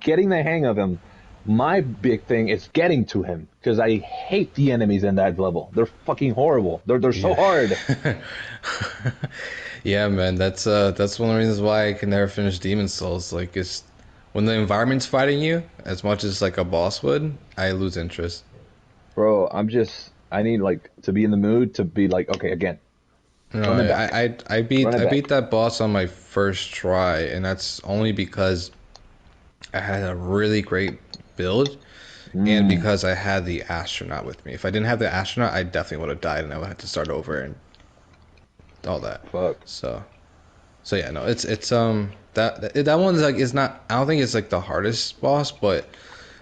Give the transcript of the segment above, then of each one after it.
getting the hang of him. My big thing is getting to him because I hate the enemies in that level. They're fucking horrible. They're so hard. Yeah, man, that's one of the reasons why I can never finish Demon Souls. Like, it's when the environment's fighting you as much as like a boss would, I lose interest. Bro, I need like to be in the mood to be like, okay, again. No, Run it back. I beat Run it I back. beat that boss on my first try, and that's only because I had a really great build, and because I had the astronaut with me. If I didn't have the astronaut, I definitely would have died, and I would have to start over and all that. Fuck. So yeah, no, it's that one's like is not. I don't think it's like the hardest boss, but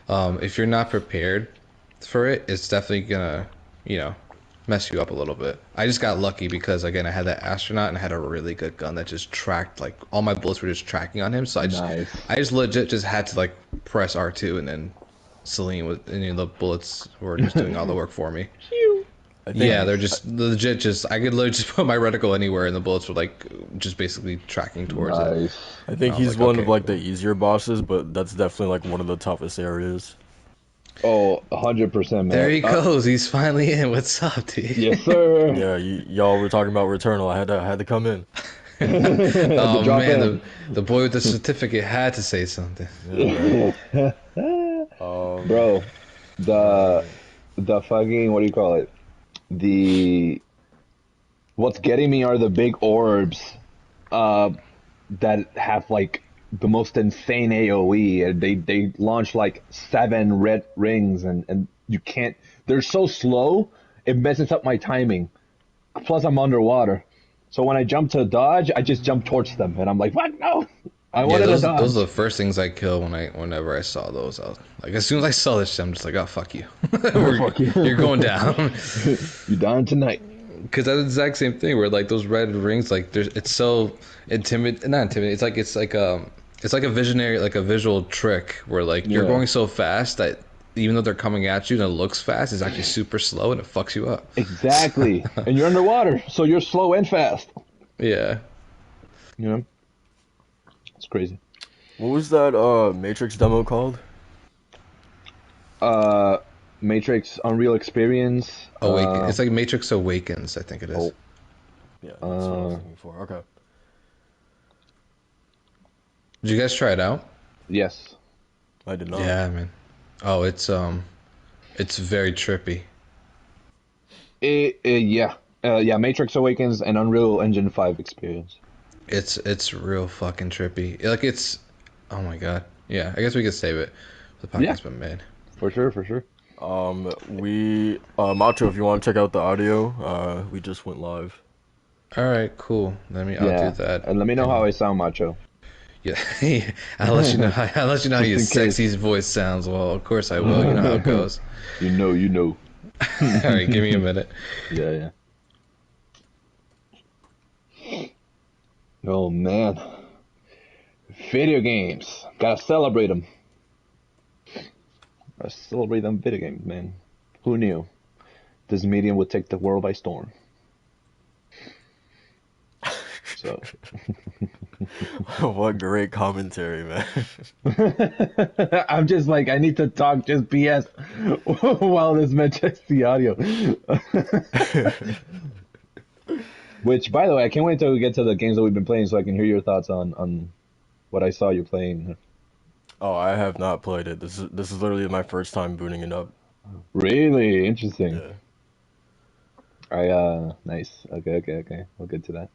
if you're not prepared for it, it's definitely gonna mess you up a little bit. I just got lucky because again I had that astronaut and I had a really good gun that just tracked like all my bullets were just tracking on him. So Nice. I just legit just had to like press R2 and then Celine with the bullets were just doing all the work for me. I think, Yeah, they're just legit. Just I could literally just put my reticle anywhere, and the bullets were like just basically tracking towards it. Nice. I think I was he's like, one okay, of like cool. the easier bosses, but that's definitely like one of the toughest areas. Oh, 100%, man. There he goes. He's finally in. What's up, dude? Yes, sir. Yeah, y'all were talking about Returnal. I had to come in. Oh Drop man, in. the boy with the certificate had to say something. Yeah, right. Bro, the fucking, what do you call it? What's getting me are the big orbs that have like the most insane AoE. And they launch like 7 red rings and you can't, they're so slow, it messes up my timing. Plus I'm underwater. So when I jump to dodge, I just jump towards them and I'm like, what? No! I Yeah, wanted to dodge. those are the first things I kill whenever I saw those. I was, like as soon as I saw this shit, I'm just like, oh fuck you, Fuck you. you're going down. You dying tonight. Because that's the exact same thing where like those red rings, like it's so not intimidating. It's like a visionary, like a visual trick where like you're Yeah. going so fast that even though they're coming at you and it looks fast, it's actually super slow and it fucks you up. Exactly. And you're underwater, so you're slow and fast. Yeah. You know? It's crazy. What was that Matrix demo called? Matrix Unreal Experience. Awaken. It's like Matrix Awakens, I think it is. Oh. Yeah, that's what I was looking for. Okay. Did you guys try it out? Yes. I did not. Yeah, man. Oh, it's very trippy. Yeah. Yeah, Matrix Awakens and Unreal Engine 5 experience. It's real fucking trippy. Like it's, oh my god. Yeah, I guess we could save it. The podcast Yeah. been made. For sure, for sure. Macho, if you want to check out the audio, we just went live. All right, cool. I'll Yeah. do that. And let me know how I sound, Macho. Yeah, I'll let you know. I'll let you know how your Just in case. sexy voice sounds. Well, of course I will. You know how it goes. You know. All right, give me a minute. Yeah. Oh, man. Video games. Gotta celebrate them. Gotta celebrate them video games, man. Who knew? This medium would take the world by storm. So. What great commentary, man. I'm just like, I need to talk just BS while this man checks the audio. Which, by the way, I can't wait till we get to the games that we've been playing so I can hear your thoughts on what I saw you playing. Oh, I have not played it. This is literally my first time booting it up. Really interesting. Yeah. Nice. Okay. We'll get to that.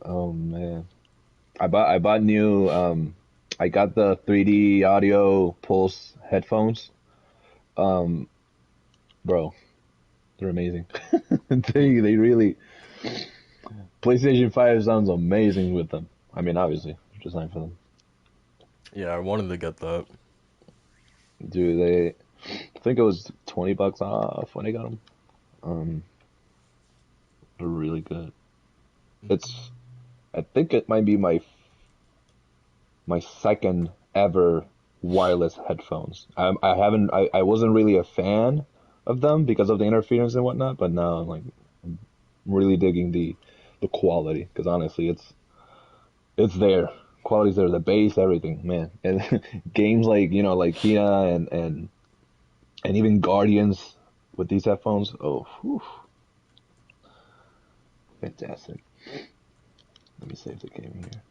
Oh man, I bought new. I got the 3D audio Pulse headphones. Bro, they're amazing. They really. PlayStation 5 sounds amazing with them. I mean, obviously, they're designed for them. Yeah, I wanted to get that. Dude, I think it was $20 off when I got them. They're really good. I think it might be my second ever wireless headphones. I wasn't really a fan of them because of the interference and whatnot, but now I'm really digging the quality because honestly, it's there. qualities there, the bass, everything, man. And games like like Kina and even Guardians with these headphones. Oh, whew, fantastic. Let me save the game here.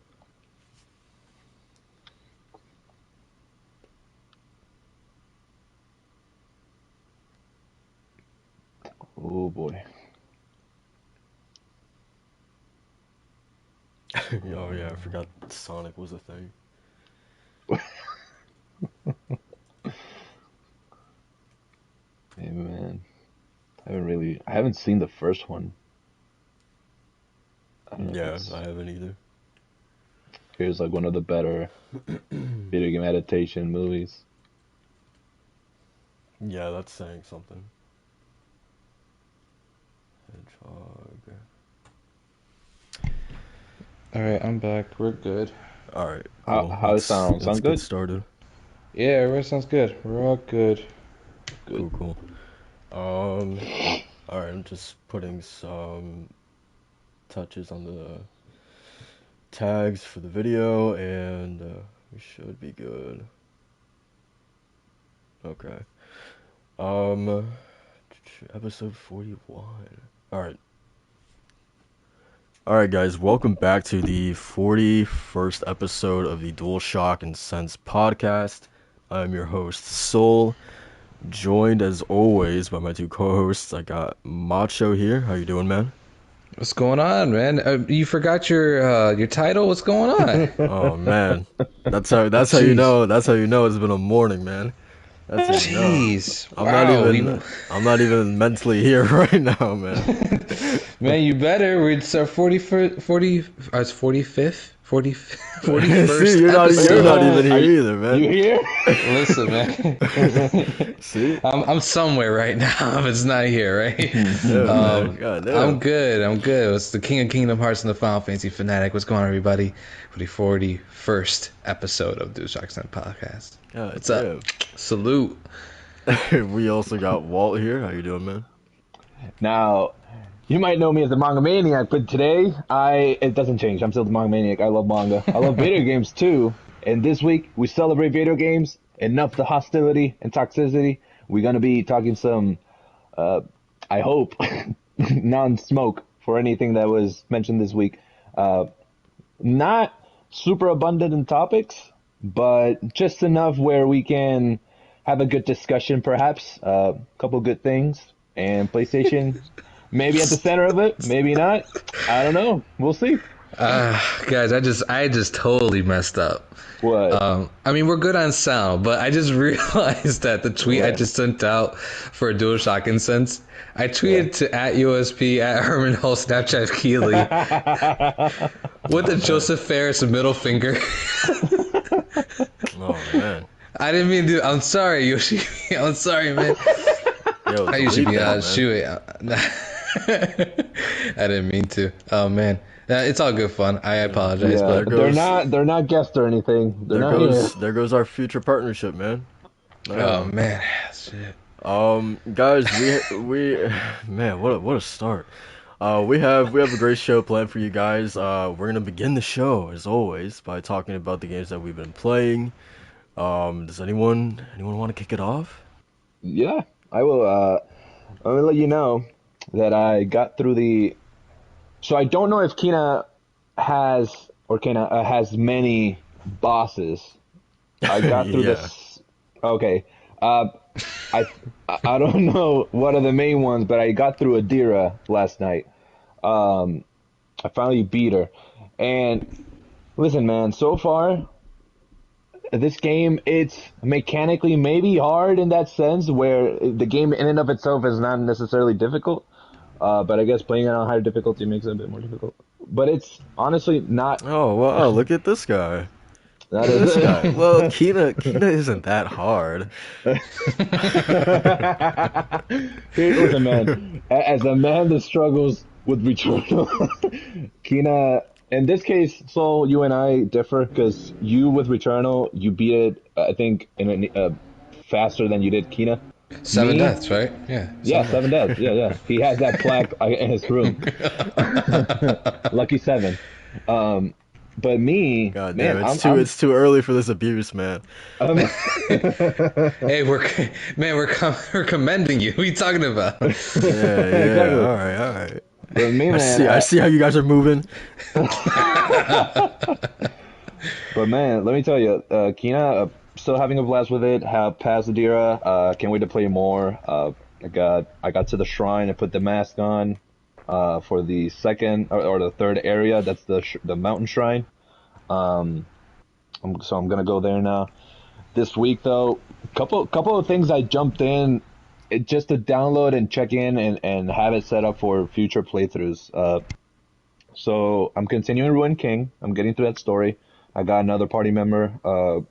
Oh boy. Oh yeah, I forgot Sonic was a thing. Hey man, I haven't seen the first one. I don't know if Yeah, it's I haven't either. here's like one of the better video game adaptation movies. Yeah, that's saying something. Hedgehog. All right, I'm back. We're good. All right, How well, how it sound? let's Sound get good? started. Yeah, everyone sounds good. We're all good. Good. Cool. All right, I'm just putting some touches on the tags for the video, and we should be good. Okay. Um, episode 41. All right. All right, guys, welcome back to the 41st episode of the DualShock and Sense Podcast. I'm your host, Soul, joined as always by my two co-hosts. I got Macho here. How you doing, man? What's going on, man? You forgot your title. What's going on? Oh man, that's how you Jeez. know. That's how you know it's been a morning, man. That's how you know. Jeez, I'm wow. not even mentally here right now, man. Man, you better. It's our 45th, 41st See, you're episode. not even here either, man. You here? Listen, man. See? I'm somewhere right now if it's not here, right? Yeah, man. God damn. I'm good. It's the King of Kingdom Hearts and the Final Fantasy fanatic. What's going on, everybody? For the 41st episode of DualShock Sense Podcast. God What's damn. up? Salute. We also got Walt here. How you doing, man? Now, you might know me as the manga maniac, but today it doesn't change. I'm still the manga maniac. I love manga. I love video games too. And this week we celebrate video games. Enough the hostility and toxicity. We're gonna be talking some, I hope, non-smoke for anything that was mentioned this week. Not super abundant in topics, but just enough where we can have a good discussion, perhaps. A couple good things, and PlayStation maybe at the center of it, maybe not. I don't know. We'll see. Guys, I just totally messed up. What? I mean, we're good on sound, but I just realized that the tweet I just sent out for DualShock and Sense, I tweeted to @USP @Herman Hull Snapchat Keeley with the Joseph Ferris middle finger. Oh man. I didn't mean to. I'm sorry, Yoshi. I'm sorry, man. Yo, I usually be that, shoot. I didn't mean to. Oh man, it's all good fun. I apologize, Yeah, but they're not guests or anything. They're not here. There goes our future partnership, man. oh man, shit. Guys, we man, what a start. We have a great show planned for you guys. We're gonna begin the show as always by talking about the games that we've been playing. Does anyone want to kick it off? Yeah, I will. I'm gonna let you know that I got through the. So I don't know if Kina has many bosses. I got through Yeah. this. Okay. I don't know what are the main ones, but I got through Adira last night. I finally beat her, and listen, man. So far, this game, it's mechanically maybe hard in that sense, where the game in and of itself is not necessarily difficult. But I guess playing it on higher difficulty makes it a bit more difficult. But it's honestly not. Oh wow! Look at this guy. Not This as, guy. Well, Kina isn't that hard. Listen, man. As a man that struggles with Returnal, Kina. In this case, so you and I differ because you with Returnal, you beat it, I think, faster than you did Kina. 7 Me? deaths, right? Yeah. Yeah, 7 deaths. Yeah. He has that plaque in his room. Lucky 7. But me, God man, damn, it's too early for this abuse, man. I'm Hey, we're commending you. What are you talking about? Yeah. exactly. All right. But me, man, I see how you guys are moving. but man, let me tell you, Kina, still having a blast with it. Have passed the era. Can't wait to play more. I got to the shrine and put the mask on. For the second or the third area, that's the mountain shrine. Um, so I'm gonna go there now. This week though, couple of things I jumped in just to download and check in and have it set up for future playthroughs. So I'm continuing Ruin King. I'm getting through that story. I got another party member. I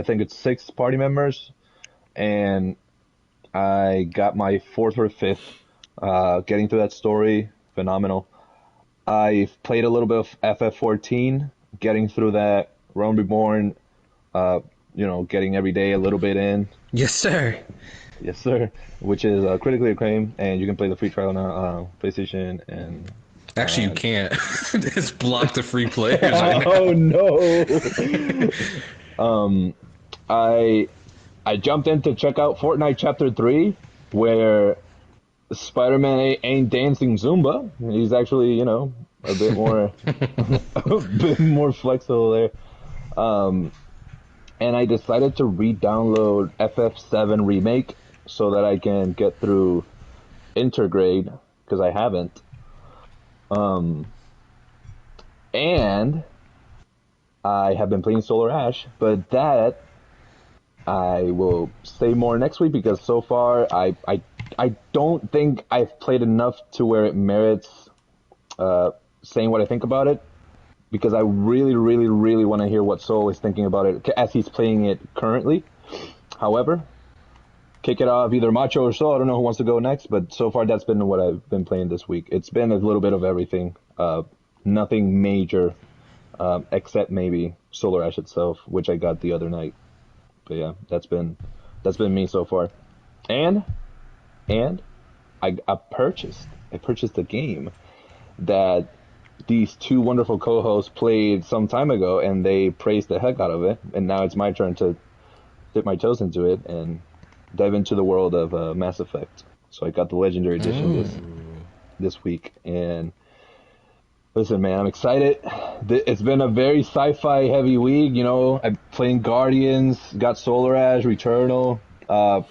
think it's 6 party members, and I got my fourth or fifth. Getting through that story, phenomenal. I've played a little bit of FF14, getting through that. Realm Reborn, getting every day a little bit in. Yes, sir. Yes, sir. Which is critically acclaimed, and you can play the free trial now, PlayStation and. Actually, you can't. It's blocked to free players right now. Oh no! I I jumped in to check out Fortnite Chapter 3, where Spider-Man ain't dancing Zumba. He's actually, a bit more, a bit more flexible there. And I decided to re-download FF7 Remake so that I can get through Intergrade, because I haven't. And I have been playing Solar Ash, but that I will say more next week, because so far I don't think I've played enough to where it merits saying what I think about it, because I really, really, really want to hear what Soul is thinking about it as he's playing it currently. However, kick it off either Macho or Soul. I don't know who wants to go next, but so far that's been what I've been playing this week. It's been a little bit of everything. Nothing major, except maybe Solar Ash itself, which I got the other night. But yeah, that's been me so far. And I purchased a game that these two wonderful co-hosts played some time ago, and they praised the heck out of it. And now it's my turn to dip my toes into it and dive into the world of Mass Effect. So I got the Legendary Edition this week, and listen, man, I'm excited. It's been a very sci-fi heavy week. I'm playing Guardians, got Solar Ash, Returnal. I'm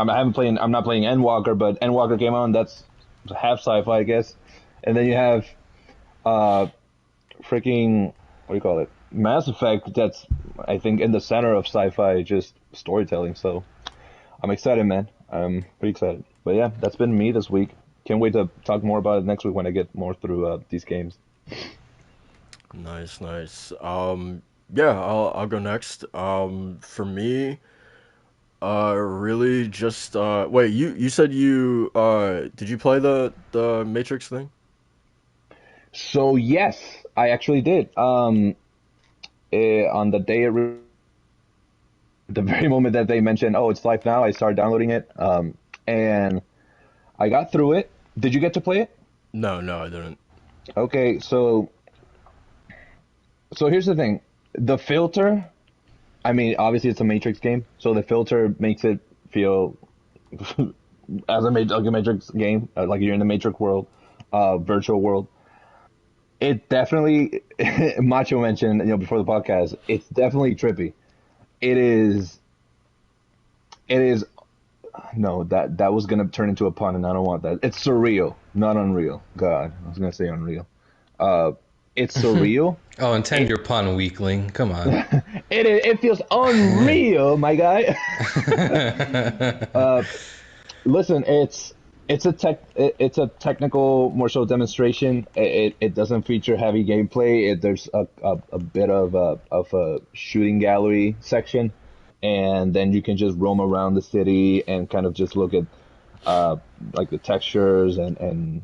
not playing Endwalker, but Endwalker came out, and that's half sci-fi, I guess. And then you have freaking, what do you call it? Mass Effect, that's, I think, in the center of sci-fi, just storytelling. So I'm excited, man. I'm pretty excited. But yeah, that's been me this week. Can't wait to talk more about it next week when I get more through these games. Nice. Yeah, I'll go next. For me, really just wait. You said you did you play the Matrix thing? So yes, I actually did. On the day the very moment that they mentioned, oh, it's live now, I started downloading it. And I got through it. Did you get to play it? No, I didn't. Okay, so here's the thing. The filter, I mean, obviously it's a Matrix game, so the filter makes it feel as like a Matrix game, like you're in the Matrix world, virtual world. It definitely, Macho mentioned, before the podcast, it's definitely trippy. It is, no, that was going to turn into a pun, and I don't want that. It's surreal, not unreal. God, I was going to say unreal. It's surreal. Oh, intend your pun, weakling. Come on. It feels unreal, my guy. Listen, it's a technical, more so demonstration. It doesn't feature heavy gameplay. There's a bit of a shooting gallery section, and then you can just roam around the city and kind of just look at like the textures and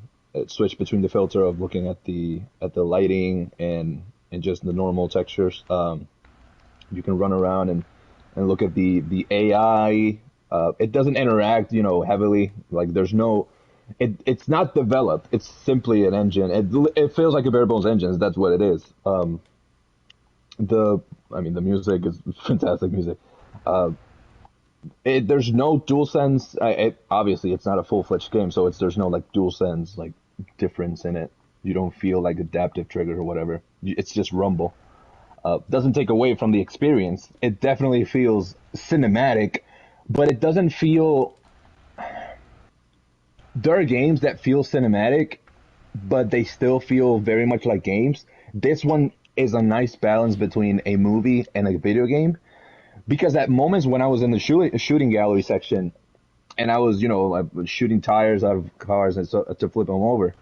switch between the filter of looking at the lighting and just the normal textures. You can run around and look at the AI. It doesn't interact, heavily. Like there's no it's not developed. It's simply an engine. It feels like a bare bones engine. That's what it is. The I mean the music is fantastic music. Uh, there's no DualSense. Obviously it's not a full fledged game, so there's no like DualSense like difference in it. You don't feel like adaptive trigger or whatever. It's just rumble. Doesn't take away from the experience. It definitely feels cinematic, but it doesn't feel. There are games that feel cinematic, but they still feel very much like games. This one is a nice balance between a movie and a video game. Because at moments when I was in the shooting gallery section, and I was, I was shooting tires out of cars and so to flip them over,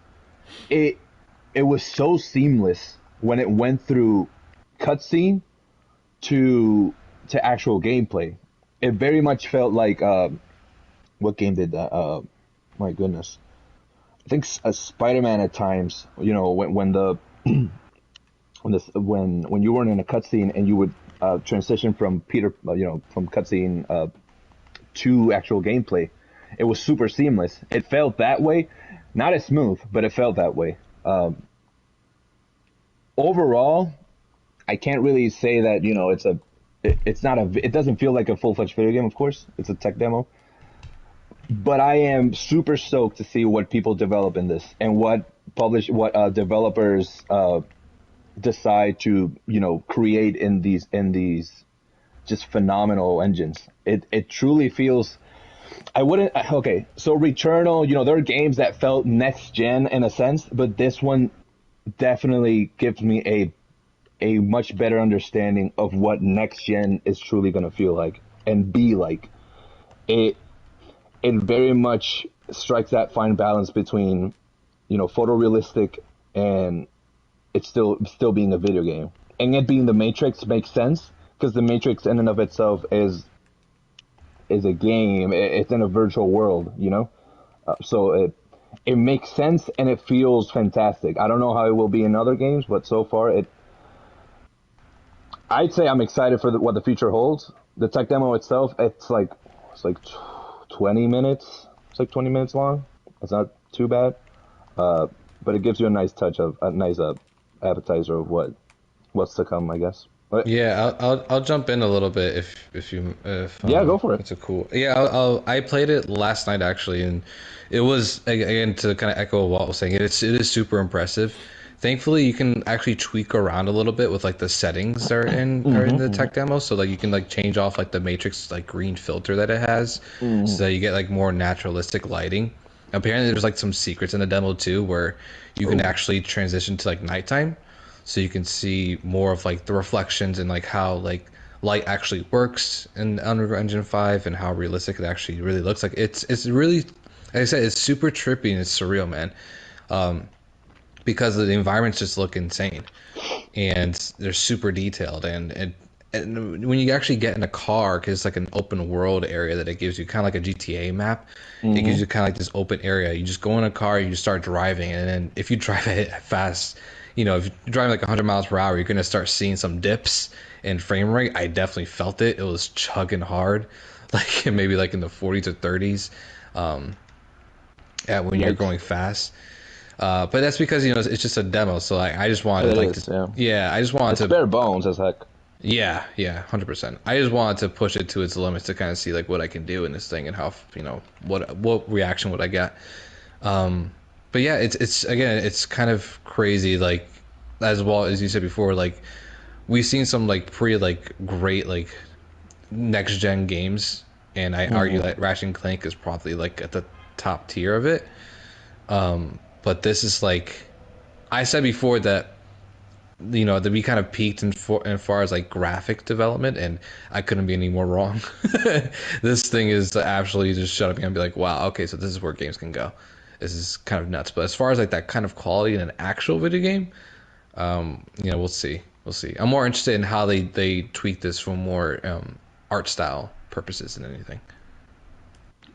it was so seamless when it went through cutscene to actual gameplay. It very much felt like what game did that? My goodness, I think Spider-Man at times. When the when you weren't in a cutscene and you would transition from from cutscene to actual gameplay, it was super seamless. It felt that way, not as smooth, but it felt that way. Overall, I can't really say that it doesn't feel like a full-fledged video game. Of course, it's a tech demo, but I am super stoked to see what people develop in this and what developers decide to create in these just phenomenal engines. It truly feels. I wouldn't. Okay, so Returnal, there are games that felt next gen in a sense, but this one definitely gives me a much better understanding of what next gen is truly going to feel like and be like. It very much strikes that fine balance between photorealistic and it's still being a video game, and it being the Matrix makes sense because the Matrix in and of itself is a game. It's in a virtual world, so it makes sense and it feels fantastic. I don't know how it will be in other games, but so far I'd say I'm excited for what the future holds. The tech demo itself, it's like 20 minutes. It's like 20 minutes long. It's not too bad, but it gives you a nice appetizer of what's to come, I guess. But, Yeah, I'll jump in a little bit if yeah, go for it. it's a cool. Yeah, I played it last night actually, and it was again to kind of echo what Walt was saying. It is super impressive. Thankfully, you can actually tweak around a little bit with like the settings that are in the tech demo. So like you can like change off like the Matrix like green filter that it has, so that you get like more naturalistic lighting. Apparently, there's like some secrets in the demo too, where you can actually transition to like nighttime, so you can see more of like the reflections and like how like light actually works in Unreal Engine 5 and how realistic it actually really looks. Like it's really, like I said, it's super trippy and it's surreal, man. Because the environments just look insane and they're super detailed and when you actually get in a car, because it's like an open world area that it gives you, kind of like a GTA map. It gives you kind of like this open area. You just go in a car, you just start driving, and then if you drive it fast, if you're driving like 100 miles per hour, you're going to start seeing some dips in frame rate. I definitely felt it. It was chugging hard, like maybe like in the 40s or 30s when you're going fast. But that's because it's just a demo, so I just wanted I just wanted it's bare bones as heck. Yeah, 100%. I just wanted to push it to its limits to kind of see like what I can do in this thing and how what reaction would I get. But yeah, it's again, it's kind of crazy, like as well as you said before, like we've seen some like pretty like great like next gen games, and I argue that Ratchet and Clank is probably like at the top tier of it. But this is like I said before that that we kind of peaked in far as like graphic development, and I couldn't be any more wrong. This thing is absolutely just shut up and be like, wow, okay, so this is where games can go. This is kind of nuts. But as far as like that kind of quality in an actual video game, we'll see. I'm more interested in how they tweak this for more art style purposes than anything.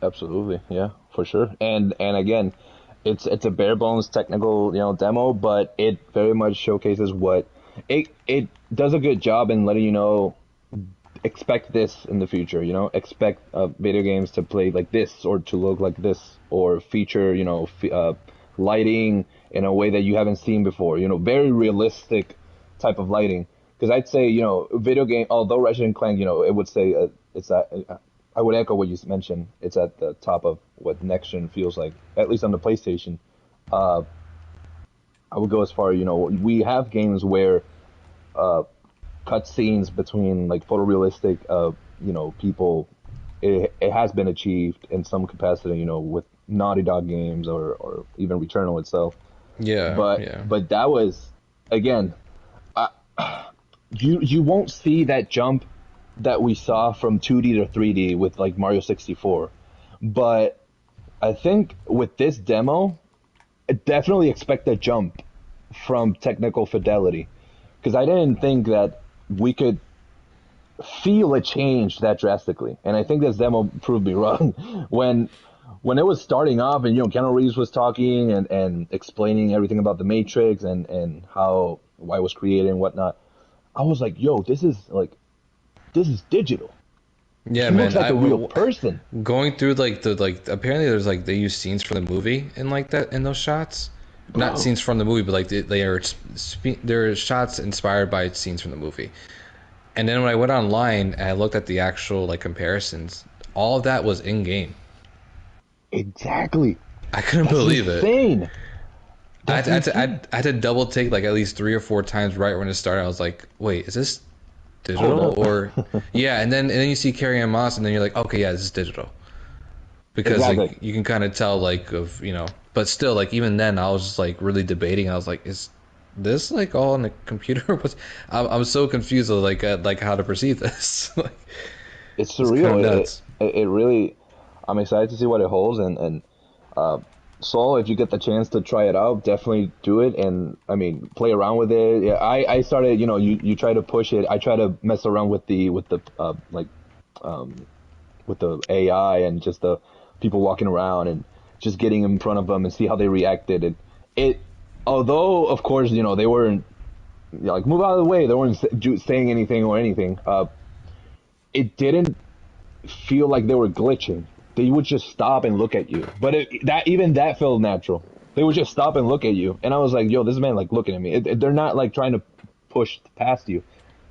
Absolutely, yeah, for sure. And again, it's a bare bones technical demo, but it very much showcases what it does a good job in letting you know expect this in the future. Expect video games to play like this or to look like this or feature lighting in a way that you haven't seen before. Very realistic type of lighting. Because I'd say video game. Although Ratchet and Clank, it would say it's at. I would echo what you mentioned. It's at the top of what next gen feels like, at least on the PlayStation. Uh, I would go as far. We have games where cutscenes between like photorealistic, people. It has been achieved in some capacity, with Naughty Dog games or even Returnal itself. Yeah, But yeah. but that was again, you won't see that jump that we saw from 2D to 3D with like Mario 64. But I think with this demo, I definitely expect a jump from technical fidelity because I didn't think that we could feel a change that drastically. And I think this demo proved me wrong. When it was starting off and Keanu Reeves was talking and explaining everything about the Matrix and why it was created and whatnot, I was like, yo, this is digital. Yeah, He man. looks like a real person. Going through like apparently there's like they use scenes from the movie in like that in those shots. Not Bro. scenes from the movie, but like they're shots inspired by scenes from the movie. And then when I went online and I looked at the actual like comparisons, all of that was in game. Exactly. I couldn't That's believe it. insane. I had to double take like at least 3 or 4 times right when it started. I was like, wait, is this Hold digital up. or yeah? And then you see Carrie Ann Moss, and then you're like, okay, yeah, this is digital because Exactly. like you can kind of tell like of but still like even then I was just like really debating. I was like, is this like all on the computer? I'm so confused of like how to perceive this. Like, It's it's kind of surreal. nuts. It really. I'm excited to see what it holds and Saul, if you get the chance to try it out, definitely do it. And I mean, play around with it. Yeah, I started. You try to push it. I try to mess around with the with the AI and just the people walking around and just getting in front of them and see how they reacted. And it, although of course they weren't like move out of the way. They weren't saying anything or anything. It didn't feel like they were glitching. They would just stop and look at you. But that felt natural. They would just stop and look at you, and I was like, "Yo, this man like looking at me." They're not like trying to push past you.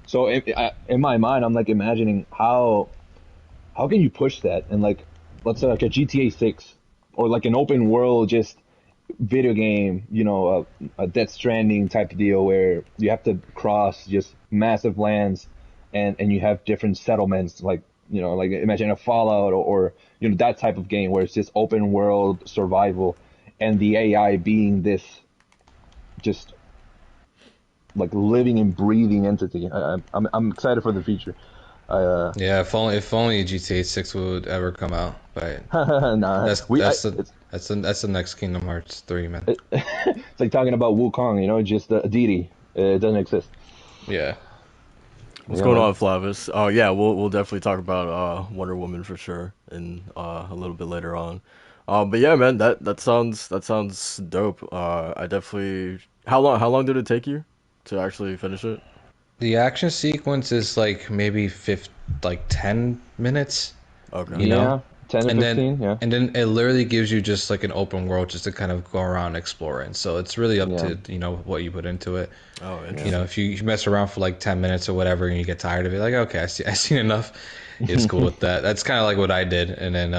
So in my mind, I'm like imagining how can you push that and like let's say like a GTA 6 or like an open world just video game, a Death Stranding type of deal where you have to cross just massive lands and you have different settlements like like imagine a Fallout or that type of game where it's just open world survival and the AI being this just like living and breathing entity. I'm excited for the future. Yeah, if only GTA 6 would ever come out, but Nah, that's that's the that's the next Kingdom Hearts 3, man. it's like talking about Wukong, just a deity. It doesn't exist. Yeah. What's Yeah, going man. on, Flavis? Oh yeah, we'll definitely talk about Wonder Woman for sure in a little bit later on. But yeah, man, that sounds dope. I definitely. How long did it take you to actually finish it? The action sequence is like maybe 10 minutes, Okay. you know? Yeah, 10 to And 15. then Yeah, and then it literally gives you just like an open world just to kind of go around exploring. So it's really up yeah, to, what you put into it. Oh, yeah. If you mess around for like 10 minutes or whatever and you get tired of it, like, okay, I seen enough. It's cool with that. That's kind of like what I did. And then,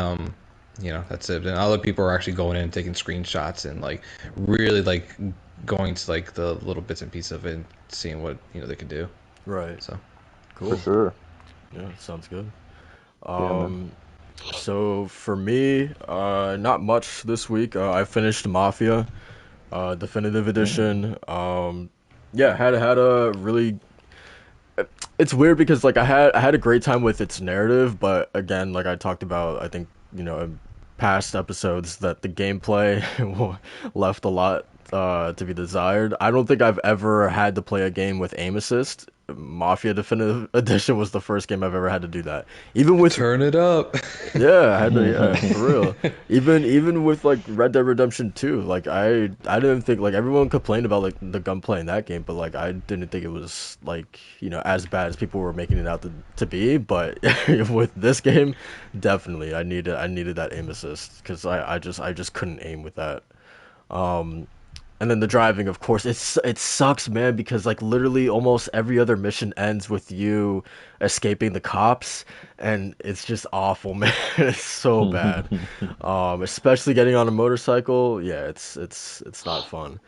that's it. And other people are actually going in and taking screenshots and like really like going to like the little bits and pieces of it and seeing what, they can do. Right. So, For Cool. sure. Yeah, sounds good. Yeah, man. So for me, not much this week. I finished Mafia, Definitive Edition. Yeah, had a really. It's weird because like I had a great time with its narrative, but again, like I talked about, I think in past episodes that the gameplay left a lot to be desired. I don't think I've ever had to play a game with aim assist Mafia Definitive Edition was the first game I've ever had to do that. Even with Turn it up. yeah, I had to, yeah, for real. Even with like Red Dead Redemption 2, like I didn't think like everyone complained about like the gunplay in that game, but like I didn't think it was like, as bad as people were making it out to be. But with this game, definitely I needed that aim assist because I just couldn't aim with that. Um, and then the driving, of course, it sucks, man, because like literally almost every other mission ends with you escaping the cops, and it's just awful, man. It's so bad. Especially getting on a motorcycle, yeah, it's not fun.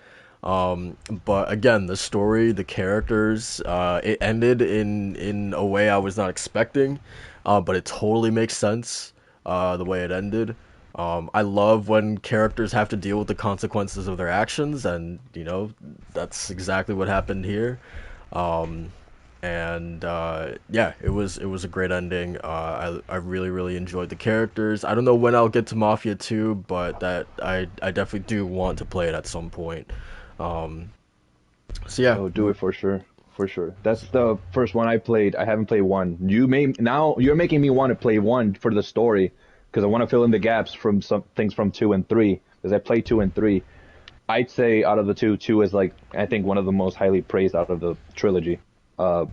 But again, the story, the characters, it ended in a way I was not expecting, but it totally makes sense, the way it ended. I love when characters have to deal with the consequences of their actions, and that's exactly what happened here. Um, and yeah, it was a great ending. I really really enjoyed the characters. I don't know when I'll get to Mafia 2, but that I definitely do want to play it at some point. Um, so yeah, Oh, do it for sure. For sure. That's the first one I played. I haven't played one. Now you're making me want to play one for the story because I want to fill in the gaps from some things from two and three because I played two and three. I'd say out of the two is like I think one of the most highly praised out of the trilogy, uh,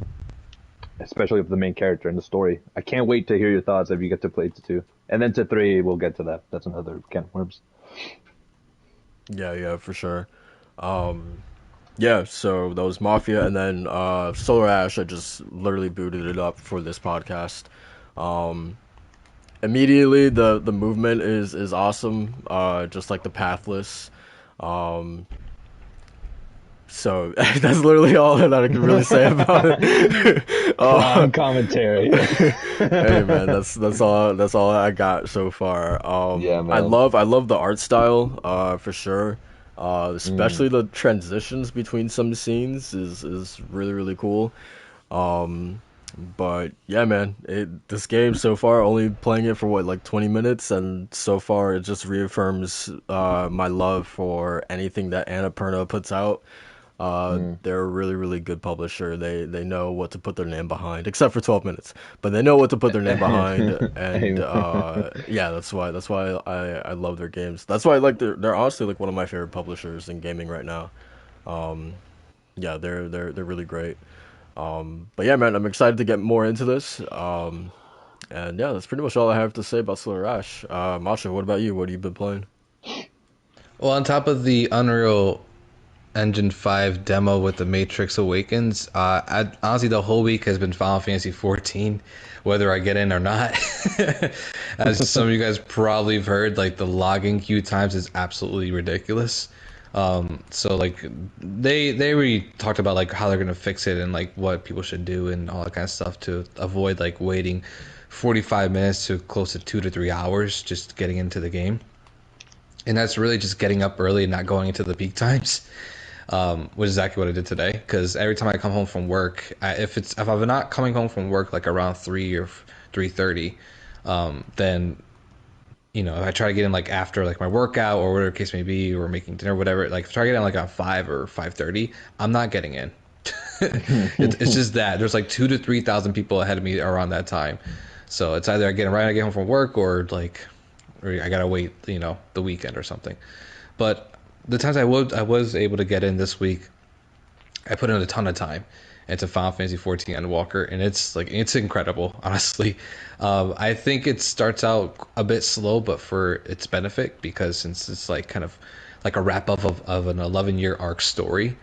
especially with the main character and the story. I can't wait to hear your thoughts if you get to play to two, and then to three we'll get to that. That's another can of worms. yeah, yeah, for sure. Um, Yeah, so that was Mafia, and then Solar Ash. I just literally booted it up for this podcast. Um, Immediately, the movement is awesome. Just like the pathless. Um, so that's literally all that I can really say about it. Prime commentary. Hey man, that's all I got so far. Yeah, I man. love the art style, for sure. Mm. Especially the transitions between some scenes is really really cool. Um, but yeah, man, this game so far, only playing it for what, like 20 minutes, and so far it just reaffirms my love for anything that Annapurna puts out. Mm. They're a really, really good publisher. They know what to put their name behind, except for 12 minutes. But they know what to put their name behind, and Amen. yeah, that's why I love their games. That's why I like they're honestly like one of my favorite publishers in gaming right now. Um, yeah, they're really great. But yeah, man, I'm excited to get more into this. And yeah, that's pretty much all I have to say about Solar Ash. Masha, what about you? What have you been playing? Well, on top of the Unreal Engine 5 demo with the Matrix Awakens, honestly, the whole week has been Final Fantasy 14, whether I get in or not. As some of you guys probably have heard, like the logging queue times is absolutely ridiculous. So like they already talked about like how they're gonna fix it and like what people should do and all that kind of stuff to avoid like waiting 45 minutes to close to 2 to 3 hours just getting into the game. And that's really just getting up early and not going into the peak times, which is exactly what I did today. Because every time I come home from work, if I'm not coming home from work like around 3 or 3:30, then if I try to get in like after like my workout or whatever the case may be, or making dinner, whatever, like if I try to get in like at 5 or 5:30, I'm not getting in. It's just that there's like 2 to 3 thousand people ahead of me around that time, so it's either I get in right when I get home from work or I gotta wait, the weekend or something. But the times I was able to get in this week, I put in a ton of time into Final Fantasy 14 Endwalker, and it's incredible, honestly. I think it starts out a bit slow, but for its benefit, because since it's like kind of like a wrap up of an 11-year arc story,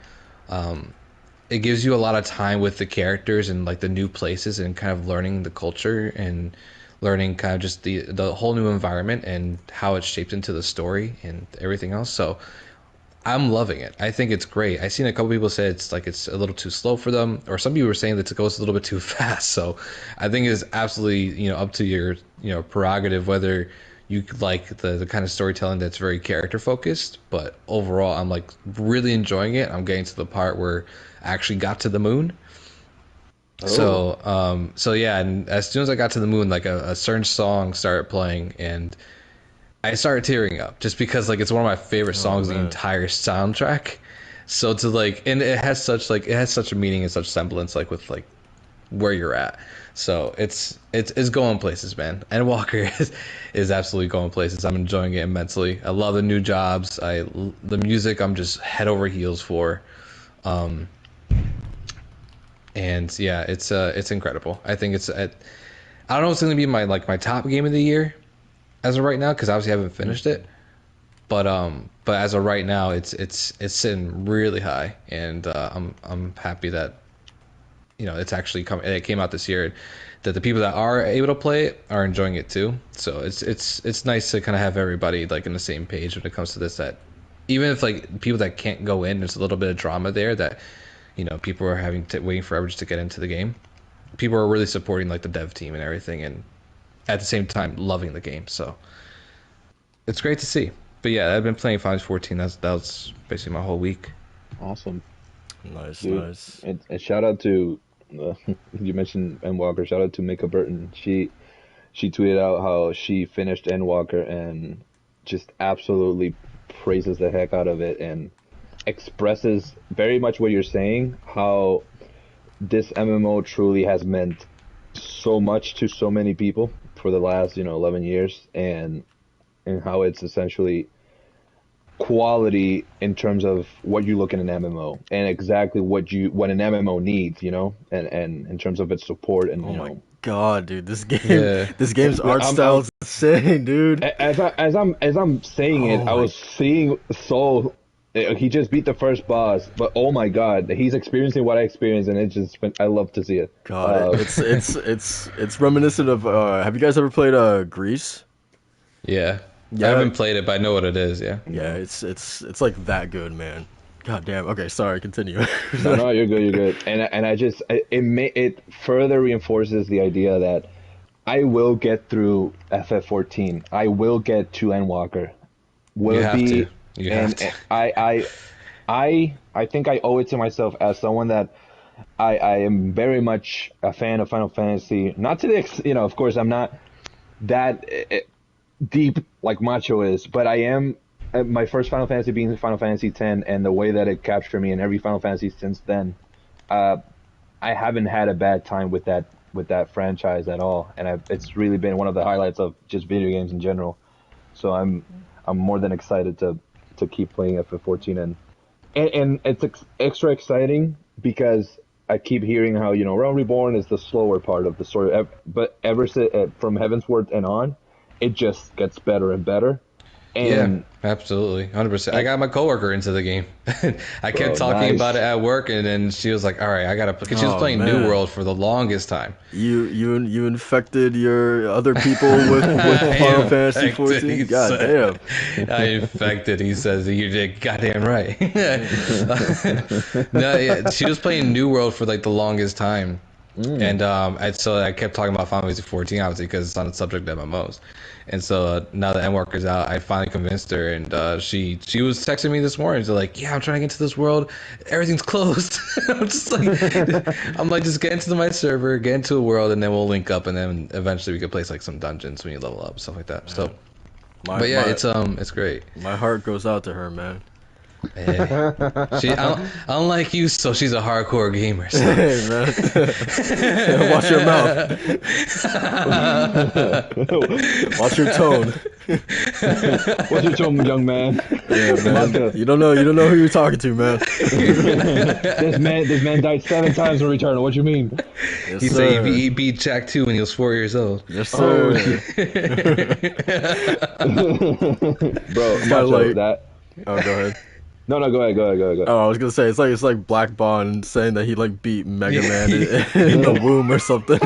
it gives you a lot of time with the characters and like the new places and kind of learning the culture and learning kind of just the whole new environment and how it's shaped into the story and everything else. So I'm loving it. I think it's great. I've seen a couple people say it's a little too slow for them, or some people were saying that it goes a little bit too fast. So I think it's absolutely up to your prerogative whether you like the kind of storytelling that's very character focused. But overall, I'm like really enjoying it. I'm getting to the part where I actually got to the moon. Oh. So yeah, and as soon as I got to the moon, like a certain song started playing, and I started tearing up just because like it's one of my favorite Oh songs in the man. entire soundtrack. So to like, and it has such a meaning and such semblance like with like where you're at. So it's going places, man. And Walker is absolutely going places. I'm enjoying it immensely. I love the new jobs. The music I'm just head over heels for. And yeah, it's incredible. I think I don't know if it's going to be my top game of the year as of right now, because obviously I haven't finished it. But as of right now, it's sitting really high, and I'm happy that it's actually it came out this year, that the people that are able to play it are enjoying it too. So it's nice to kind of have everybody like in the same page when it comes to this. That even if like people that can't go in, there's a little bit of drama there that people are waiting forever just to get into the game. People are really supporting like the dev team and everything, and at the same time loving the game. So it's great to see. But yeah, I've been playing Final Fantasy 14. That was basically my whole week. Awesome. Nice, Dude, nice. And shout out to you mentioned Endwalker. Shout out to Mika Burton. She tweeted out how she finished Endwalker and just absolutely praises the heck out of it and expresses very much what you're saying. How this MMO truly has meant so much to so many people for the last 11 years, and how it's essentially quality in terms of what you look in an MMO and exactly what an MMO needs, and in terms of its support and Oh my God, dude, this game, Yeah. this game's art style is insane, dude. As I'm saying it, I was seeing Soul. He just beat the first boss, but oh my God, he's experiencing what I experienced, and I love to see it. God, it's reminiscent of. Have you guys ever played Grease? Yeah. Yeah. I haven't played it, but I know what it is. Yeah. Yeah, it's like that good, man. God damn. Okay, sorry. Continue. No, you're good. You're good. And I just it further reinforces the idea that I will get through FF14. I will get to Endwalker. You have to. You have to. I think I owe it to myself as someone that I am very much a fan of Final Fantasy. Not to the of course I'm not that deep like Macho is, but I am. My first Final Fantasy being Final Fantasy X, and the way that it captured me in every Final Fantasy since then, I haven't had a bad time with that franchise at all, and it's really been one of the highlights of just video games in general. So I'm more than excited to keep playing FF14, and it's extra exciting because I keep hearing how Realm Reborn is the slower part of the story, but ever since from Heavensward and on, it just gets better and better. And yeah, absolutely, 100%. I got my coworker into the game. I kept talking about it at work, and then she was like, "All right, I gotta." Because she was playing New World for the longest time. You infected your other people with Final Fantasy 14. God damn! I infected. He says you did goddamn right. No, yeah, she was playing New World for like the longest time. And so I kept talking about Final Fantasy 14, obviously, because it's on the subject of MMOs. And so now that Endwalker's out, I finally convinced her, and she was texting me this morning. She's like, "Yeah, I'm trying to get into this world. Everything's closed." I'm just like, just get into my server, get into a world, and then we'll link up, and then eventually we can play like some dungeons when you level up, stuff like that. So, it's great. My heart goes out to her, man. Hey. She, unlike you, so she's a hardcore gamer. So. Hey, man. Watch your mouth. Watch your tone. Watch your tone, young man. Yeah, man. You don't know who you're talking to, man. This man died 7 times in Returnal. What you mean? Yes, he said he beat Jack 2 when he was 4 years old. Yes, sir. Bro, like that. Oh, go ahead. No, go ahead. Oh, I was gonna say it's like Black Bond saying that he like beat Mega Man in the womb or something.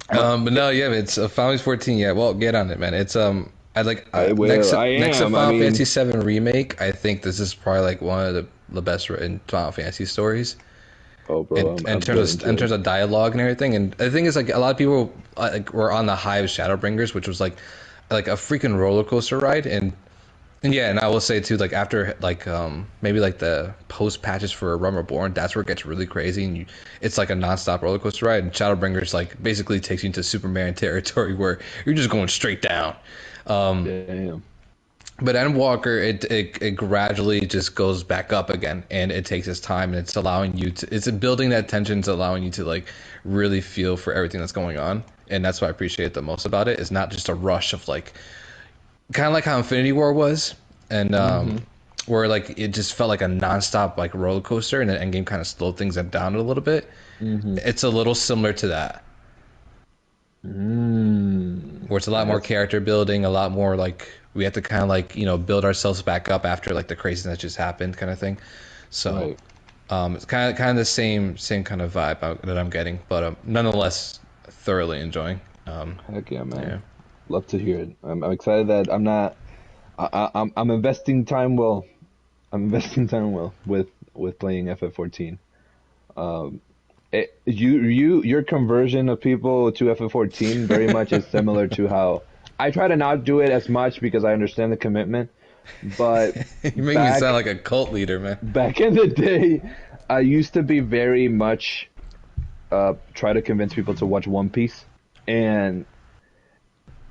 But no, yeah, it's Final Fantasy 14. Yeah, well, get on it, man. It's next to Final Fantasy 7 remake. I think this is probably like one of the best written Final Fantasy stories. Oh, bro, in terms of dialogue and everything. And the thing is, like, a lot of people were on the high of Shadowbringers, which was like a freaking roller coaster ride, and yeah, and I will say too, like after maybe like the post patches for Realm Reborn, that's where it gets really crazy, and it's like a nonstop roller coaster ride. And Shadowbringers like basically takes you into Superman territory where you're just going straight down. Damn. But Endwalker, it gradually just goes back up again, and it takes its time, and it's allowing you to, it's building that tension, it's allowing you to like really feel for everything that's going on, and that's what I appreciate the most about it. It's not just a rush of like, kind of like how Infinity War was, and where like it just felt like a nonstop like roller coaster, and then Endgame kind of slowed things down a little bit. It's a little similar to that, where it's a lot more character building, a lot more like we have to kind of like build ourselves back up after like the craziness that just happened, kind of thing. So it's kind of the same kind of vibe that I'm getting, but nonetheless thoroughly enjoying. Heck yeah, man. Yeah. Love to hear it. I'm excited that I'm investing time well. I'm investing time well with playing FF14. Your conversion of people to FF14 very much is similar to how I try to not do it as much because I understand the commitment. But You make me sound like a cult leader, man. back in the day, I used to be very much try to convince people to watch One Piece, and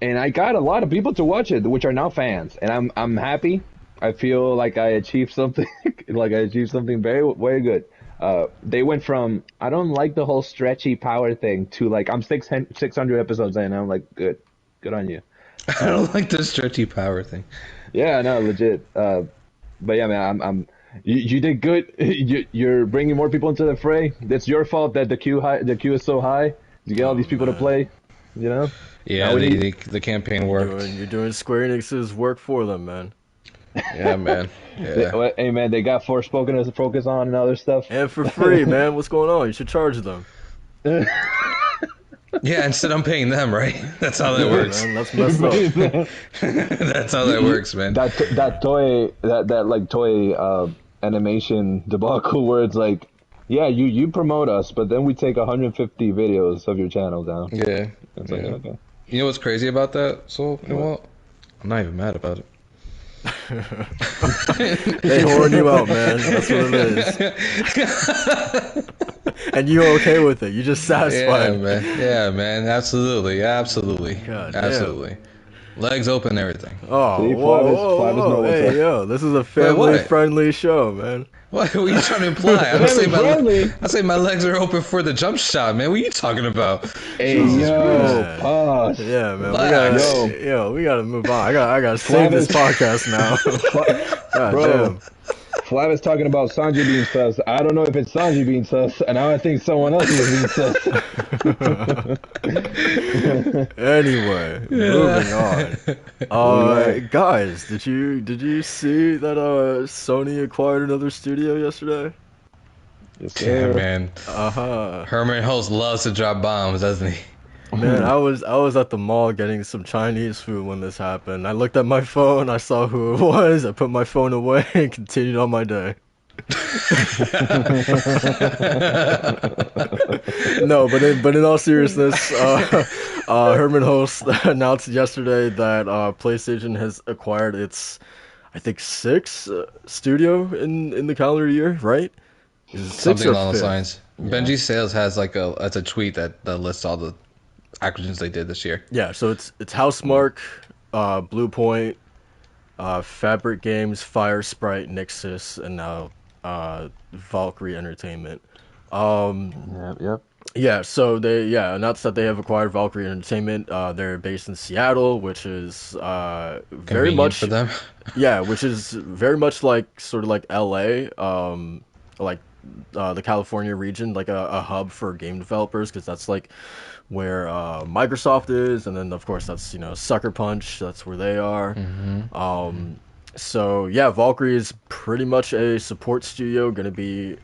I got a lot of people to watch it, which are now fans, and I'm happy. I feel like I achieved something, very very good. They went from I don't like the whole stretchy power thing to like I'm 600 episodes in, and I'm like good on you. I don't like the stretchy power thing. Yeah, no, legit. But yeah, man, you did good. You're bringing more people into the fray. It's your fault that the queue is so high. You get all these people to play, Yeah, the campaign worked. You're doing Square Enix's work for them, man. Yeah, man. Yeah. Hey, man, they got Forspoken to focus on and other stuff. And for free, man. What's going on? You should charge them. Yeah, instead I'm paying them, right? That's how that works. Man, that's messed up. That's how that works, man. That toy animation debacle where it's like, yeah, you promote us, but then we take 150 videos of your channel down. Yeah. It's like, okay. You know what's crazy about that, Soul? You know what? I'm not even mad about it. They horn you out, man. That's what it is. And you're okay with it. You're just satisfied. Yeah, man. Absolutely. God Absolutely. Legs open, everything. Oh, See, whoa. Hey, yo, this is a family-friendly show, man. What are you trying to imply? I say my legs are open for the jump shot, man. What are you talking about? Hey, Man. pause. Yeah, man. Relax. We gotta move on. I gotta save this podcast now. God Bro, damn. Flav is talking about Sanji being sus. I don't know if it's Sanji being sus, and now I think someone else is being sus. Anyway, moving on. Guys, did you see that Sony acquired another studio yesterday? Yes, Yeah, sir. man. Herman Host loves to drop bombs, doesn't he? Man, I was at the mall getting some Chinese food when this happened. I looked at my phone, I saw who it was, I put my phone away and continued on my day. No, but in all seriousness, Herman Host announced yesterday that PlayStation has acquired its, I think, sixth studio in the calendar year, right? Is it sixth Something or along those fifth? lines. Benji Sales has like that's a tweet that lists all the acquisitions they did this year. Yeah, so it's Housemarque, Blue Point, Fabric Games, Fire Sprite, Nixus, and now Valkyrie Entertainment. Yep. Yeah, so they announced that they have acquired Valkyrie Entertainment. They're based in Seattle, which is very Convenient much for them. yeah, which is very much like sort of like LA, like the California region, like a hub for game developers, because that's like where Microsoft is, and then of course that's Sucker Punch, that's where they are. So yeah, Valkyrie is pretty much a support studio, going to be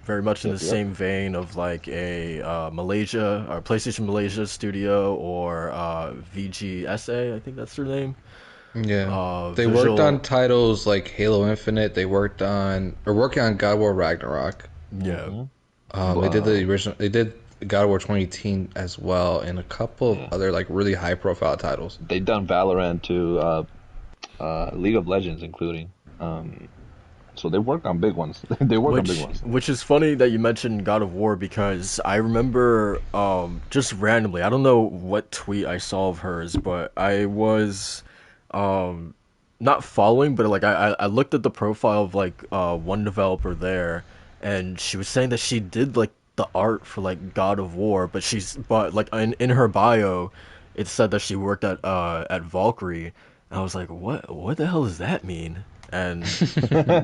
very much in the same vein of like a Malaysia or PlayStation Malaysia studio, or VGSA, I think that's their name. Yeah, they worked on titles like Halo Infinite. They working on God of War Ragnarok. Yeah. They did the original. They did God of War 2018 as well, and a couple of other like really high profile titles. They done Valorant to League of Legends, including. So they work on big ones. They work on big ones. Which is funny that you mentioned God of War, because I remember just randomly, I don't know what tweet I saw of hers, but I was not following, but like I looked at the profile of like one developer there, and she was saying that she did like the art for like God of War, but like in her bio, it said that she worked at Valkyrie, and I was like, what the hell does that mean? And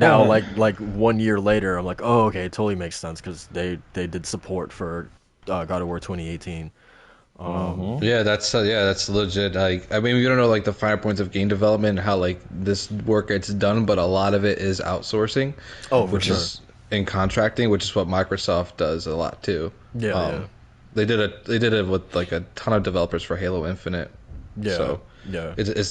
now like 1 year later, I'm like, oh okay, it totally makes sense because they did support for God of War 2018. Hmm. Yeah, that's legit. Like, I mean, we don't know like the finer points of game development and how like this work gets done, but a lot of it is outsourcing, Oh, for which sure. is in contracting, which is what Microsoft does a lot too. Yeah, yeah, They did it with like a ton of developers for Halo Infinite, yeah, so yeah. it's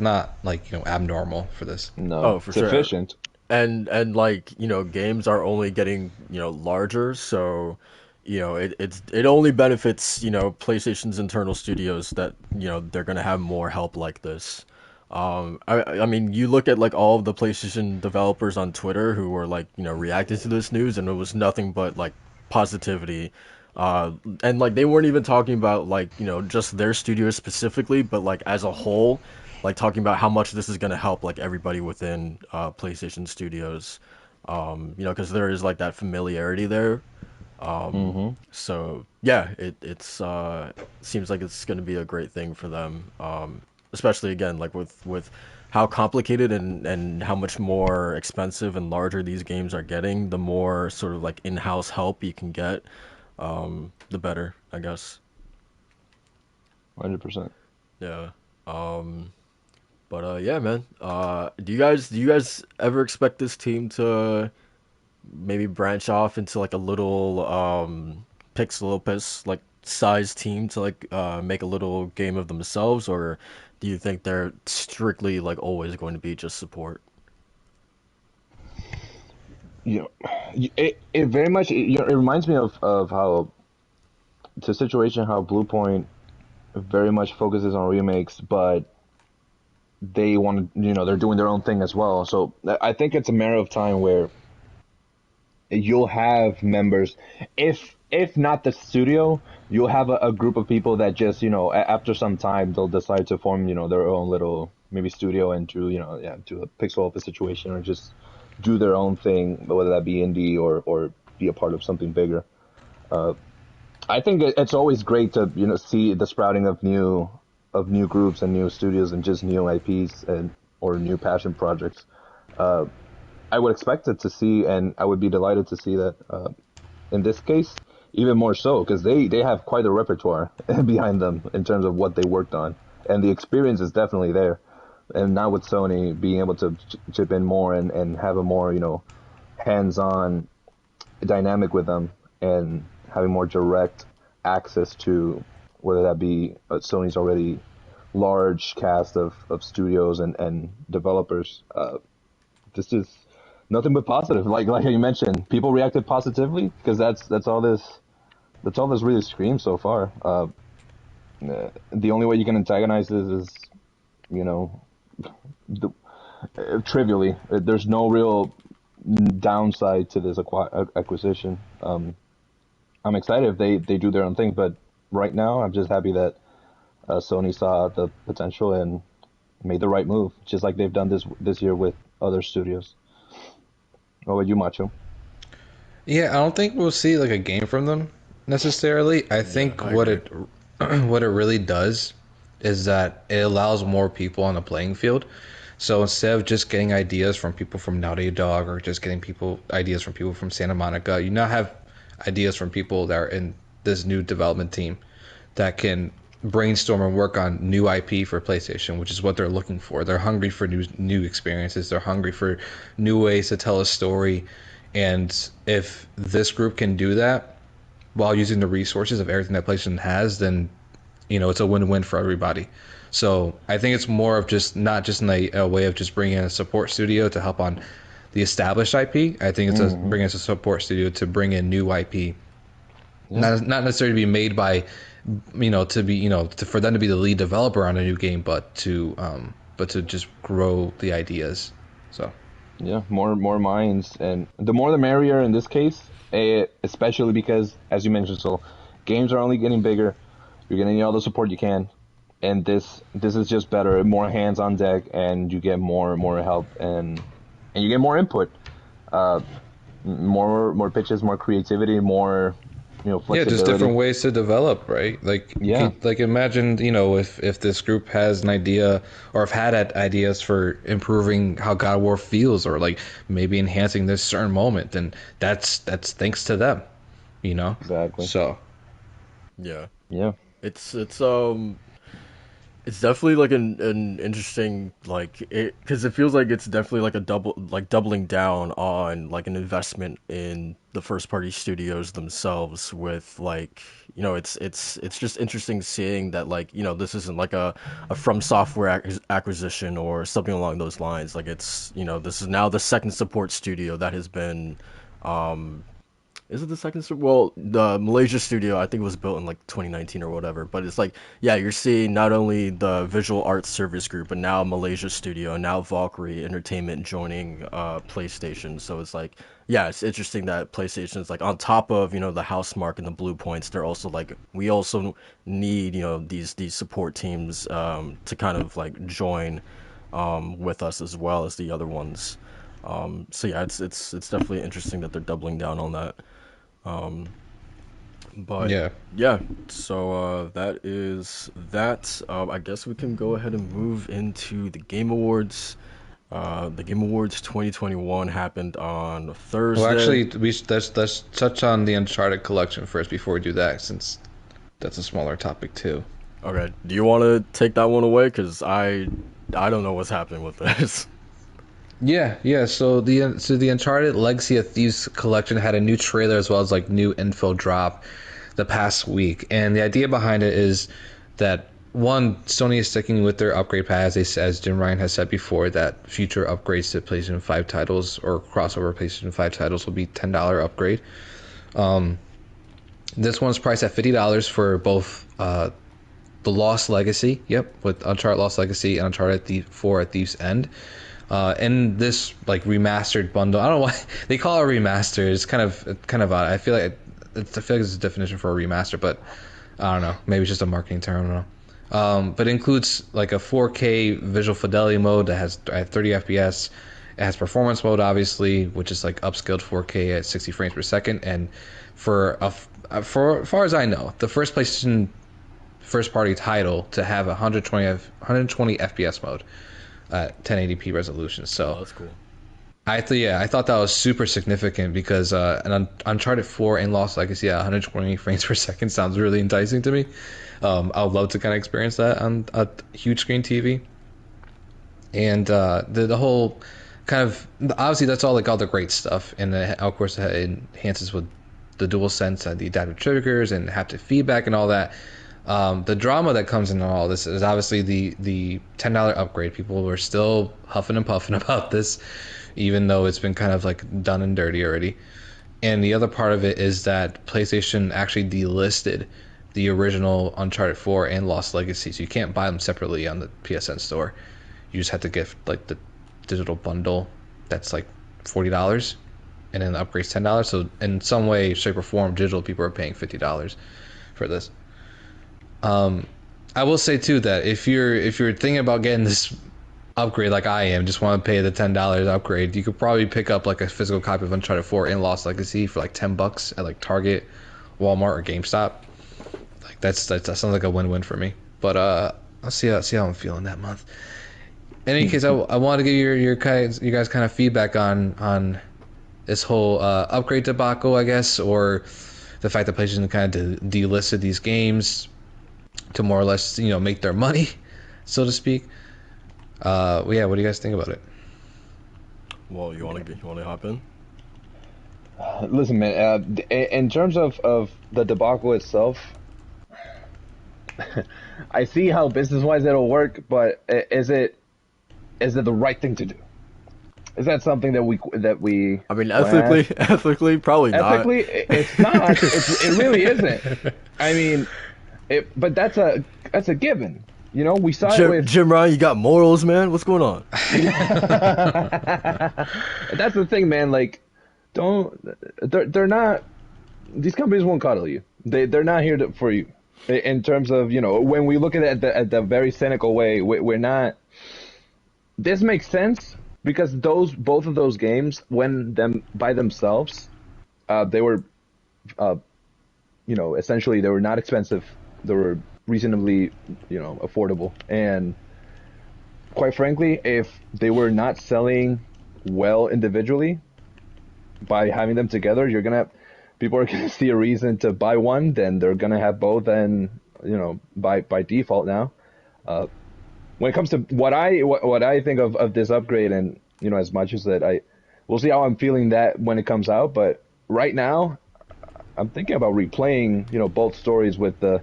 not like abnormal for this. No, Oh, for it's sure. efficient. And like games are only getting larger, so it only benefits PlayStation's internal studios that they're gonna have more help like this. I mean, you look at like all of the PlayStation developers on Twitter who were like reacting to this news, and it was nothing but like positivity. And like they weren't even talking about like just their studio specifically, but like as a whole, like talking about how much this is going to help like everybody within PlayStation Studios, because there is like that familiarity there. Hmm. So yeah, it's seems like it's going to be a great thing for them, especially again like with how complicated and how much more expensive and larger these games are getting. The more sort of like in-house help you can get, the better, I guess. 100%. Yeah. Um, But yeah, man. Do you guys ever expect this team to maybe branch off into like a little Pixel Opus like size team to like make a little game of themselves, or do you think they're strictly like always going to be just support? You know, it very much it reminds me of how it's a situation how Bluepoint very much focuses on remakes, but they want to, they're doing their own thing as well. So I think it's a matter of time where you'll have members, if not the studio, you'll have a group of people that just, after some time they'll decide to form, their own little maybe studio and do, yeah, do a pixel office situation or just do their own thing, whether that be indie or be a part of something bigger. I think it's always great to see the sprouting of new groups and new studios and just new IPs and or new passion projects. Uh, I would expect it to see, and I would be delighted to see that in this case even more so because they have quite a repertoire behind them in terms of what they worked on, and the experience is definitely there. And now with Sony being able to chip in more and have a more hands-on dynamic with them and having more direct access to whether that be Sony's already large cast of studios and developers. This is nothing but positive. Like you mentioned, people reacted positively because that's all this really screams so far. The only way you can antagonize this is you know the, trivially. There's no real downside to this acquisition. I'm excited if they do their own thing, but right now I'm just happy that Sony saw the potential and made the right move, just like they've done this year with other studios. What about you, Macho? Yeah, I don't think we'll see like a game from them necessarily. I Yeah, think I what agree. it what it really does is that it allows more people on the playing field. So instead of just getting ideas from people from Naughty Dog or just getting people ideas from people from Santa Monica, you now have ideas from people that are in this new development team that can brainstorm and work on new IP for PlayStation, which is what they're looking for. They're hungry for new experiences. They're hungry for new ways to tell a story. And if this group can do that while using the resources of everything that PlayStation has, then it's a win-win for everybody. So I think it's more of just not just in a way of just bringing in a support studio to help on the established IP. I think it's Hmm. bringing us a support studio to bring in new IP, Yeah, not necessarily to be made by to be for them to be the lead developer on a new game, but to just grow the ideas. So yeah, more minds, and the more the merrier in this case. Especially because, as you mentioned, so games are only getting bigger. You're gonna need all the support you can. and this is just better, more hands on deck, and you get more help, and you get more input, uh, more pitches, more creativity, more Yeah, flexibility. just different ways to develop, right? Like, Yeah. like imagine, if this group has an idea or have ideas for improving how God of War feels, or like maybe enhancing this certain moment, then that's thanks to them, you know. Exactly. So Yeah. Yeah. It's definitely like an interesting like it because it feels like it's definitely like a doubling down on like an investment in the first party studios themselves with like it's just interesting seeing that like this isn't like a From Software acquisition or something along those lines. Like it's this is now the second support studio that has been um is it the second well, the Malaysia studio, I think it was built in like 2019 or whatever. But it's like, yeah, you're seeing not only the visual arts service group, but now Malaysia studio, and now Valkyrie Entertainment joining PlayStation. So it's like, yeah, it's interesting that PlayStation is like on top of the Housemarque and the Blue Points. They're also like, we also need these support teams to kind of like join with us as well as the other ones. So yeah, it's definitely interesting that they're doubling down on that. Um, but yeah, yeah, so that is that. I guess we can go ahead and move into the Game Awards. The Game Awards 2021 happened on Thursday. well, actually, let's touch on the Uncharted collection first before we do that, since that's a smaller topic too. Okay, do you want to take that one away? Because I don't know what's happening with this. Yeah. So the Uncharted Legacy of Thieves collection had a new trailer as well as like new info drop the past week, and the idea behind it is that one, Sony is sticking with their upgrade paths. As Jim Ryan has said before, that future upgrades to PlayStation 5 titles or crossover PlayStation 5 titles will be $10 upgrade. This one's priced at $50 for both the Lost Legacy, with Uncharted Lost Legacy and Uncharted 4 at Thief's End. In this like remastered bundle, I don't know why they call it a remaster. It's kind of odd. I feel like it's a definition for a remaster, but I don't know. Maybe it's just a marketing term. I don't know. But it includes like a 4K visual fidelity mode that has 30 FPS. It has performance mode, obviously, which is like upscaled 4K at 60 frames per second. And for as far as I know, the first PlayStation first party title to have 120 FPS mode at 1080p resolution. So That's cool. I thought that was super significant because an Uncharted 4 and Lost Legacy at 120 frames per second sounds really enticing to me. I would love to kind of experience that on a huge screen TV. And the whole kind of, obviously that's all like all the great stuff, and of course it enhances with the DualSense and the adaptive triggers and haptic feedback and all that. The drama that comes in all this is obviously the $10 upgrade. People were still huffing and puffing about this, even though it's been kind of like done and dirty already. And the other part of it is that PlayStation actually delisted the original Uncharted 4 and Lost Legacy, so you can't buy them separately on the PSN store. You just have to get like the digital bundle that's like $40, and then the upgrade's $10. So in some way, shape, or form, digital people are paying $50 for this. I will say too that if you're thinking about getting this upgrade like I am, just want to pay the $10 upgrade, you could probably pick up like a physical copy of Uncharted 4 and Lost Legacy for like $10 at like Target, Walmart, or GameStop. Like that sounds like a win-win for me. But I'll see how I'm feeling that month. In any case, I want to get you guys kind of feedback on this whole upgrade debacle, I guess, or the fact that PlayStation kind of delisted these games to more or less, make their money, so to speak. What do you guys think about it? Well, you want to hop in? Listen, man. In terms of the debacle itself, I see how business-wise it'll work, but is it the right thing to do? Is that something that we? I mean, ethically, probably not. Ethically, it's not. It really isn't. I mean, but that's a given. We saw it with Jim Ryan. You got morals, man. What's going on? That's the thing, man. Like, they're not. These companies won't coddle you. They're not here for you. In terms of, when we look at it at the very cynical way, we're not. This makes sense because both of those games, when them by themselves, they were, uh, essentially they were not expensive. They were reasonably, affordable. And quite frankly, if they were not selling well individually, by having them together, people are gonna see a reason to buy one, then they're gonna have both, and by default now. Uh, when it comes to what I think of this upgrade, and as much as that we'll see how I'm feeling that when it comes out, but right now I'm thinking about replaying both stories with the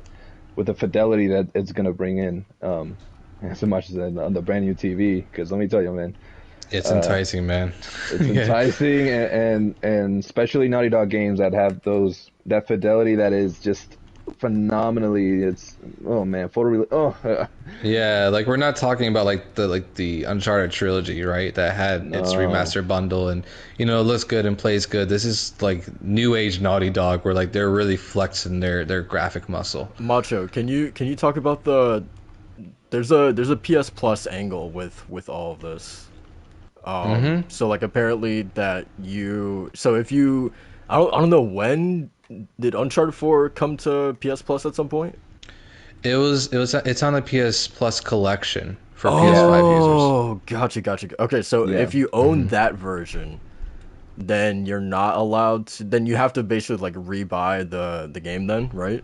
fidelity that it's gonna bring in, as much as on the brand new TV, because let me tell you, man. It's enticing, man. It's enticing, and especially Naughty Dog games that have that fidelity that is just phenomenally. It's oh man, Yeah, like we're not talking about like the Uncharted trilogy, right? That had its remaster bundle and it looks good and plays good. This is like new age Naughty Dog where like they're really flexing their graphic muscle. Macho, can you talk about there's a PS Plus angle with all of this. So like apparently if you I don't know, when did Uncharted 4 come to PS Plus at some point? It's on the PS Plus collection for PS5 users. Oh, gotcha. Okay, so if you own that version, then you're not allowed to. Then you have to basically like rebuy the game, then, right?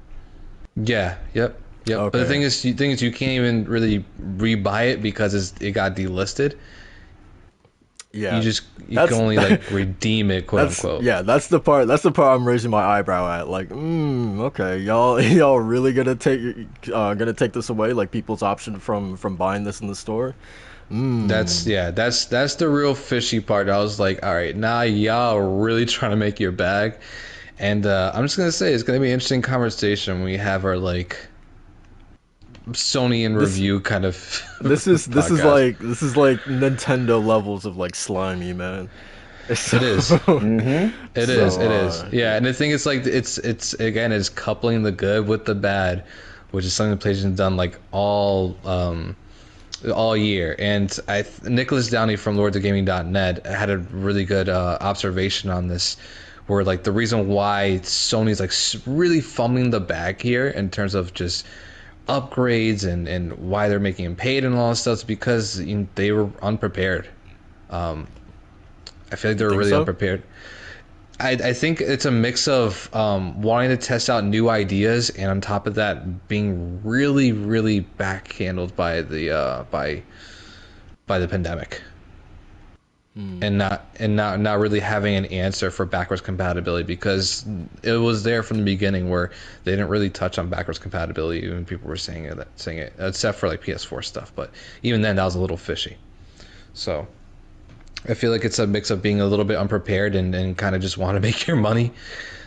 Yeah. Yep. Okay. But the thing is, you can't even really rebuy it because it got delisted. Yeah, you can only like redeem it, quote unquote. Yeah, that's the part I'm raising my eyebrow at. Like, okay, y'all really gonna take this away, like people's option from buying this in the store? That's the real fishy part. I was like, all right, now y'all are really trying to make your bag, and I'm just gonna say it's gonna be an interesting conversation when we have our like Sony in review kind of. This is like Nintendo levels of like slimy, man. It is. It is. Yeah, and the thing is like it's again it's coupling the good with the bad, which is something the PlayStation's done like all year. And Nicholas Downey from LordsOfGaming.net had a really good observation on this, where like the reason why Sony's like really fumbling the bag here in terms of just upgrades and why they're making him paid and all that stuff is because they were unprepared. I feel like they were really unprepared. I think it's a mix of wanting to test out new ideas and on top of that being really, really backhandled by the pandemic. And not really having an answer for backwards compatibility, because it was there from the beginning where they didn't really touch on backwards compatibility. Even people were saying it, except for like PS4 stuff. But even then, that was a little fishy. So I feel like it's a mix of being a little bit unprepared and kind of just want to make your money.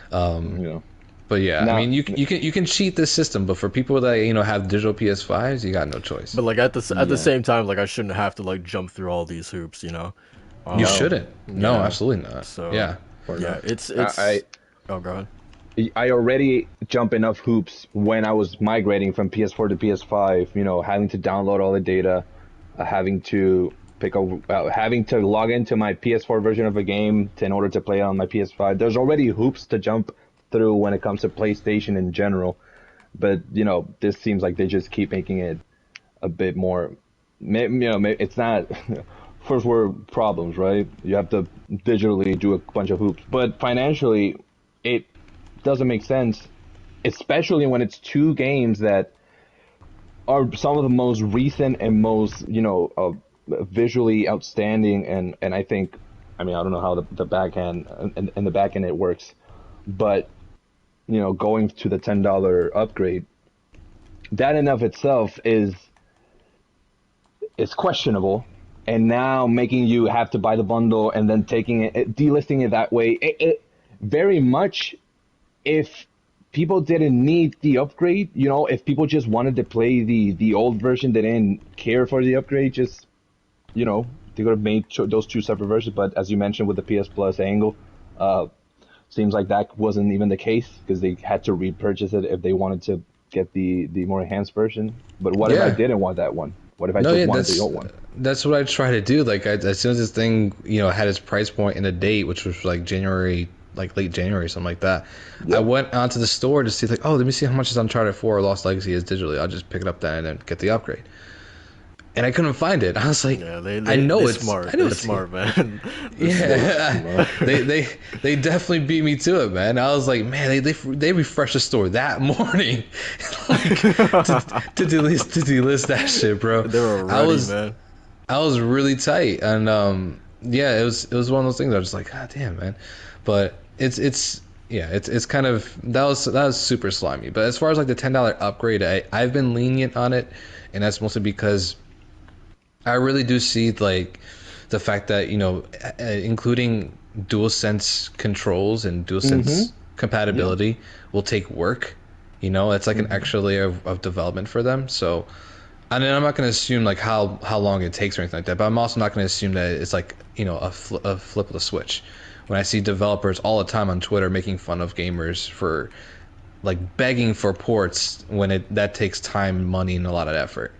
But yeah, I mean, you can cheat this system, but for people that have digital PS5s, you got no choice. But like at the same time, like I shouldn't have to like jump through all these hoops, You shouldn't. No, absolutely not. So yeah, it's. Oh, go ahead. I already jump enough hoops when I was migrating from PS4 to PS5. Having to download all the data, having to having to log into my PS4 version of a game in order to play it on my PS5. There's already hoops to jump through when it comes to PlayStation in general, but this seems like they just keep making it a bit more. It's not. First world problems, right? You have to digitally do a bunch of hoops, but financially, it doesn't make sense, especially when it's two games that are some of the most recent and most, visually outstanding. And I think, I don't know how the backhand and the back end it works, but going to the $10 upgrade, that in of itself is questionable. And now making you have to buy the bundle and then taking it, delisting it that way, it very much, if people didn't need the upgrade, if people just wanted to play the old version, they didn't care for the upgrade, just, they could have made those two separate versions. But as you mentioned with the PS Plus angle, seems like that wasn't even the case, because they had to repurchase it if they wanted to get the more enhanced version. But what if I didn't want that one? What if I No, just yeah, wanted the old one? that's what I try to do. Like, as soon as this thing, had its price point and a date, which was like January, like late January, something like that, I went onto the store to see, like, oh, let me see how much is Uncharted 4 or Lost Legacy is digitally. I'll just pick it up then and then get the upgrade. And I couldn't find it. I was like, I know it's smart. I know They're it's smart, man. Yeah, they definitely beat me to it, man. I was like, man, they refreshed the store that morning, like to delist that shit, bro. They were ready, man. I was really tight, and yeah, it was one of those things. I was just like, God damn, man. But it's kind of that was super slimy. But as far as like the $10 upgrade, I've been lenient on it, and that's mostly because I really do see like the fact that including DualSense controls and DualSense compatibility will take work. It's like an extra layer of development for them. So, and then I'm not going to assume like how long it takes or anything like that. But I'm also not going to assume that it's like a flip of the switch. When I see developers all the time on Twitter making fun of gamers for like begging for ports when that takes time, money, and a lot of effort.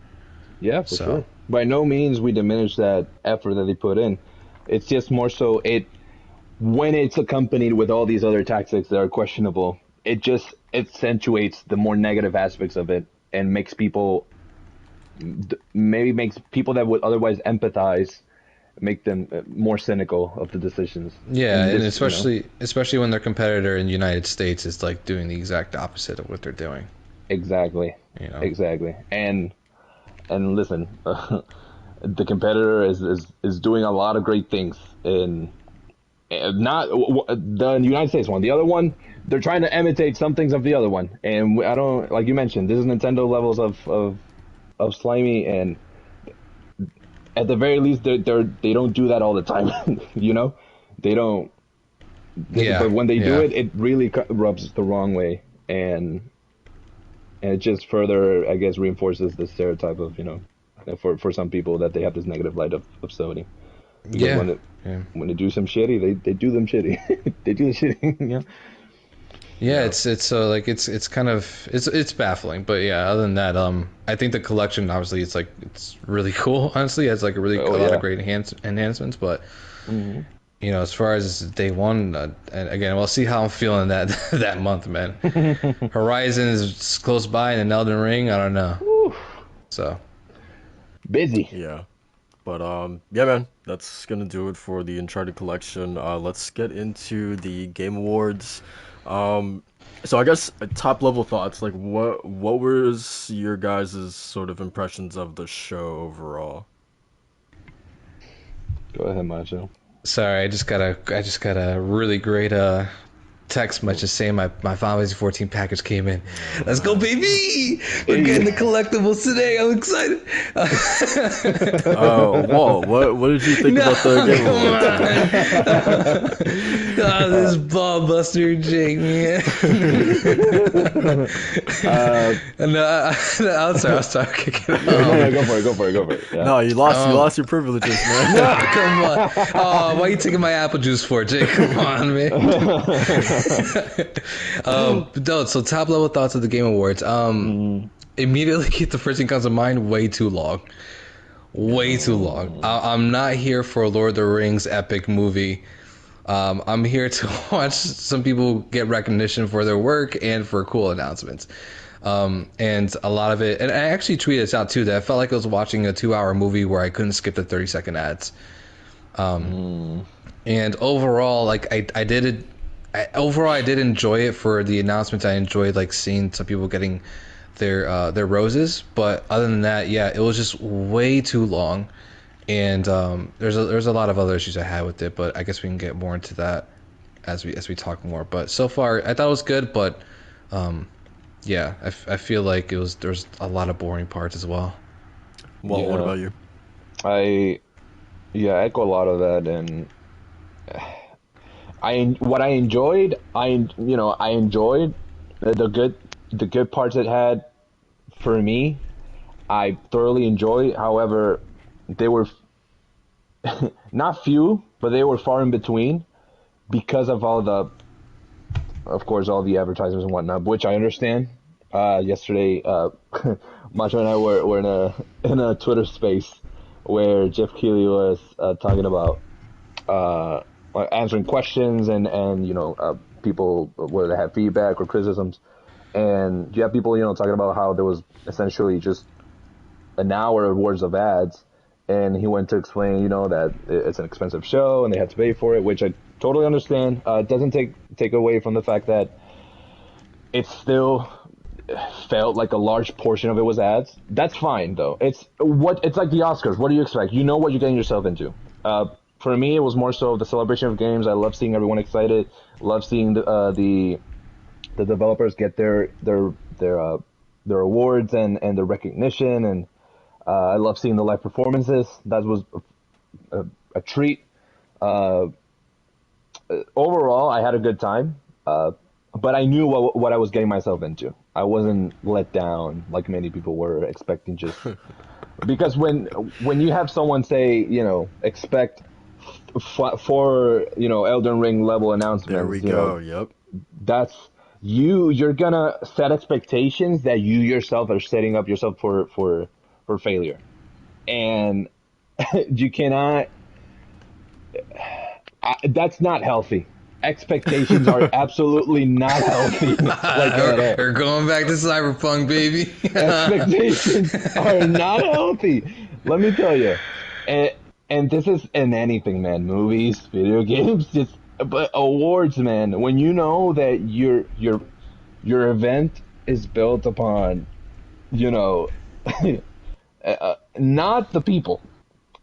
Yeah, for sure. By no means we diminish that effort that they put in. It's just more so when it's accompanied with all these other tactics that are questionable, it just accentuates the more negative aspects of it and makes people that would otherwise empathize, make them more cynical of the decisions. Yeah, and especially when their competitor in the United States is like doing the exact opposite of what they're doing. Exactly. Exactly. And listen, the competitor is doing a lot of great things in not the United States one. The other one, they're trying to imitate some things of the other one, and I don't, like you mentioned, this is Nintendo levels of slimy, and at the very least, they don't do that all the time. They don't. But when they do it, it really rubs the wrong way, and it just further, I guess, reinforces the stereotype of, for some people that they have this negative light of Sony. Because when they do some shitty, they do them shitty. They do the shitty, Yeah, it's kind of it's baffling, but yeah, other than that, I think the collection, obviously, it's really cool. Honestly, it has like a lot of great enhancements, but as far as day one, and again, we'll see how I'm feeling that month, man. Horizon is close by, and Elden Ring, I don't know. Woo. So busy. Yeah, but yeah, man, that's gonna do it for the Uncharted collection. Let's get into the Game Awards. So I guess top level thoughts. Like, what was your guys' sort of impressions of the show overall? Go ahead, Macho. sorry, I just got a really great text message saying my Final Fantasy 14 package came in. Let's go, baby! We're getting the collectibles today. I'm excited. Whoa! What did you think about the game? This ball buster Jake, man. No, I'm sorry. Go for it. Yeah. No, you lost your privileges, man. Come on. Oh, why are you taking my apple juice for, Jake? Come on, man. No, so top level thoughts of the Game Awards. Immediately the first thing comes to mind, way too long. I'm not here for a Lord of the Rings epic movie. I'm here to watch some people get recognition for their work and for cool announcements. And a lot of it, and I actually tweeted this out too, that I felt like I was watching a 2-hour movie where I couldn't skip the 30-second ads. And overall, like I did enjoy it for the announcements. I enjoyed like seeing some people getting their roses, but other than that, yeah, it was just way too long. And there's a lot of other issues I had with it, but I guess we can get more into that as we talk more. But so far, I thought it was good, but yeah, I feel like there's a lot of boring parts as well. Well, what about you? I echo a lot of that, and I enjoyed the good parts it had. For me, I thoroughly enjoyed. However, they were not few, but they were far in between because of all the advertisements and whatnot, which I understand. Yesterday, Macho and I were in a Twitter space where Jeff Keighley was talking about uh, answering questions and people where they had feedback or criticisms, and you have people talking about how there was essentially just an hour of words of ads, and he went to explain that it's an expensive show and they had to pay for it, which I totally understand. It doesn't take away from the fact that it still felt like a large portion of it was ads. That's fine though. It's like the Oscars. What do you expect? You know what you're getting yourself into. For me, it was more so the celebration of games. I love seeing everyone excited. Love seeing the developers get their awards and their recognition, and I love seeing the live performances. That was a treat. Uh, Overall, I had a good time. But I knew what I was getting myself into. I wasn't let down like many people were expecting. Just because when you have someone say expect for Elden Ring level There we announcements, go. Yep. that's you're gonna set expectations that you yourself are setting up yourself for failure, and you cannot. That's not healthy. Expectations are absolutely not healthy, like at all. We're going back to Cyberpunk, baby. Expectations are not healthy. Let me tell you, and this is in anything, man. Movies, video games, just but awards, man. When you know that your event is built upon, you know, not the people.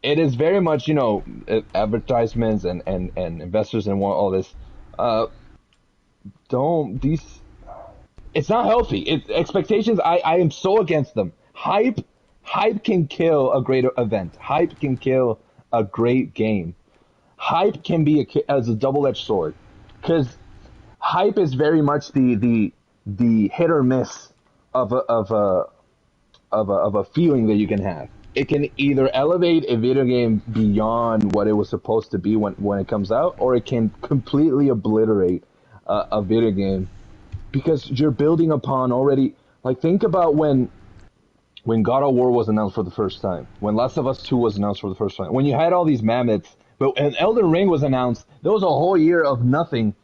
It is very much, advertisements and investors and want all this. Uh, don't these? It's not healthy. Expectations. I am so against them. Hype can kill a great event. Hype can kill a great game. Hype can be as a double-edged sword, because hype is very much the hit or miss of a feeling that you can have. It can either elevate a video game beyond what it was supposed to be when it comes out, or it can completely obliterate a video game because you're building upon already. Like, think about when God of War was announced for the first time, when Last of Us 2 was announced for the first time, when you had all these mammoths, but and Elden Ring was announced, there was a whole year of nothing.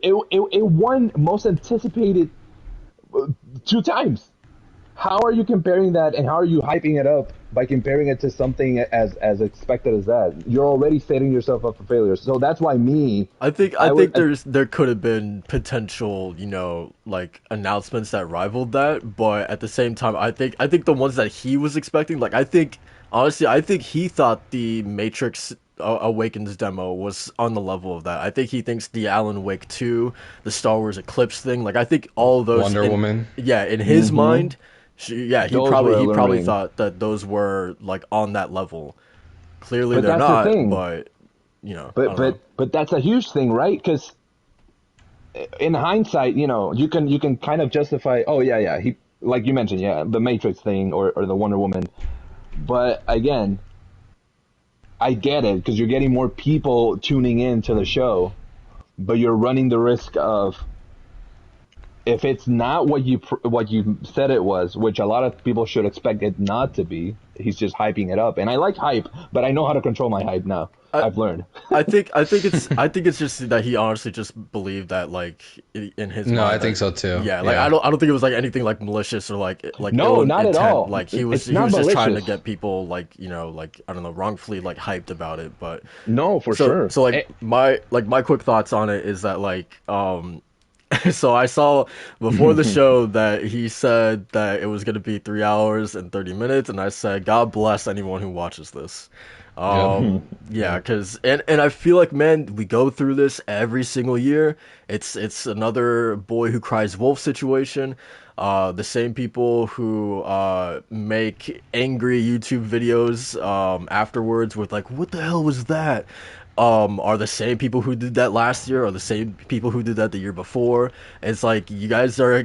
It won most anticipated 2 times. How are you comparing that, and how are you hyping it up by comparing it to something as expected as that? You're already setting yourself up for failure. So that's why I think there could have been potential, like announcements that rivaled that, but at the same time, I think the ones that he was expecting, like I think he thought the Matrix Awakens demo was on the level of that. I think he thinks the Alan Wake 2, the Star Wars Eclipse thing, like I think all of those Wonder Woman. yeah, in his mind, yeah, he those were he Elden probably Ring. thought that those were like on that level. Clearly But they're that's the not, thing. but I But don't know. but but that's a huge thing, right? Because in hindsight, you can kind of justify. Oh yeah, he like you mentioned, yeah, the Matrix thing or the Wonder Woman. But again, I get it because you're getting more people tuning in to the show, but you're running the risk of if it's not what you said it was, which a lot of people should expect it not to be. He's just hyping it up, and I like hype, but I know how to control my hype now. I, I've learned. I think it's just that he honestly just believed that like in his No, I mind think that so too. yeah, like Yeah. I don't think it was like anything like malicious or like No, ill not at intent. all. Like It's he not was just trying to malicious. get people like like I don't know, wrongfully like hyped about it. But No, for so sure. so like my quick thoughts on it is that like so I saw before the show that he said that it was going to be 3 hours and 30 minutes, and I said, God bless anyone who watches this. Yep. Yeah, because and I feel like, man, we go through this every single year. It's another boy who cries wolf situation. The same people who make angry YouTube videos afterwards with like, what the hell was that? Are the same people who did that last year, or the same people who did that the year before. It's like you guys are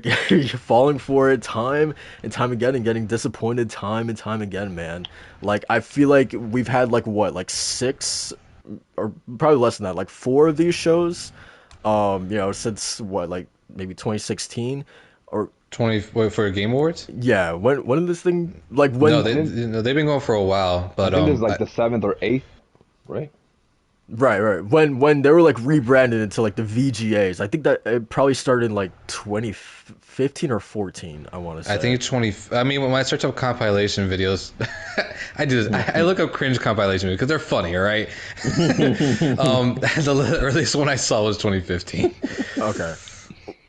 falling for it time and time again and getting disappointed time and time again, man. Like I feel like we've had like what, like six or probably less than that, like four of these shows, since what, like maybe 2016 or for Game Awards? Yeah, when did this thing like No, when? I think they've been going for a while, I but think this is like the seventh or eighth, right? Right. When they were like rebranded into like the VGAs, I think that it probably started in like 2015 or 14, I want to I think say. it's 20. I mean, when I search up compilation videos, I do this. I look up cringe compilation videos because they're funny, all right? The earliest one I saw was 2015. Okay.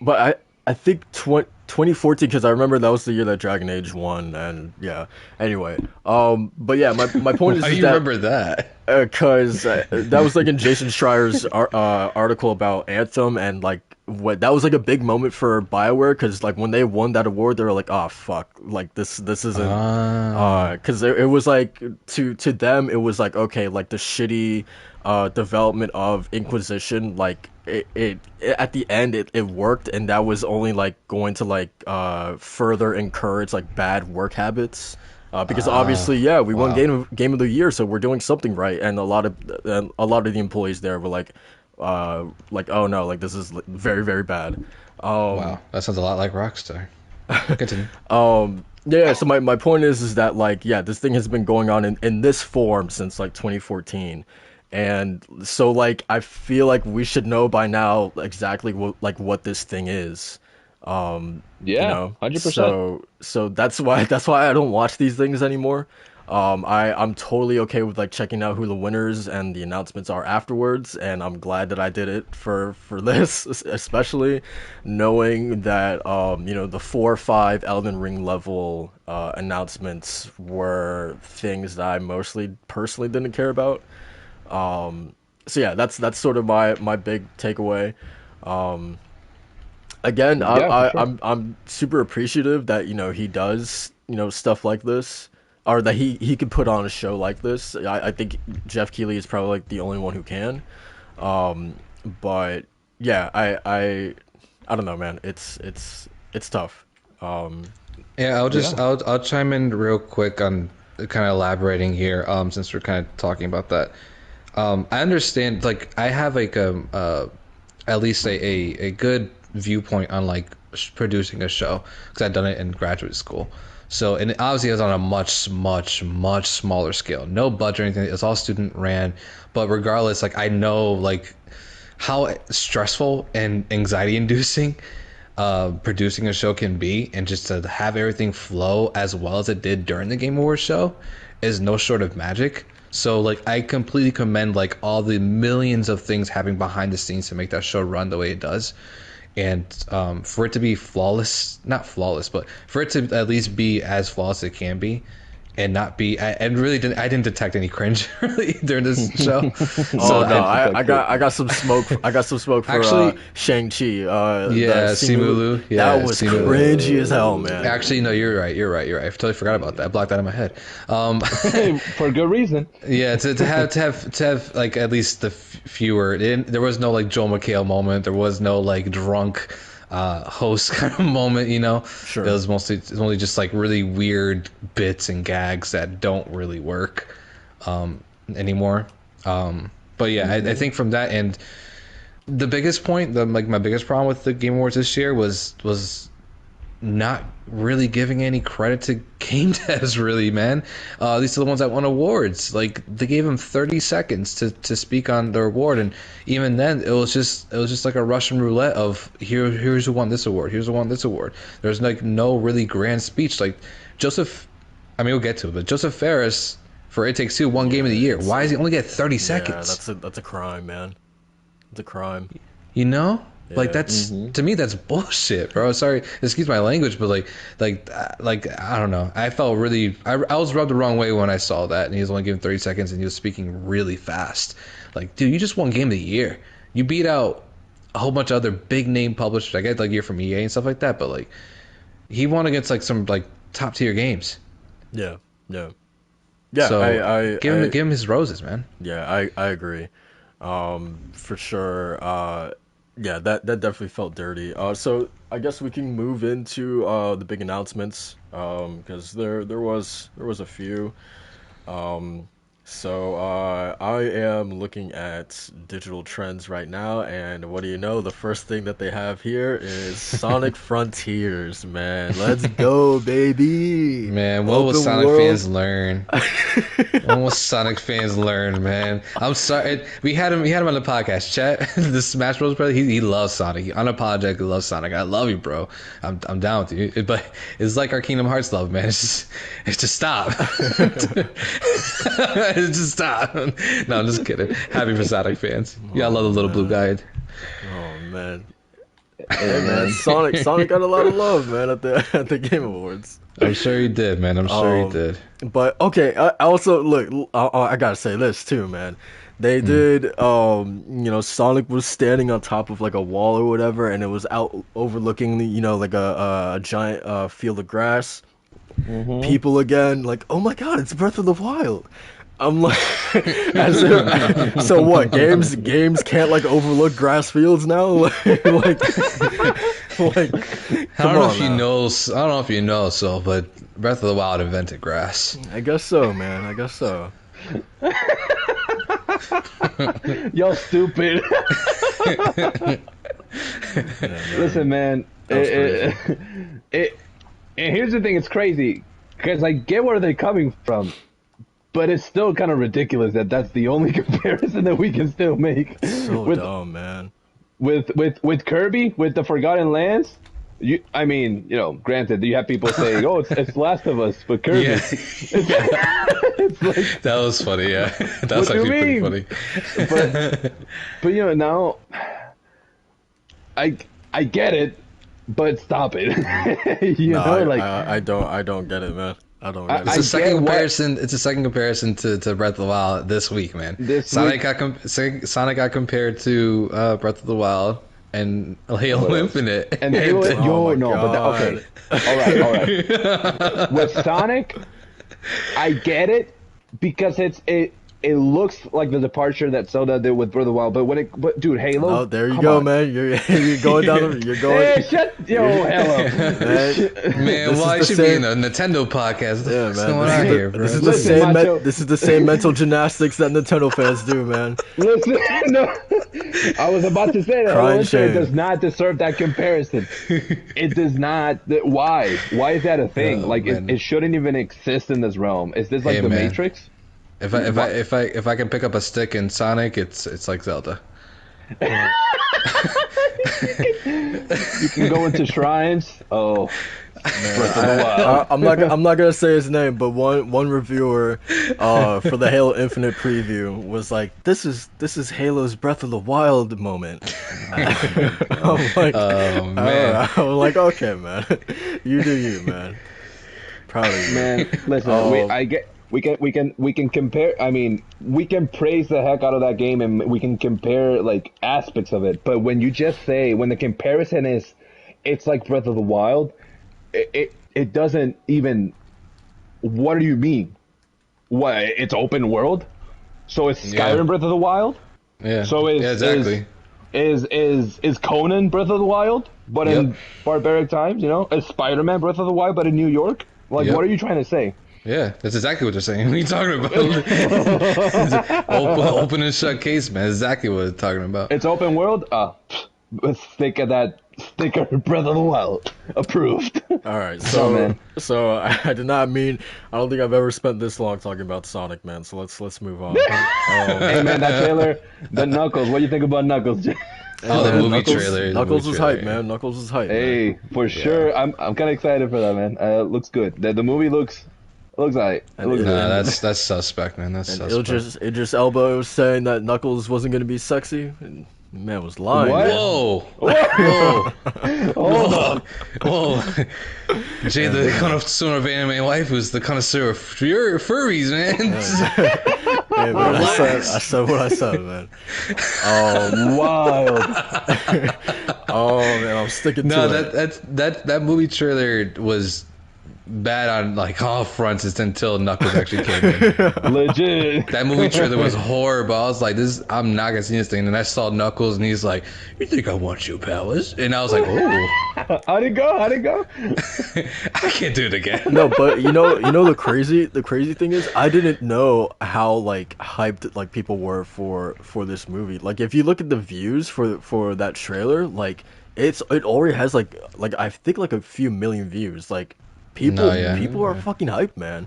But I think 2014, because I remember that was the year that Dragon Age won, and yeah. Anyway, but yeah, my point Why do is you that remember that? because that was like in Jason Schreier's article about Anthem, and like what that was like a big moment for BioWare, because like when they won that award, they were like, oh fuck, like this isn't Ah, because it was like to them it was like, okay, like the shitty development of Inquisition, like it at the end it worked, and that was only like going to like further encourage like bad work habits. Because obviously, yeah, we won wow, game of the year, so we're doing something right. And a lot of the employees there were like, oh no, like this is very very bad. wow. That sounds a lot like Rockstar. Continue. Yeah. So my point is that like, yeah, this thing has been going on in this form since like 2014, and so like I feel like we should know by now exactly what this thing is. You Yeah, know, 100%. so that's why I don't watch these things anymore. I'm totally okay with like checking out who the winners and the announcements are afterwards, and I'm glad that I did it for this, especially knowing that the 4 or 5 Elden Ring level announcements were things that I mostly personally didn't care about. So yeah, that's sort of my big takeaway. Again, Yeah, for sure. I'm super appreciative that he does stuff like this, or that he could put on a show like this. I think Jeff Keighley is probably like the only one who can. Um, but yeah, I don't know, man. It's tough. Um, Yeah, Yeah. I'll chime in real quick on kind of elaborating here. Since we're kind of talking about that. I understand. Like, I have like at least a good viewpoint on like producing a show because I've done it in graduate school. So, and obviously it was on a much smaller scale. No budget or anything. It's all student ran. But regardless, like I know like how stressful and anxiety inducing producing a show can be, and just to have everything flow as well as it did during the Game Awards show is no short of magic. So like I completely commend like all the millions of things happening behind the scenes to make that show run the way it does. And for it to be flawless, not flawless, but for it to at least be as flawless as it can be, and not be, and really I didn't detect any cringe really during this show. oh So no, I I detect it. got some smoke. I got some smoke for actually, Shang-Chi. The yeah, Simu, Simulu, that yeah, was Simulu. cringy as hell, man. Actually, no, you're right. I totally forgot about that. I blocked that in my head. For good reason. Yeah, to have like at least the fewer. There was no like Joel McHale moment. There was no like drunk host kind of moment. Sure. It's only just like really weird bits and gags that don't really work anymore. But yeah, I think from that end, the biggest point, like my biggest problem with the Game Awards this year was not really giving any credit to game devs, really, man. These are the ones that won awards. Like they gave them 30 seconds to speak on their award, and even then, it was just like a Russian roulette of here's who won this award, here's who won this award. There's like no really grand speech. Like Joseph, I mean we'll get to it, but Joseph Ferris for It Takes Two won Game of the Year. Why does he only get 30 Yeah, seconds? that's a crime, man. It's a crime. You know, like Yeah. that's to me that's bullshit, bro. Sorry, excuse my language, but like I don't know. I felt really, I was rubbed the wrong way when I saw that, and he was only given 30 seconds, and he was speaking really fast. Like, dude, you just won Game of the Year. You beat out a whole bunch of other big name publishers. I get like you're from EA and stuff like that, but like he won against like some like top tier games. Yeah. Yeah. Yeah. So I give him his roses, man. yeah. I agree. For sure. Yeah. That definitely felt dirty. So I guess we can move into the big announcements. Because there was a few. Um, So, I am looking at digital trends right now, and what do you know? The first thing that they have here is Sonic Frontiers, man. Let's go, baby. Man, what will Open Sonic world. fans learn? What will Sonic fans learn, man? I'm sorry. We had him on the podcast. Chat, the Smash Bros. Brother, he loves Sonic. He unapologetically loves Sonic. I love you, bro. I'm down with you. But it's like our Kingdom Hearts love, man. It's just stop. It's just stop. No, I'm just kidding. Happy for Sonic fans. Yeah, I love the little blue guy. Oh man. Hey man, Sonic got a lot of love, man, at the Game Awards. I'm sure he did, man. I'm sure he did. But okay, I also look. I gotta say this too, man. They did. Sonic was standing on top of like a wall or whatever, and it was out overlooking the, like a giant field of grass. People again, like, oh my god, it's Breath of the Wild. I'm like, so what? Games can't like overlook grass fields now. like, I don't know if you know. I don't know if you know, so, but Breath of the Wild invented grass. I guess so, man. I guess so. Y'all stupid. Listen, man. And here's the thing, it's crazy because I get where they're coming from, but it's still kind of ridiculous that that's the only comparison that we can still make. So dumb, man. With Kirby, with the Forgotten Lands. Granted, you have people saying, "Oh, it's Last of Us," but Kirby. Yeah. It's like, That was funny, yeah. That was actually pretty funny. but now I get it, but stop it. I don't get it, man. I don't get It's it. a second comparison. It's a second comparison to Breath of the Wild this week, man. Sonic got compared to Breath of the Wild and Halo Infinite. And Halo, Oh my okay, all right. With Sonic, I get it because it looks like the departure that Zelda did with Breath of the Wild, but dude, Halo. Oh, there you come go, on. man. You're going down. You're going. Hello. Man, why is should the be same- in a Nintendo podcast? Yeah, What's man. going on here, bro? This is the Listen, same. Macho. This is the same mental gymnastics that Nintendo fans do, man. Listen, no, I was about to say that Crying Halo Infinite shame. does not deserve that comparison. It does not. Why? Why is that a thing? Oh, like man. it shouldn't even exist in this realm. Is this like Hey, the man. Matrix? If I can pick up a stick in Sonic, it's like Zelda. You can go into shrines. Oh, Breath of the Wild. I'm not gonna say his name, but one reviewer for the Halo Infinite preview was like, "This is Halo's Breath of the Wild moment." I'm like, Oh man. I'm like, okay, man, you do you, man. Proud of you, Man, listen, we can compare. I mean, we can praise the heck out of that game and we can compare like aspects of it. But when you just say, when the comparison is, it's like Breath of the Wild, it doesn't even. What do you mean? What? It's open world, so it's Skyrim Yeah. Breath of the Wild. Yeah. So yeah, exactly. Is Conan Breath of the Wild, but in Yep. barbaric times? Is Spider-Man Breath of the Wild, but in New York? Like, Yep. what are you trying to say? Yeah, that's exactly what they're saying. What are you talking about? open and shut case, man. Exactly what they're talking about. It's open world. Let's think of that sticker, Breath of the Wild, approved. All right, So, man. so I did not mean. I don't think I've ever spent this long talking about Sonic, man. So let's move on. Hey man, that trailer, the Knuckles. What do you think about Knuckles? Oh, the Man, movie Knuckles, trailer. the Knuckles movie is hype, trailer. man. Knuckles is hype. Man. Hey, for sure. I'm kind of excited for that, man. It looks good. The movie looks alright. It looks Nah, good. that's suspect, man. That's And suspect. Idris Elba was saying that Knuckles wasn't gonna be sexy, and man was lying. What? Man. Whoa! Whoa! Hold on. Whoa! Jay, the connoisseur of anime wife, was the connoisseur of furries, man. Hey, man, I said what I said, man. Wild. Oh man, I'm sticking No, to it. that movie trailer was bad on like all fronts until Knuckles actually came in. Legit. That movie trailer was horrible. I was like, I'm not gonna see this thing. And then I saw Knuckles, and he's like, "You think I want your powers?" And I was like, "Oh, How'd it go? How'd it go? I can't do it again." No, but the crazy thing is I didn't know how like hyped like people were for this movie. Like if you look at the views for that trailer, like it already has like I think like a few million views. Like people No, yeah. people are fucking hyped, man.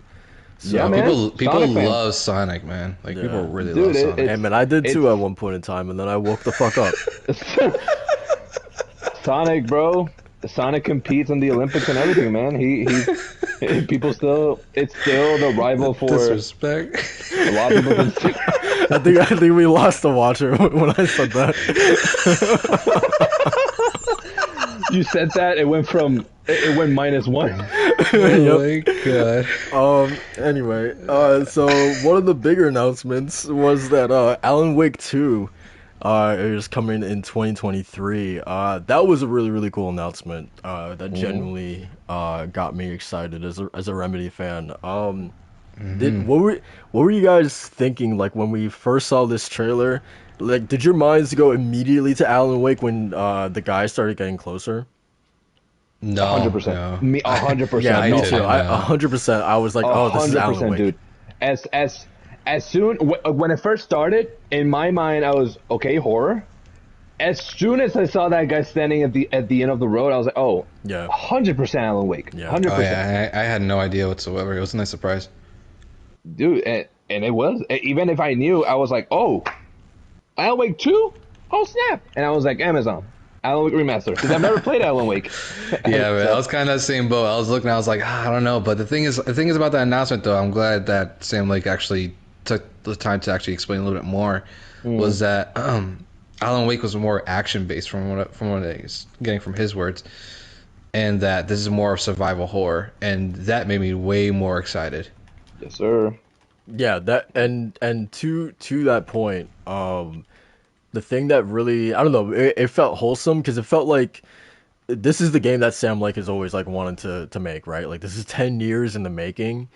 So, Yeah, man. People Sonic fan. love Sonic, man. Like people Yeah. really Dude, love Sonic. Hey man, I did too it's- at one point in time, and then I woke the fuck up. Sonic, bro. Sonic competes in the Olympics and everything, man. It's still the rival for Disrespect. a lot of people. I think we lost the watcher when I said that. You said that it went from it went -1. Oh my god. Anyway, so one of the bigger announcements was that Alan Wake 2 is coming in 2023. That was a really, really cool announcement. That genuinely got me excited as a Remedy fan. What were you guys thinking like when we first saw this trailer? Like, did your minds go immediately to Alan Wake when the guys started getting closer? No, 100%. no. Me 100%. Yeah, I Me did. too. Yeah. 100%. I was like, oh, this is Alan 100%, Wake. dude. As soon when it first started, in my mind, I was okay, horror. As soon as I saw that guy standing at the end of the road, I was like, oh, Yeah. 100% Alan Wake. Yeah. 100%. Oh yeah, I had no idea whatsoever. It was a nice surprise. Dude, and it was, even if I knew, I was like, oh, Alan Wake 2? Oh, snap. And I was like, Amazon, Alan Wake Remaster, because I've never played Alan Wake. Yeah, man, I was kind of the same boat. I was looking, I was like, I don't know. But the thing is about that announcement, though, I'm glad that Sam Lake actually took the time to actually explain a little bit more. Was that Alan Wake was more action based from what I was getting from his words, and that this is more of survival horror, and that made me way more excited. Yes, sir. Yeah, that and to that point, the thing that really, I don't know, it felt wholesome because it felt like this is the game that Sam Lake has always like wanted to make, right? Like this is 10 years in the making,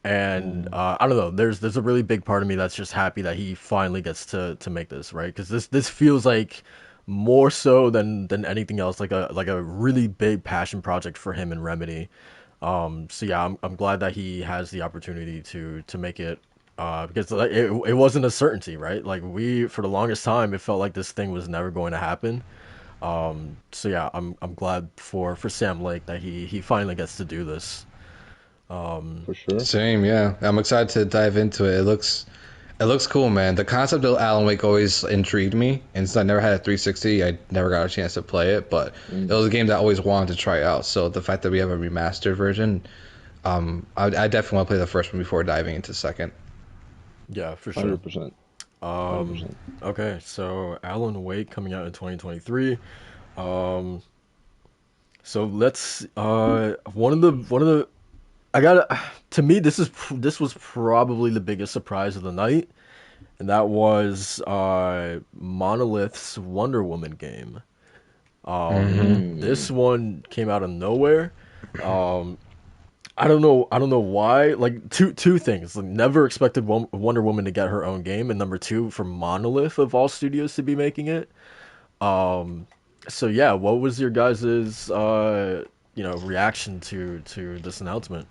and I don't know, there's a really big part of me that's just happy that he finally gets to make this, right? Because this feels like more so than anything else, like a really big passion project for him and Remedy. So yeah, I'm glad that he has the opportunity to make it, because like, it wasn't a certainty, right? Like for the longest time, it felt like this thing was never going to happen. So yeah, I'm glad for Sam Lake that he finally gets to do this. For sure. Same, yeah. I'm excited to dive into it. It looks cool, man. The concept of Alan Wake always intrigued me, and since I never had a 360, I never got a chance to play it. But it was a game that I always wanted to try out. So the fact that we have a remastered version, I definitely want to play the first one before diving into the second. Yeah, for sure. 100%. 100%. Okay, so Alan Wake coming out in 2023. So let's one of the I gotta, to me, this was probably the biggest surprise of the night, and that was Monolith's Wonder Woman game. This one came out of nowhere. I don't know why. Like two things. Like, never expected Wonder Woman to get her own game, and number two, for Monolith of all studios to be making it. So yeah, what was your guys's reaction to this announcement?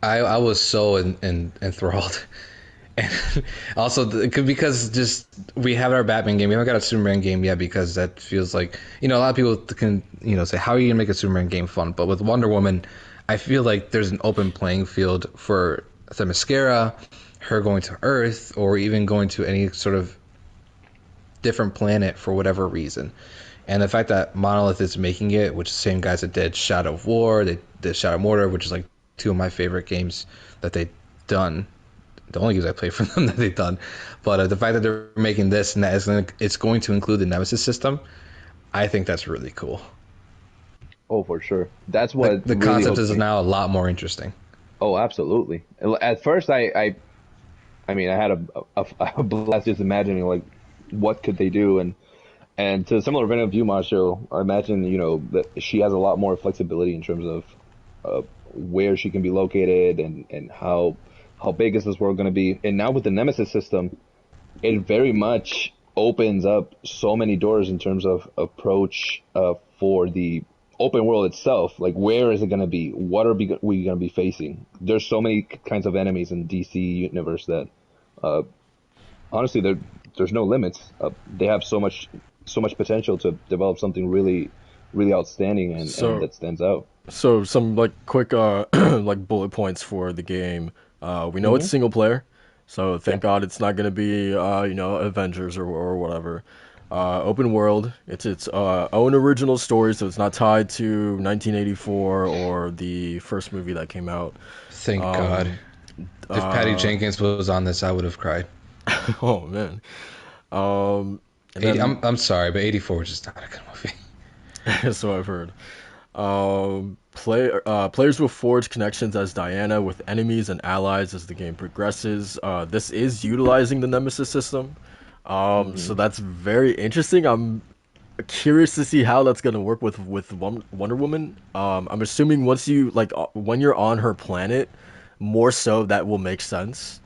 I was so enthralled, and also because just we have our Batman game, we haven't got a Superman game yet because that feels like a lot of people can say how are you gonna make a Superman game fun, but with Wonder Woman, I feel like there's an open playing field for Themyscira, her going to Earth, or even going to any sort of different planet for whatever reason. And the fact that Monolith is making it, which is the same guys that did Shadow of War, they did Shadow of Mordor, which is like two of my favorite games that they've done. The only games I played from them that they've done. But the fact that they're making this and that it's going to include the Nemesis system, I think that's really cool. Oh, for sure. That's what The really concept hooked is me. now a lot more interesting. Oh, absolutely. At first, I mean, I had a blast just imagining like what could they do, and And to a similar vein of you, Marshall, I imagine, that she has a lot more flexibility in terms of where she can be located and how big is this world going to be. And now with the Nemesis system, it very much opens up so many doors in terms of approach for the open world itself. Like, where is it going to be? What are we going to be facing? There's so many kinds of enemies in DC universe that, honestly, there's no limits. They have so much potential to develop something really, really outstanding and that stands out. So some like quick like bullet points for the game. We know it's single player, so thank God it's not gonna be Avengers or whatever. Open world. It's its own original story, so it's not tied to 1984 or the first movie that came out. Thank God. If Patty Jenkins was on this, I would have cried. Oh man. I'm sorry, but 84 was just not a good movie. So I've heard. Players will forge connections as Diana with enemies and allies as the game progresses. This is utilizing the Nemesis system, so that's very interesting. I'm curious to see how that's gonna work with Wonder Woman. I'm assuming once you when you're on her planet, more so that will make sense.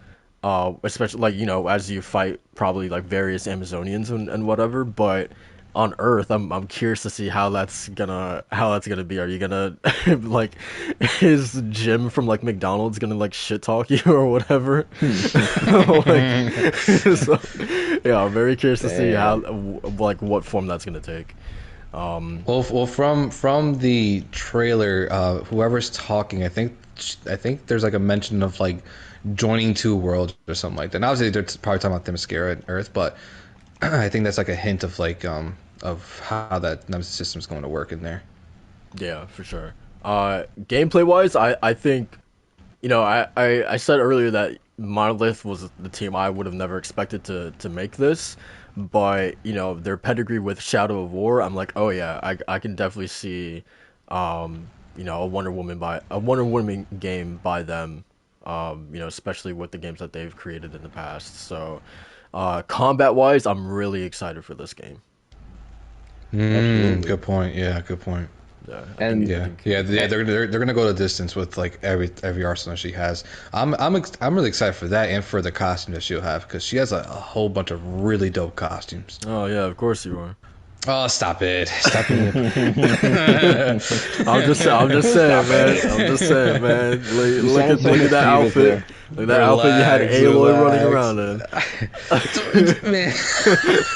Especially as you fight probably like various Amazonians and whatever, but on Earth, I'm curious to see how that's gonna be. Are you gonna like is Jim from like McDonald's gonna like shit talk you or whatever? So, yeah, I'm very curious to see how what form that's gonna take. Well, from the trailer, whoever's talking, I think there's like a mention of like joining two worlds or something like that. And obviously, they're probably talking about Themyscira and Earth, but I think that's like a hint of like of how that Nemesis system is going to work in there. Yeah, for sure. Gameplay wise, I think, I said earlier that Monolith was the team I would have never expected to make this, but their pedigree with Shadow of War, I'm like, oh yeah, I can definitely see, a Wonder Woman game by them, especially with the games that they've created in the past. So, combat wise, I'm really excited for this game. Good point. Yeah, good point. Yeah, And They're gonna go the distance with like every arsenal she has. I'm really excited for that and for the costume that she'll have because she has a whole bunch of really dope costumes. Oh yeah, of course you are. Oh, stop it! Stop it! I'm just saying, man. I'm just saying, man. Look at that outfit. Look at that outfit you had Aloy running around in. Man,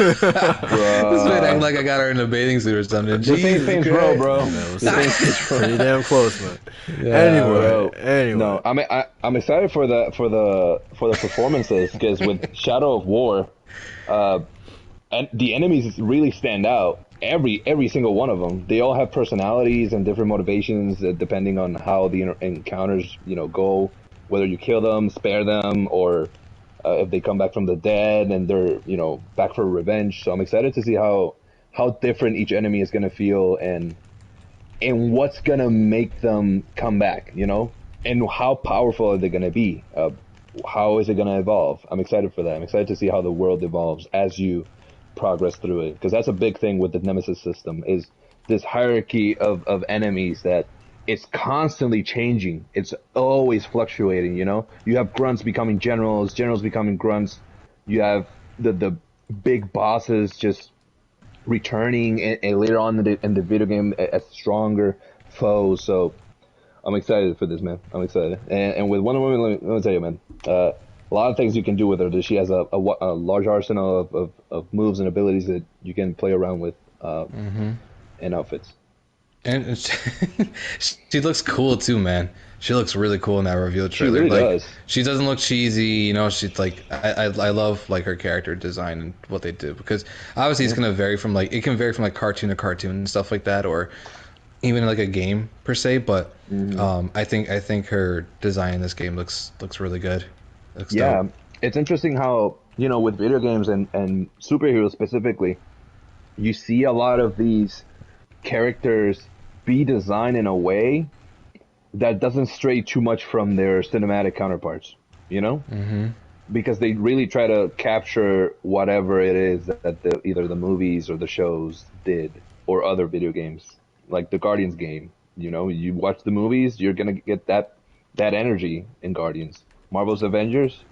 this man acting like I got her in a bathing suit or something. The same thing's bro. Pretty damn close, man. Yeah, Anyway. No, I'm excited for the performances because with Shadow of War, and the enemies really stand out. Every single one of them. They all have personalities and different motivations depending on how the encounters go. Whether you kill them, spare them, or if they come back from the dead and they're back for revenge. So I'm excited to see how different each enemy is gonna feel and what's gonna make them come back. And how powerful are they gonna be? How is it gonna evolve? I'm excited for that. I'm excited to see how the world evolves as you progress through it, because that's a big thing with the Nemesis system is this hierarchy of enemies that it's constantly changing. It's always fluctuating. You have grunts becoming generals becoming grunts. You have the big bosses just returning and later on in the video game as stronger foes. So I'm excited for this, man. I'm excited. And with Wonder Woman, let me tell you, man, a lot of things you can do with her. She has a large arsenal of moves and abilities that you can play around with and outfits. And she looks cool too, man. She looks really cool in that reveal trailer. She really does. She doesn't look cheesy, she's like I love like her character design and what they do, because obviously it's gonna vary from like cartoon to cartoon and stuff like that, or even like a game per se. But I think her design in this game looks really good. Looks dope. It's interesting how with video games and superheroes specifically, you see a lot of these characters be designed in a way that doesn't stray too much from their cinematic counterparts, because they really try to capture whatever it is that either the movies or the shows did or other video games, like the Guardians game. You know, you watch the movies, you're gonna get that energy in Guardians. Marvel's Avengers,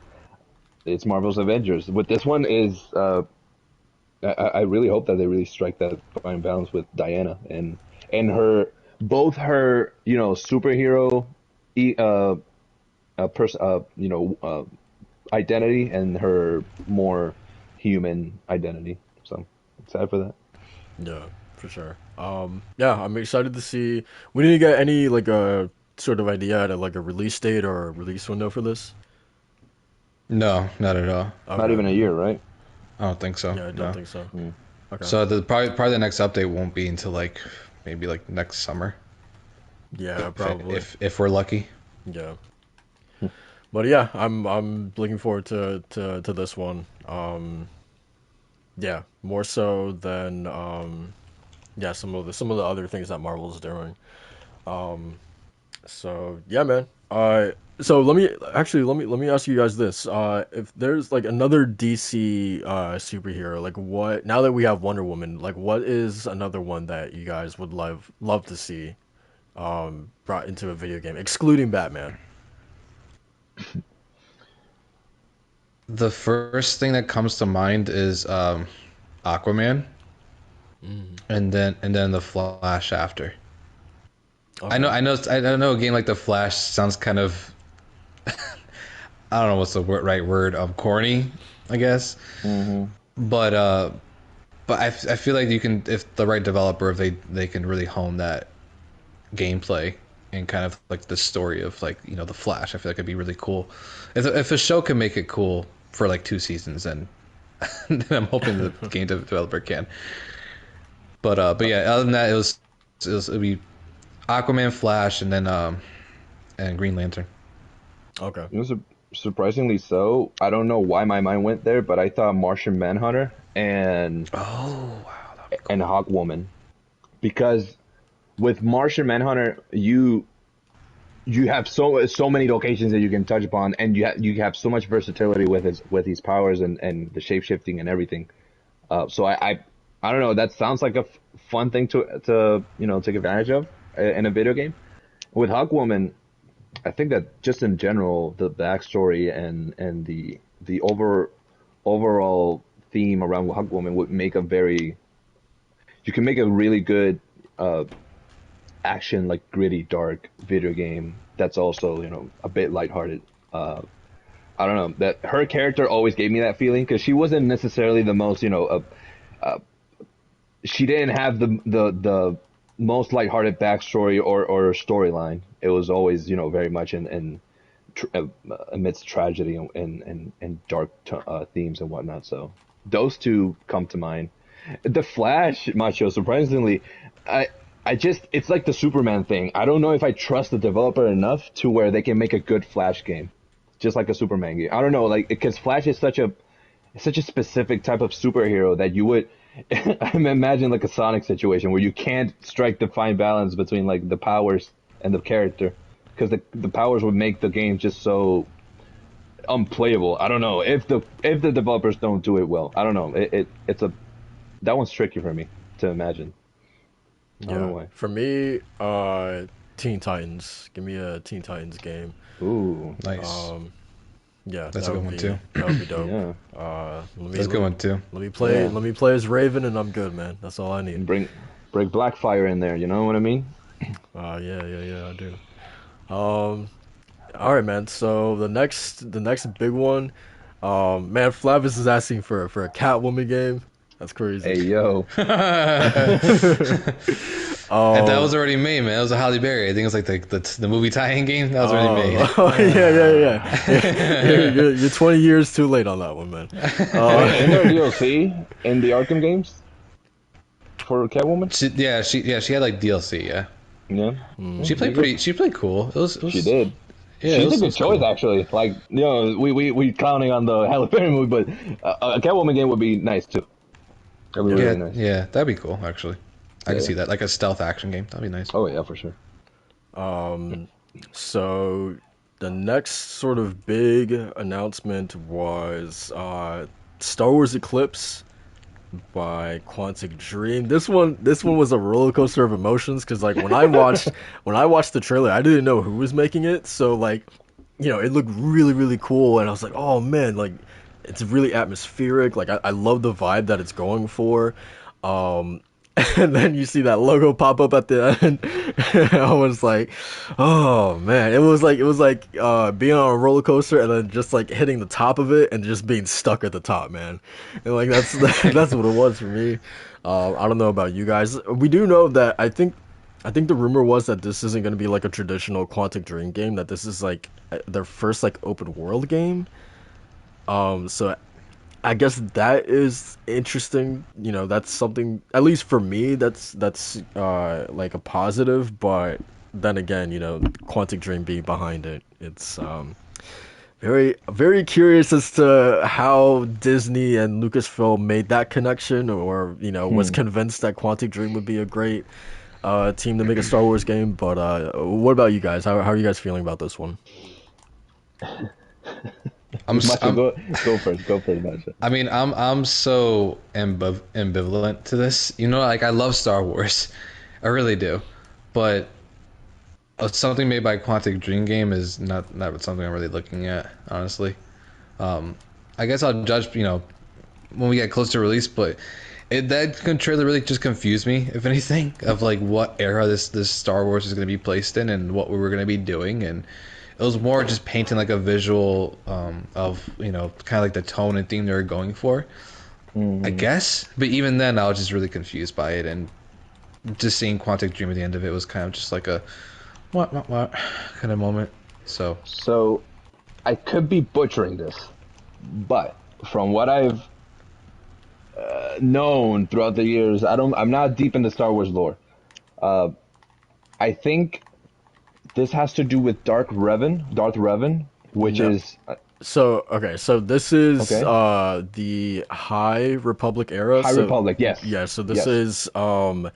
it's Marvel's Avengers. With this one is, I really hope that they really strike that fine balance with Diana and her, both her, you know, superhero, identity and her more human identity. So excited for that. Yeah, for sure. Yeah, I'm excited to see. We didn't get any like a sort of idea at like a release date or a release window for this. No, not at all. Okay. Not even a year, right? I don't think so. Yeah, I don't think so. Okay. So probably the next update won't be until like maybe like next summer. Yeah, probably. If we're lucky. Yeah. But yeah, I'm looking forward to this one. Yeah, more so than yeah, some of the other things that Marvel's doing. So yeah, man. So let me ask you guys this. If there's like another DC superhero, like what, now that we have Wonder Woman, like what is another one that you guys would love to see brought into a video game, excluding Batman? The first thing that comes to mind is Aquaman, and then the Flash after. Okay. I know. A game like the Flash sounds kind of I don't know what's the right word. Corny, I guess. But I feel like you can, if the right developer, if they can really hone that gameplay and kind of like the story of like, you know, the Flash. I feel like it'd be really cool if a show can make it cool for like 2 seasons, and then I'm hoping the game developer can. But yeah, other than that, it'd be Aquaman, Flash, and then and Green Lantern. Okay. It was surprisingly so. I don't know why my mind went there, but I thought Martian Manhunter and and Hawkwoman, because with Martian Manhunter you have so many locations that you can touch upon, and you have so much versatility with his powers and the shape shifting and everything. So I don't know. That sounds like a fun thing to you know, take advantage of in a video game. With Hawkwoman, I think that just in general, the backstory and the overall theme around Hawkwoman would make you can make a really good action, like gritty, dark video game that's also, you know, a bit lighthearted. I don't know, that her character always gave me that feeling, because she wasn't necessarily the most, you know, she didn't have the most lighthearted backstory or storyline. It was always, you know, very much amidst tragedy and dark themes and whatnot. So those two come to mind. The Flash, Macho, surprisingly, it's like the Superman thing. I don't know if I trust the developer enough to where they can make a good Flash game, just like a Superman game. I don't know, like, because Flash is such a specific type of superhero that you would imagine like a Sonic situation where you can't strike the fine balance between like the powers and the character, because the powers would make the game just so unplayable. I don't know if the developers don't do it well. I don't know. That one's tricky for me to imagine. I don't know why. For me, Teen Titans. Give me a Teen Titans game. Ooh, Nice. Yeah, That's a good one too. That would be dope. yeah. That's a good one too. Let me play as Raven, and I'm good, man. That's all I need. Bring Blackfire in there. You know what I mean? Yeah, I do. All right, man. So the next big one, man, Flavis is asking for a Catwoman game. That's crazy. Hey, yo. And that was already made, man. It was a Halle Berry. I think it was like the movie tie-in game. That was already made. Oh, yeah. You're 20 years too late on that one, man. Isn't there DLC in the Arkham games for Catwoman? She had like DLC, yeah. Yeah. She played cool. It was She did. Yeah, She's a good choice, cool. actually. Like, you know, we counting on the Halle Berry movie, but a Catwoman game would be nice too. That'd be really nice. Yeah, that'd be cool, actually. I can Yeah. see that. Like a stealth action game. That'd be nice. Oh yeah, for sure. So the next sort of big announcement was Star Wars Eclipse by Quantic Dream. This one was a roller coaster of emotions because like when I watched the trailer, I didn't know who was making it, so like it looked really really cool, and I was like, oh man, like it's really atmospheric. Like I love the vibe that it's going for. Um, and then you see that logo pop up at the end. I was like, oh man, it was like being on a roller coaster and then just like hitting the top of it and just being stuck at the top, man. And like that's that's what it was for me. I don't know about you guys. We do know that I think the rumor was that this isn't going to be like a traditional Quantic Dream game. That this is like their first like open world game. So I guess that is interesting. That's something, at least for me, that's like a positive. But then again, Quantic Dream being behind it, it's very very curious as to how Disney and Lucasfilm made that connection, or was convinced that Quantic Dream would be a great team to make a Star Wars game. But what about you guys? How are you guys feeling about this one? Macho, I'm go first. Go first, Macho. I mean, I'm so ambivalent to this. Like I love Star Wars, I really do, but something made by Quantic Dream game is not something I'm really looking at, honestly. I guess I'll judge, when we get close to release, but that trailer really just confused me, if anything, of like what era this Star Wars is going to be placed in and what we were going to be doing, and it was more just painting like a visual of kind of like the tone and theme they were going for, I guess. But even then, I was just really confused by it, and just seeing Quantic Dream at the end of it was kind of just like a what kind of moment. So So, I could be butchering this, but from what I've known throughout the years, I'm not deep into Star Wars lore. Uh, I think this has to do with Darth Revan, which No. is So okay, so this is okay. the High Republic era. High So Republic, yes, yeah, so this yes. is oh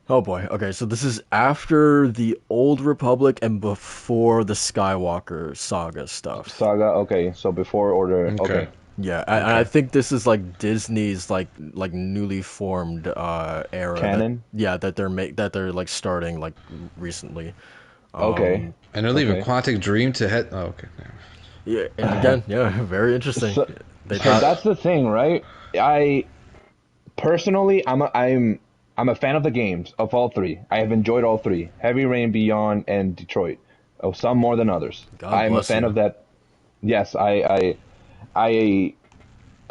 boy. Okay, so this is after the Old Republic and before the Skywalker saga stuff. Saga, okay. So before Order, okay, okay, Yeah, I okay. think this is like Disney's like newly formed era that Canon, yeah that they're like starting like recently. okay, and they're leaving okay. Quantic Dream to head. Oh, okay. Yeah, and again, yeah, very interesting. So, They so thought that's the thing, right? I personally, I'm a fan of the games of all three. I have enjoyed all three: Heavy Rain, Beyond, and Detroit. Oh, some more than others. God I'm a bless fan you. of that. Yes, I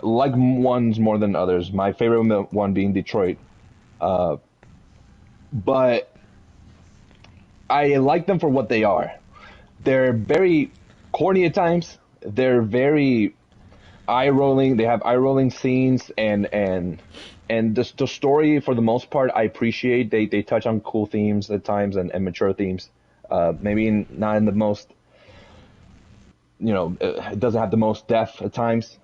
like ones more than others. My favorite one being Detroit. Uh, but I like them for what they are. They're very corny at times. They're very eye rolling. They have eye rolling scenes, and the story for the most part I appreciate. They touch on cool themes at times, and mature themes. Maybe not in the most, it doesn't have the most depth at times.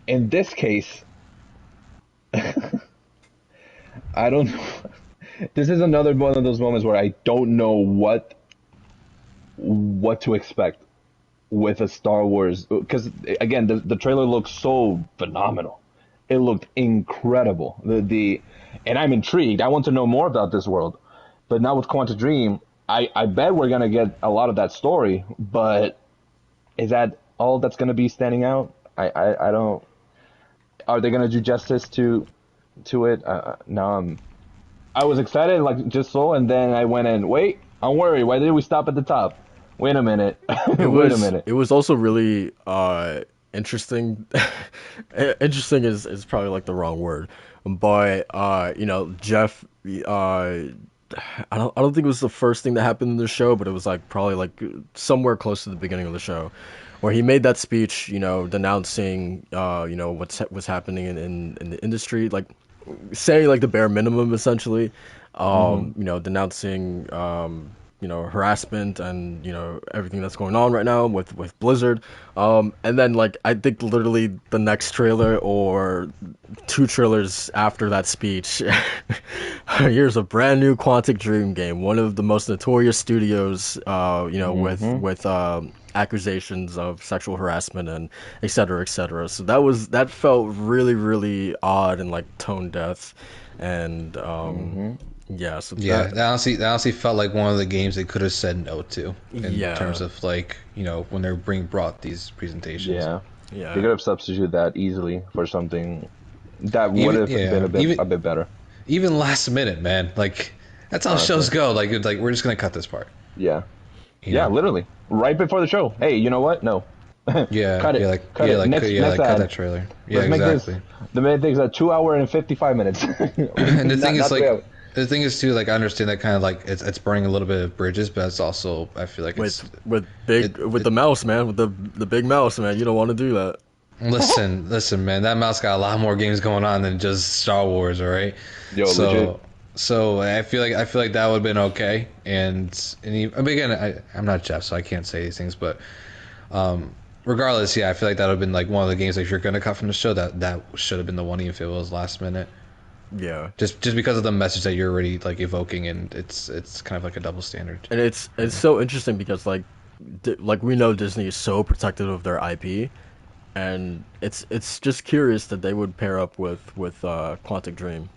In this case, I don't. This is another one of those moments where I don't know what to expect with a Star Wars, because again the trailer looks so phenomenal. It looked incredible. And I'm intrigued. I want to know more about this world. But now with Quantum Dream, I bet we're gonna get a lot of that story. But is that all that's gonna be standing out? I don't. Are they gonna do justice to it? No. I was excited, like just so, and then I went in. Wait, I'm worried. Why did we stop at the top? Wait a minute. It Wait a was minute. it was also really interesting. Interesting is probably like the wrong word, but Jeff. I don't think it was the first thing that happened in the show, but it was like probably like somewhere close to the beginning of the show, where he made that speech, denouncing what's happening in the industry, like saying like the bare minimum essentially, denouncing harassment and everything that's going on right now with Blizzard. And then like I think literally the next trailer or two trailers after that speech, here's a brand new Quantic Dream game, one of the most notorious studios, with accusations of sexual harassment and et cetera, et cetera. So that felt really, really odd and like tone deaf, and yeah. So Yeah, that honestly felt like one of the games they could have said no to in terms of like when they're brought these presentations. Yeah. yeah, They could have substituted that easily for something that would have been a bit better. Even last minute, man. Like that's how shows go. Like we're just gonna cut this part. Yeah. You Yeah, know? literally. Right before the show. Hey, you know what? No. Yeah, Cut it. yeah, Cut it. Next cut ad. that trailer. Yeah, Let's make exactly. the main thing's a 2 hour and 55 minutes. And the thing is, like, the thing is too, like, I understand that kind of like it's burning a little bit of bridges, but it's also I feel like with the mouse, man, with the big mouse, man. You don't want to do that. Listen, man, that mouse got a lot more games going on than just Star Wars, all right? Yo, legit. So I feel like that would have been okay, and I mean, again, I'm not Jeff, so I can't say these things, but regardless, yeah, I feel like that would have been like one of the games, like, if you're gonna cut from the show, that should have been the one, even if it was last minute. Yeah. Just because of the message that you're already like evoking, and it's kind of like a double standard. And it's so interesting because like we know Disney is so protective of their IP, and it's just curious that they would pair up with Quantic Dream,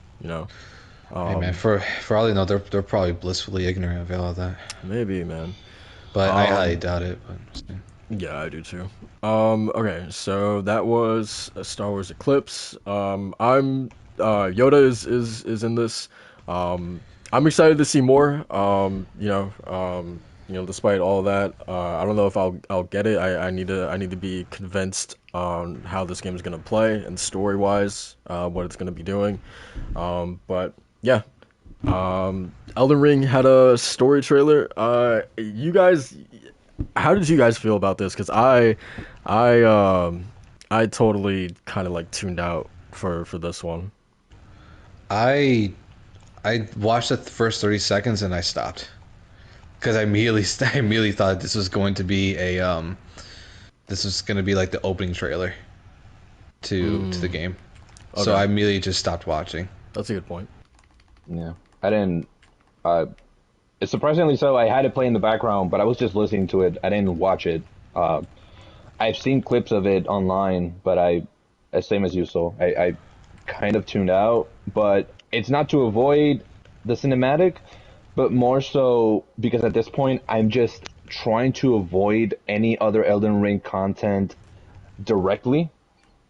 Hey man, for all you know, they're probably blissfully ignorant of all of that. Maybe, man. But I highly doubt it. But Yeah, I do too. Okay, so that was Star Wars Eclipse. Yoda is in this. I'm excited to see more. Despite all that, I don't know if I'll get it. I need to be convinced on how this game is gonna play and story wise, what it's gonna be doing. But yeah. Elden Ring had a story trailer. You guys, how did you guys feel about this? Because I totally kind of like tuned out for this one. I watched the first 30 seconds and I stopped because I immediately thought this was going to be this was going to be like the opening trailer to the game. Okay. So I immediately just stopped watching. That's a good point. Yeah, I didn't. Surprisingly so, I had it play in the background, but I was just listening to it. I didn't watch it. I've seen clips of it online, but same as you, so I kind of tuned out. But it's not to avoid the cinematic, but more so because at this point I'm just trying to avoid any other Elden Ring content directly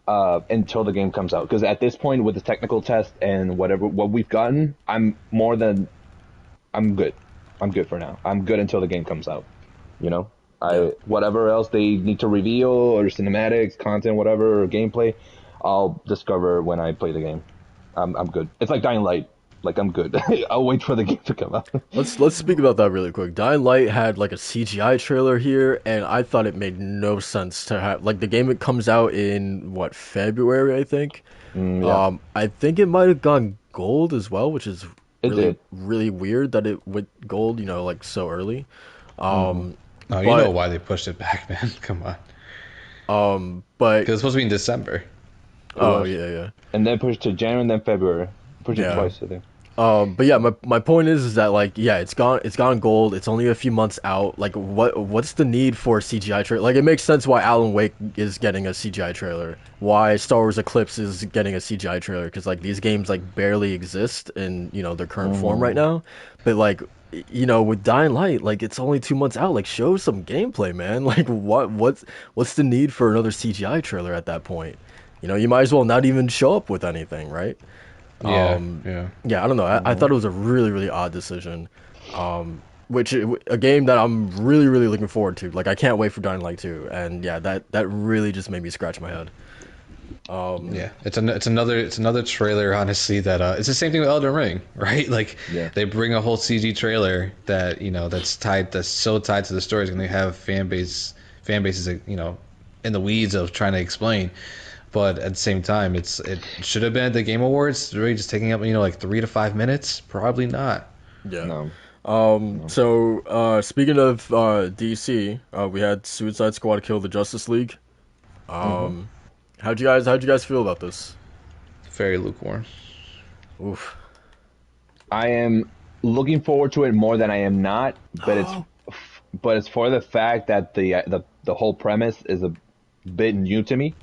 until the game comes out. Because at this point, with the technical test and what we've gotten, I'm good. I'm good for now. I'm good until the game comes out. Whatever else they need to reveal or cinematics, content, whatever, or gameplay, I'll discover when I play the game. I'm good. It's like Dying Light. Like, I'm good. I'll wait for the game to come out. Let's speak about that really quick. Dying Light had like a CGI trailer here, and I thought it made no sense to have like the game. It comes out in February, I think. Yeah. I think it might have gone gold as well, which is did. really weird that it went gold, like so early. No, you know why they pushed it back, man. Come on. But because it's supposed to be in December. Oh yeah. And then pushed to January and then February. Pushed it twice, I think. But yeah, my point is that like it's gone gold. It's only a few months out. Like what's the need for a CGI trailer? Like it makes sense why Alan Wake is getting a CGI trailer. Why Star Wars Eclipse is getting a CGI trailer, because like these games like barely exist in their current form right now. But like with Dying Light, like it's only 2 months out. Like show some gameplay, man. Like what's the need for another CGI trailer at that point? You might as well not even show up with anything, right? Yeah, I don't know. I thought it was a really, really odd decision. Which a game that I'm really, really looking forward to. Like I can't wait for Dying Light 2, and yeah, that really just made me scratch my head. Yeah, it's another trailer. Honestly, that it's the same thing with Elden Ring, right? Like they bring a whole CG trailer that that's so tied to the stories, and they have fan bases in the weeds of trying to explain. But at the same time, it should have been at the Game Awards. Really, just taking up like 3 to 5 minutes. Probably not. Yeah. No. Speaking of DC, we had Suicide Squad kill the Justice League. Hmm. Um, how'd you guys feel about this? Very lukewarm. Oof. I am looking forward to it more than I am not, but it's for the fact that the whole premise is a bit new to me.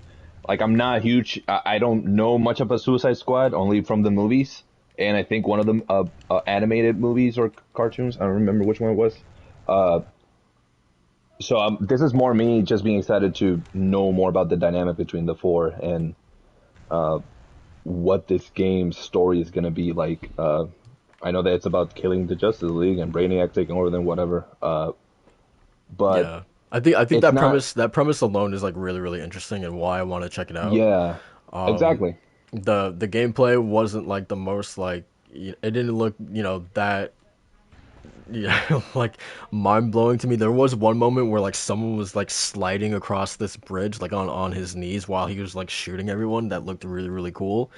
Like I'm not huge. I don't know much about Suicide Squad, only from the movies, and I think one of them animated movies or cartoons. I don't remember which one it was. Uh, so this is more me just being excited to know more about the dynamic between the four and uh, what this game's story is gonna be like. I know that it's about killing the Justice League and Brainiac taking over, then whatever. But Yeah. I think it's that not. premise alone is like really really interesting and why I want to check it out. Yeah, Um, exactly. the gameplay wasn't like the most like it didn't look that like mind blowing to me. There was one moment where like someone was like sliding across this bridge like on his knees while he was like shooting everyone. That looked really really cool.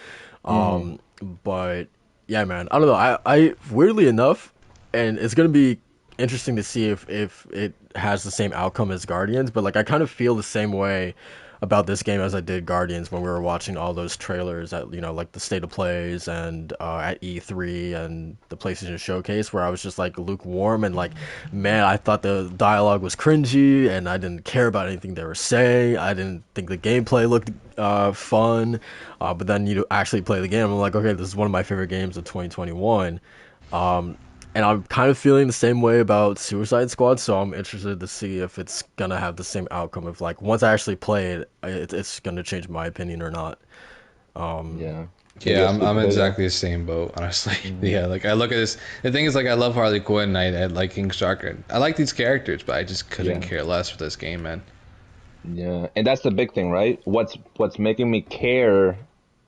Hmm. Um, but yeah, man, I don't know. I weirdly enough, and it's gonna be interesting to see if it has the same outcome as Guardians. But like I kind of feel the same way about this game as I did Guardians when we were watching all those trailers at like the state of plays and at E3 and the PlayStation Showcase, where I was just like lukewarm and like, man, I thought the dialogue was cringy and I didn't care about anything they were saying. I didn't think the gameplay looked fun, but then you actually play the game, I'm like, okay, this is one of my favorite games of 2021. Um, and I'm kind of feeling the same way about Suicide Squad, so I'm interested to see if it's gonna have the same outcome. If like once I actually play it, it's gonna change my opinion or not. Um, Yeah. Maybe Yeah, a I'm split decision. exactly the same boat, honestly. Hmm. Yeah, like I look at this. The thing is, like, I love Harley Quinn. I like King Shark. I like these characters, but I just couldn't Yeah. care less for this game, man. Yeah. And that's the big thing, right? What's making me care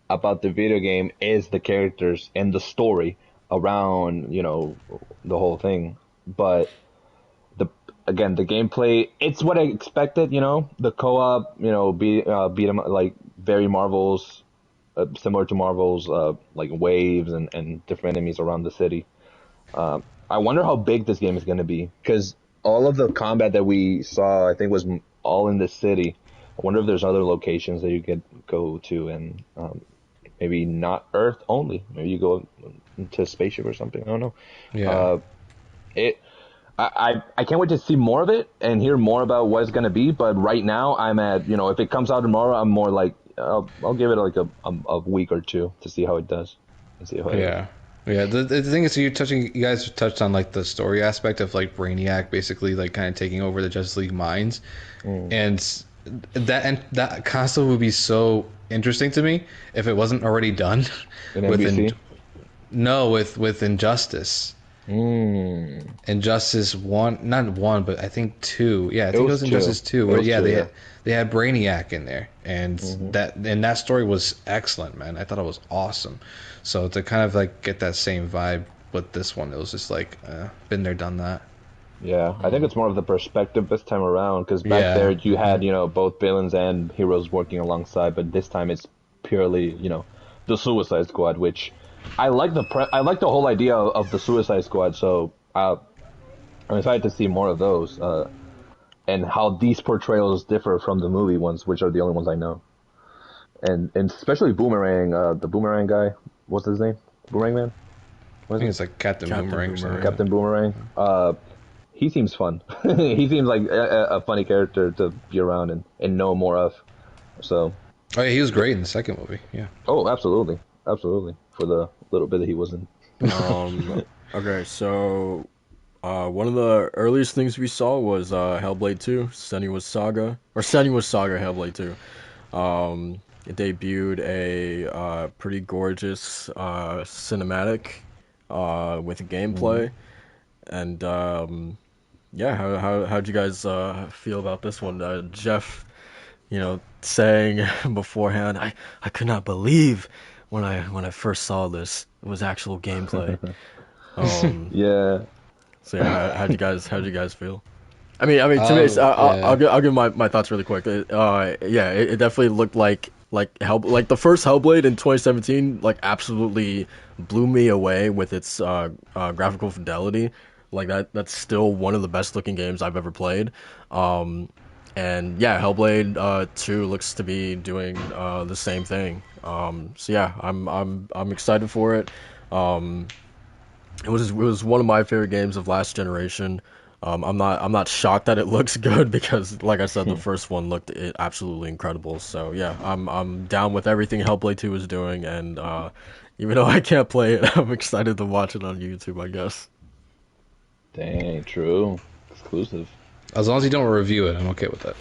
about the video game is the characters and the story around, the whole thing. But the again, the gameplay, it's what I expected, the co-op, beat 'em like very Marvel's similar to Marvel's like waves and different enemies around the city. I wonder how big this game is going to be because all of the combat that we saw, I think, was all in this city. I wonder if there's other locations that you could go to and maybe not Earth only. Maybe you go into a spaceship or something. I don't know. Yeah, Uh, it. I can't wait to see more of it and hear more about what it's gonna be. But right now, I'm at if it comes out tomorrow, I'm more like I'll give it like a week or two to see how it does and see how it is. yeah, yeah. The thing is, you guys touched on like the story aspect of like Brainiac basically like kind of taking over the Justice League minds, Mm. and that concept would be so interesting to me if it wasn't already done In with NBC. no with Injustice. Mm. Injustice one, not one, but I think two. Yeah, I It think it was was two. Injustice two. It Where was yeah, two. Yeah. they had Brainiac in there, and Hmm. that story was excellent, man. I thought it was awesome. So to kind of like get that same vibe with this one, it was just like been there, done that. Yeah. I think it's more of the perspective this time around because back there Yeah, you had both villains and heroes working alongside, but this time it's purely the Suicide Squad, which I like the whole idea of the Suicide Squad. So I'm excited to see more of those and how these portrayals differ from the movie ones, which are the only ones I know. And especially Boomerang, the Boomerang guy. What's his name? Boomerang Man? What I is think it? it's like Captain Captain Boomerang or something. Boomerang. Captain Boomerang. He seems fun. He seems like a funny character to be around and know more of. So, Oh yeah, he was great in the second movie. Yeah. oh, absolutely, absolutely. For the little bit that he was in. Um, okay, so one of the earliest things we saw was Hellblade 2, Senua's Saga Hellblade 2. It debuted a pretty gorgeous cinematic with Hmm. gameplay, and yeah, how'd you guys feel about this one? Jeff, saying beforehand, I could not believe when I first saw this, it was actual gameplay. Um, Yeah. so yeah, how'd you guys feel? I mean, to me, I'll Yeah. give my thoughts really quick. Yeah, it definitely looked like the first Hellblade in 2017, like absolutely blew me away with its graphical fidelity. Like that's still one of the best looking games I've ever played. And yeah, Hellblade 2 looks to be doing the same thing. So yeah, I'm excited for it. Um, it was one of my favorite games of last generation. I'm not shocked that it looks good because, like I said, the first one looked absolutely incredible. So yeah, I'm down with everything Hellblade 2 is doing, and even though I can't play it, I'm excited to watch it on YouTube, I guess. Dang, true. Exclusive. As long as you don't review it, I'm okay with that.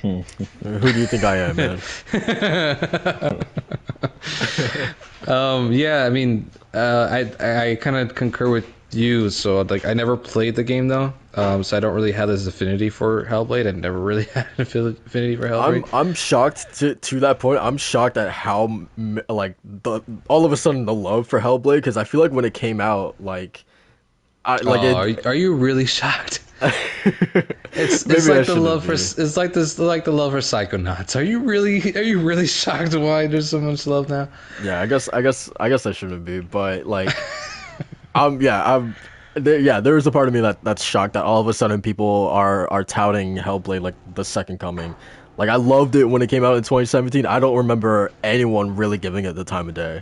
Who do you think I am, man? Yeah, I mean, I kind of concur with you. So like, I never played the game though, so I don't really have this affinity for Hellblade. I never really had an affinity for Hellblade. I'm shocked to that point. I'm shocked at how like the all of a sudden the love for Hellblade, because I feel like when it came out, like I like Oh, it. are you really shocked? It's Maybe I like the shouldn't love for be. it's like the love for Psychonauts. Are you really shocked why there's so much love now? Yeah, I guess I shouldn't be, but like I'm yeah, there is a part of me that's shocked that all of a sudden people are touting Hellblade like the second coming. Like I loved it when it came out in 2017. I don't remember anyone really giving it the time of day.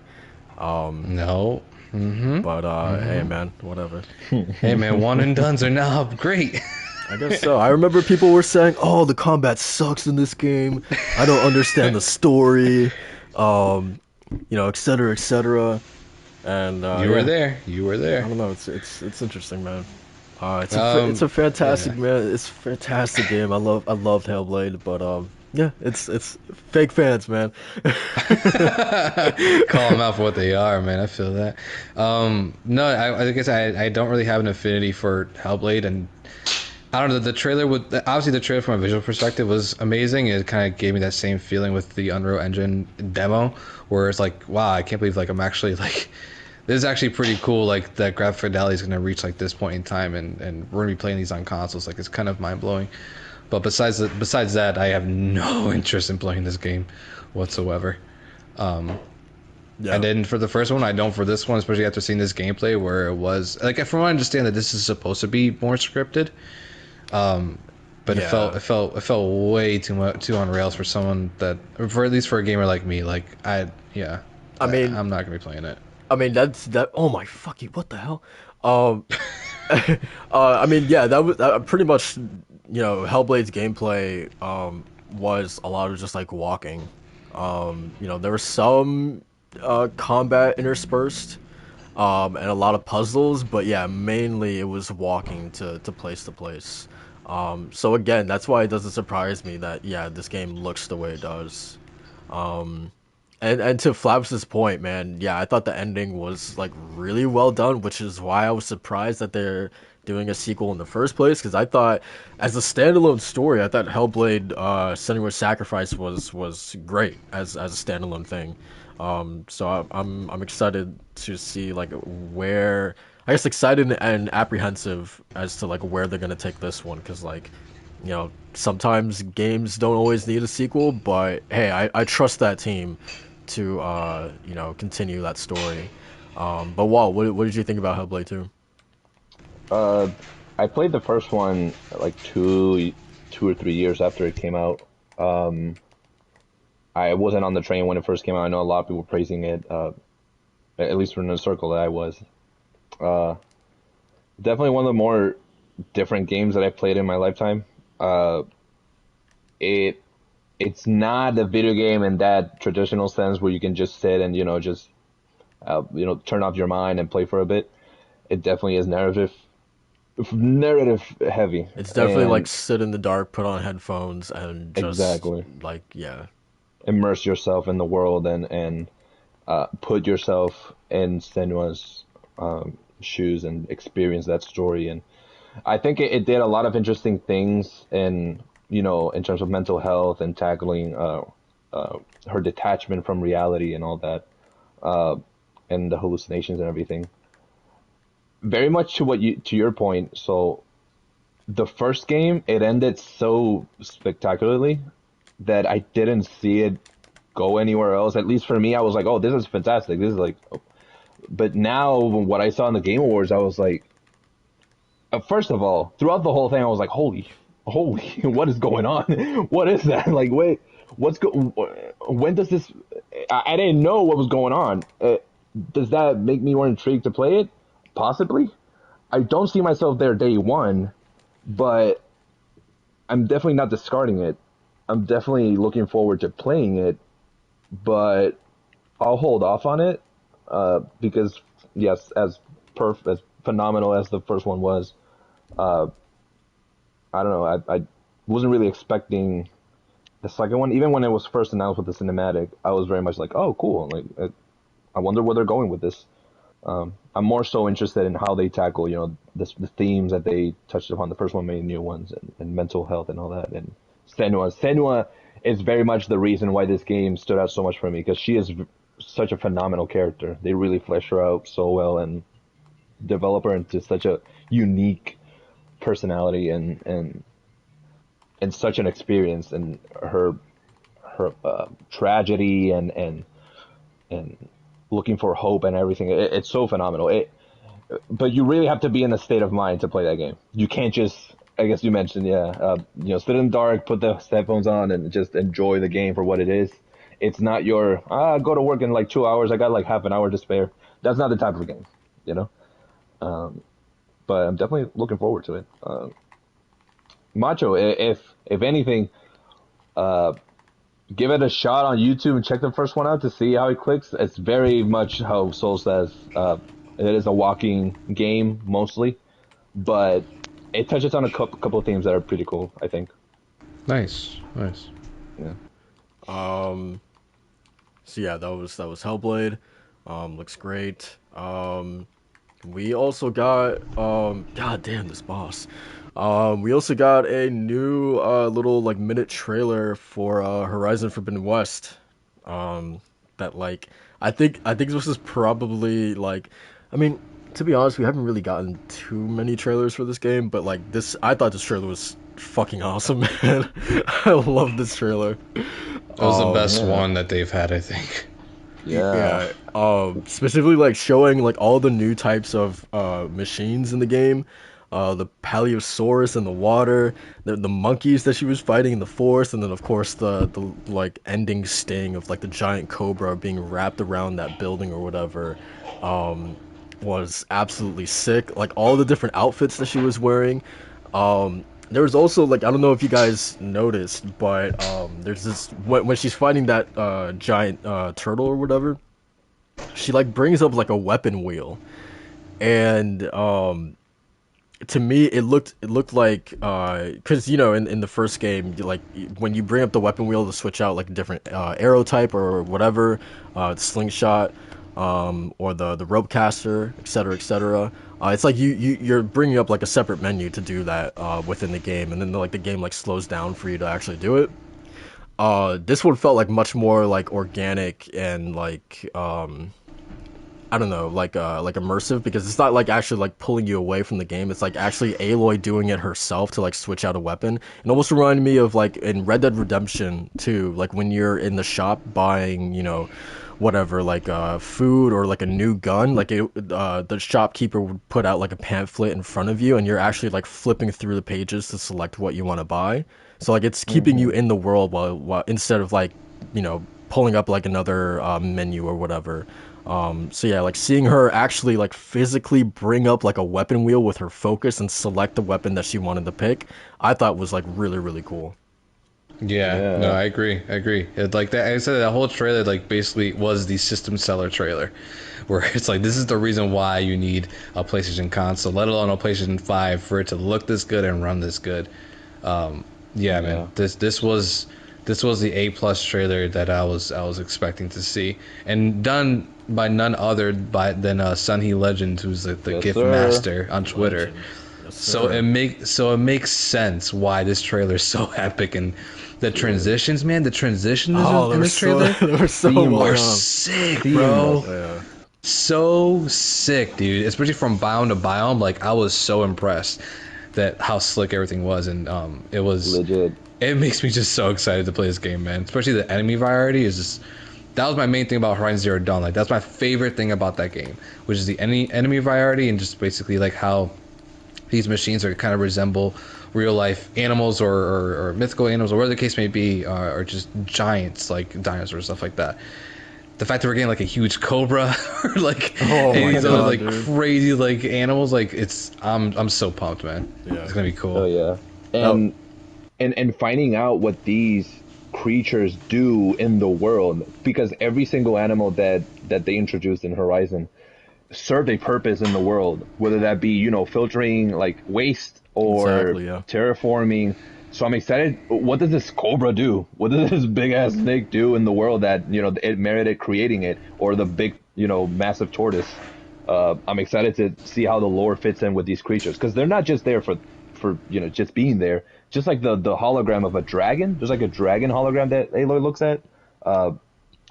No. But hey man, whatever. Hey man, one and dones are now great. I guess so. I remember people were saying, "Oh, the combat sucks in this game. I don't understand the story." Um, et cetera, et cetera. And You were yeah. there. You were I there. don't know. It's interesting, man. It's a Yeah. fantastic man. It's a fantastic game. I loved Hellblade, but yeah, it's fake fans, man. Call them out for what they are, man. I feel that. No, I guess I don't really have an affinity for Hellblade, and I don't know. The trailer would obviously the trailer from a visual perspective was amazing. It kind of gave me that same feeling with the Unreal Engine demo, where it's like, wow, I can't believe like I'm actually like this is actually pretty cool. Like that graphic fidelity is going to reach like this point in time, and we're gonna be playing these on consoles. Like it's kind of mind blowing. But besides that, I have no interest in playing this game whatsoever. Yeah. And then for the first one, I don't for this one, especially after seeing this gameplay where it was like, from what I understand, that this is supposed to be more scripted. But Yeah. it felt way too on rails for someone that, for at least for a gamer like me. Like I mean, I'm not gonna be playing it. that's that. Oh my fucking, what the hell? Um, I mean, yeah, that was pretty much, Hellblade's gameplay was a lot of just like walking. There was some combat interspersed, and a lot of puzzles, but yeah, mainly it was walking to place to place. So again, that's why it doesn't surprise me that yeah, this game looks the way it does. And to Flaps's point, man, yeah, I thought the ending was like really well done, which is why I was surprised that they're doing a sequel in the first place. Because I thought, as a standalone story, I thought Hellblade: Senua's Sacrifice was great as a standalone thing. So I'm excited to see like where, I guess, excited and apprehensive as to like where they're gonna take this one, because like, sometimes games don't always need a sequel, but hey, I trust that team to continue that story. But wow, what did you think about Hellblade 2? Uh, I played the first one like 2 or 3 years after it came out. Um, I wasn't on the train when it first came out. I know a lot of people were praising it, at least from the circle that I was. Uh, Definitely one of the more different games that I played in my lifetime. Uh, it it's not a video game in that traditional sense where you can just sit and just turn off your mind and play for a bit. It definitely is narrative heavy, It's definitely like and sit in the dark, put on headphones, and just exactly like yeah, immerse yourself in the world and put yourself in Senua's shoes and experience that story. And I think it did a lot of interesting things in terms of mental health and tackling her detachment from reality and all that, uh, and the hallucinations and everything. Very much to your point. So the first game, it ended so spectacularly that I didn't see it go anywhere else. At least for me, I was like, "Oh, this is fantastic. This is like." But now, what I saw in the Game Awards, I was like, first of all, throughout the whole thing, I was like, holy, what is going on? What is that? Like, wait, when does this? I didn't know what was going on. Does that make me more intrigued to play it? Possibly. I don't see myself there day one, but I'm definitely not discarding it. I'm definitely looking forward to playing it, but I'll hold off on it because yes, as phenomenal as the first one was, uh, I don't know. I wasn't really expecting the second one. Even when it was first announced with the cinematic, I was very much like, oh, cool. Like, I wonder where they're going with this. I'm more so interested in how they tackle, the themes that they touched upon. The first one, many new ones, and mental health and all that. And Senua is very much the reason why this game stood out so much for me because she is such a phenomenal character. They really flesh her out so well and develop her into such a unique personality and such an experience, and her tragedy and looking for hope and everything. It's so phenomenal. But you really have to be in a state of mind to play that game. You can't just, I guess you mentioned, sit in the dark, put the headphones on, and just enjoy the game for what it is. It's not your, go to work in like 2 hours, I got like half an hour to spare. That's not the type of game, you know? But I'm definitely looking forward to it. Macho, if anything, give it a shot on YouTube and check the first one out to see how it clicks. It's very much how Soul says. It is a walking game mostly, but it touches on a couple of themes that are pretty cool, I think. Nice. Yeah. So yeah, that was Hellblade. Looks great. We also got god damn this boss. We also got a new little like minute trailer for Horizon Forbidden West. That like I think this is probably like, I mean, to be honest, we haven't really gotten too many trailers for this game, but like this, I thought this trailer was fucking awesome, man. I love this trailer. It was the best one that they've had, I think. Yeah. Specifically like showing like all the new types of machines in the game. The Paleosaurus in the water, the monkeys that she was fighting in the forest, and then of course the like ending sting of like the giant cobra being wrapped around that building or whatever, was absolutely sick. Like all the different outfits that she was wearing. There was also like, I don't know if you guys noticed, but there's this when she's fighting that giant turtle or whatever, she like brings up like a weapon wheel, and to me it looked like because in the first game, like when you bring up the weapon wheel to switch out like a different arrow type or whatever, slingshot, or the rope caster, etc. It's like you're bringing up like a separate menu to do that within the game, and then like the game like slows down for you to actually do it. This one felt like much more like organic and like I don't know, like immersive, because it's not like actually like pulling you away from the game. It's like actually Aloy doing it herself to like switch out a weapon. It almost reminded me of like in Red Dead Redemption 2, like when you're in the shop buying, whatever, like food or like a new gun, like the shopkeeper would put out like a pamphlet in front of you, and you're actually like flipping through the pages to select what you want to buy. So like it's keeping you in the world while instead of like pulling up like another menu or whatever. So yeah, like seeing her actually like physically bring up like a weapon wheel with her focus and select the weapon that she wanted to pick, I thought was like really, really cool. Yeah, no, I agree. It, like that, I said, that whole trailer like basically was the system seller trailer, where it's like, this is the reason why you need a PlayStation console, let alone a PlayStation 5, for it to look this good and run this good. Man, this was the A+ trailer that I was expecting to see, and done by none other than Sunhee Legend, who's the gift master on Twitter. So it makes sense why this trailer is so epic, and the transitions, man. The transitions in this trailer they were so are sick, bro. Yeah. So sick, dude. Especially from biome to biome. Like, I was so impressed that how slick everything was, and it was legit. It makes me just so excited to play this game, man. Especially the enemy variety is just. That was my main thing about Horizon Zero Dawn. Like, that's my favorite thing about that game, which is the enemy variety, and just basically like how these machines are kind of resemble real life animals or mythical animals or whatever the case may be, or just giants like dinosaurs, stuff like that. The fact that we're getting like a huge cobra or like these other like crazy like animals, like I'm so pumped, man. Yeah, it's gonna be cool. Oh yeah, and finding out what these creatures do in the world, because every single animal that they introduced in Horizon served a purpose in the world, whether that be filtering like waste or terraforming. So I'm excited. What does this cobra do? What does this big ass snake do in the world that it merited creating it, or the big massive tortoise? I'm excited to see how the lore fits in with these creatures, because they're not just there for just being there. Just like the hologram of a dragon. There's like a dragon hologram that Aloy looks at. I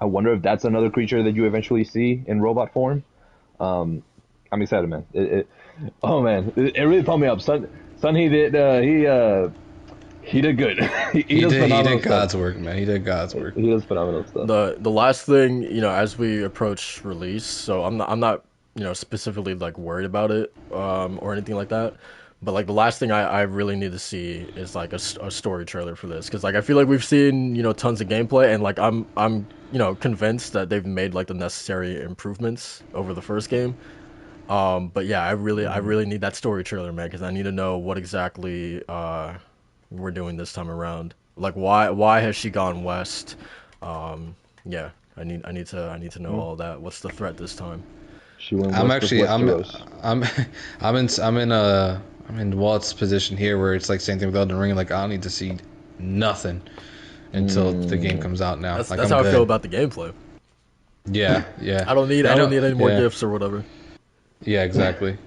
wonder if that's another creature that you eventually see in robot form. I'm excited, man. Oh man, it really pumped me up. Son, he did good. he did God's work, man. He did God's work. He does phenomenal stuff. The last thing, as we approach release, so I'm not specifically like worried about it or anything like that. But like the last thing I really need to see is like a story trailer for this, because like I feel like we've seen tons of gameplay, and like I'm convinced that they've made like the necessary improvements over the first game. But yeah, I really need that story trailer, man, because I need to know what exactly we're doing this time around. Like why has she gone west? Yeah, I need to know all that. What's the threat this time? I'm in Walt's position here, where it's like same thing with Elden Ring. Like I don't need to see nothing until the game comes out. Now that's how I feel about the gameplay. Yeah. I don't need any more gifts or whatever. Yeah, exactly.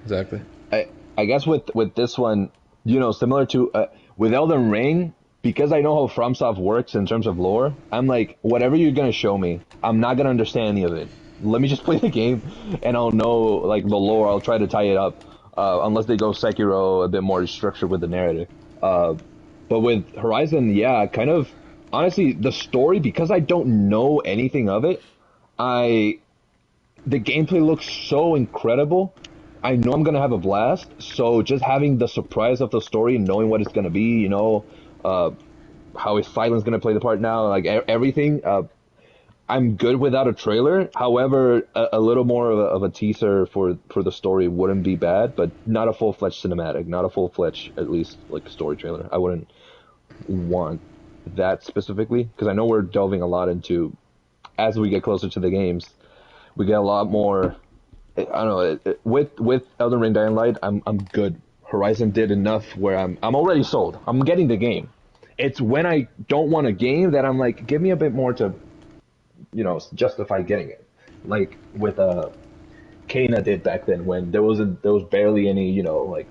I guess with this one, similar to with Elden Ring, because I know how FromSoft works in terms of lore, I'm like, whatever you're gonna show me, I'm not gonna understand any of it. Let me just play the game, and I'll know like the lore. I'll try to tie it up, unless they go Sekiro, a bit more structured with the narrative. But with Horizon, yeah, kind of honestly, the story, because I don't know anything of it, the gameplay looks so incredible. I know I'm gonna have a blast. So just having the surprise of the story, knowing what it's gonna be, how is Silence gonna play the part now, like everything. I'm good without a trailer. However, a little more of a teaser for the story wouldn't be bad, but not a full-fledged cinematic, not a full-fledged, at least like story trailer. I wouldn't want that specifically, because I know we're delving a lot into, as we get closer to the games, we get a lot more. I don't know. With Elden Ring, Dying Light, I'm good. Horizon did enough where I'm already sold. I'm getting the game. It's when I don't want a game that I'm like, give me a bit more to, justify getting it. Like with Kena did back then, when there was barely any like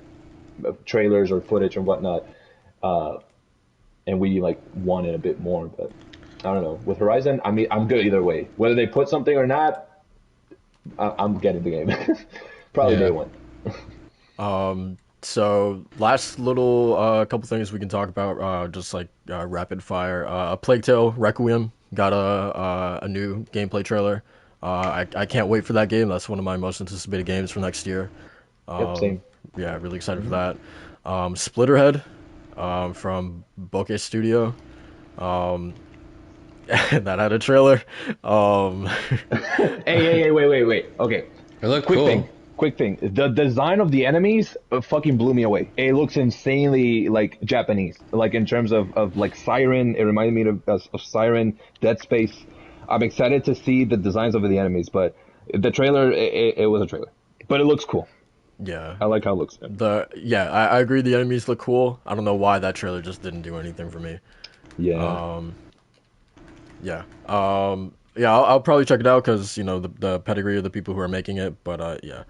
trailers or footage and whatnot, and we like wanted a bit more. But I don't know. With Horizon, I mean, I'm good either way. Whether they put something or not, I'm getting the game. Probably day one. So last little couple things we can talk about, just like rapid fire. A Plague Tale Requiem got a new gameplay trailer. I can't wait for that game. That's one of my most anticipated games for next year. Same. Yeah, really excited for that. Splitterhead from Bokeh Studio. That had a trailer. Hey, wait. Okay. It looked cool. Quick thing. The design of the enemies fucking blew me away. It looks insanely like Japanese. Like in terms of like Siren, it reminded me of Siren, Dead Space. I'm excited to see the designs of the enemies, but the trailer, it was a trailer. But it looks cool. Yeah. I like how it looks. I agree the enemies look cool. I don't know why that trailer just didn't do anything for me. Yeah. I'll probably check it out, because the pedigree of the people who are making it. But yeah.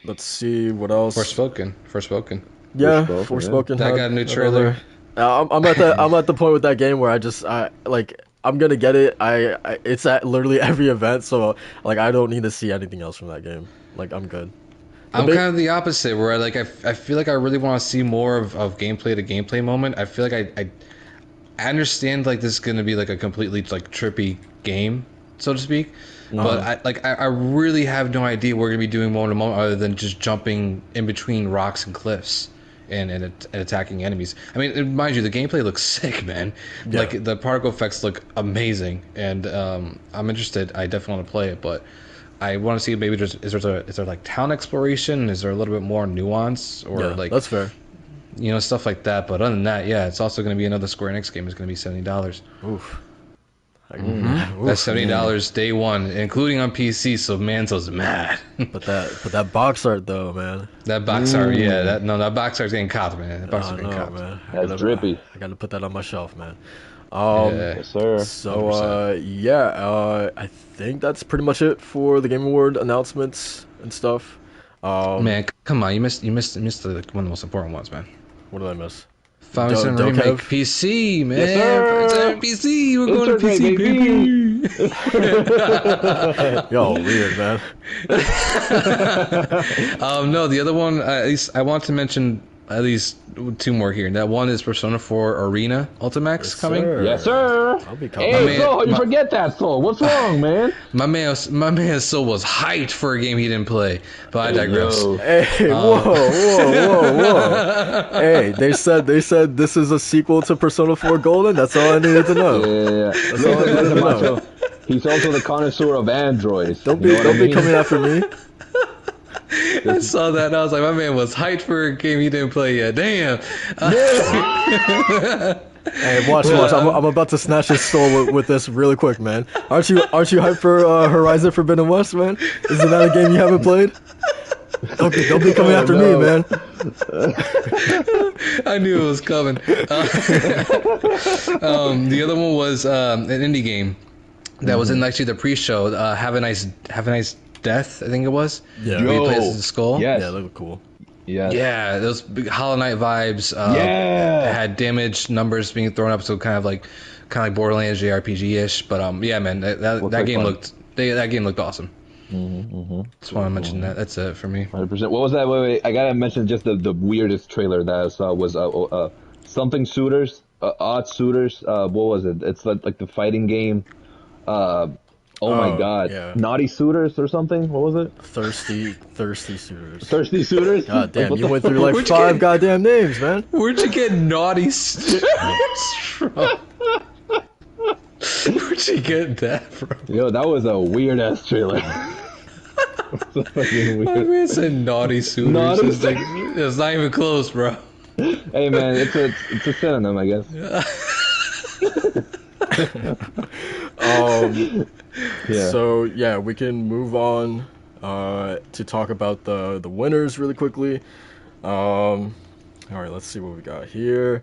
Let's see what else. Forspoken. Yeah, Forspoken. That got a new trailer. I'm at the point with that game where I'm gonna get it. It's at literally every event, so like I don't need to see anything else from that game. Like I'm good. I'm kind of the opposite, where I feel like I really want to see more of gameplay to gameplay moment. I feel like I understand like this is gonna be like a completely like trippy game so to speak. But I really have no idea what we're gonna be doing moment to moment other than just jumping in between rocks and cliffs and attacking enemies. I mean, mind you, the gameplay looks sick, man. Yeah. Like the particle effects look amazing, and I'm interested. I definitely want to play it, but I want to see maybe is there like town exploration? Is there a little bit more nuance or like that's fair. Stuff like that. But other than that, yeah, it's also going to be another Square Enix game. It's going to be $70. Oof. That's $70 day one, including on PC. So Manzo's mad. But that box art though, man. That box art, yeah, that box art's getting copped, man. That box art's getting copped. Man. That's drippy. I gotta put that on my shelf, man. Yes, sir. So I think that's pretty much it for the Game Award announcements and stuff. Man, come on, you missed one of the most important ones, man. What did I miss? Final Fantasy Remake PC, man. Yes, sir. PC, we're going to PC, baby. Yo, weird, man. No, the other one, at least I want to mention at least two more here. That one is Persona 4 Arena Ultimax coming. Sir. Yes, sir. I'll be coming. Hey, Soul, you forget that, Soul. What's wrong, man? My man Soul was hyped for a game he didn't play, but I digress. Yo. Hey, whoa. Hey, they said this is a sequel to Persona 4 Golden. That's all I needed to know. Yeah. That's all I needed to know. He's also the connoisseur of androids. Don't be coming after me. I saw that and I was like, my man was hyped for a game he didn't play yet. Damn. Hey, watch. I'm about to snatch his soul with this really quick, man. Aren't you hyped for Horizon Forbidden West, man? Isn't that a game you haven't played? Don't be coming after me, man. I knew it was coming. The other one was an indie game that was in actually the pre-show. Have a nice Death, I think it was. Yeah. Where you play as the skull. Yes. Yeah, they look cool. Yes. Yeah, those big Hollow Knight vibes. Yeah. It had damage numbers being thrown up, so kind of like Borderlands JRPG-ish. But yeah, man, that game looked awesome. Just want to mention that. That's it for me. 100%. What was that? Wait. I gotta mention just the weirdest trailer that I saw was something Suitors, Odd Suitors. What was it? It's like the fighting game. Oh my God! Yeah. Naughty Suitors or something? What was it? Thirsty Suitors. Thirsty Suitors? God damn, Like, you what went the through like Where'd you 5 get- goddamn names, man. Where'd you get naughty from? Where'd you get that from? Yo, that was a weird ass trailer. So fucking My weird. man said naughty suitors. Naughty It's like, it's not even close, bro. Hey man, it's a synonym, I guess. Yeah. So yeah, we can move on to talk about the winners really quickly. All right, let's see what we got here.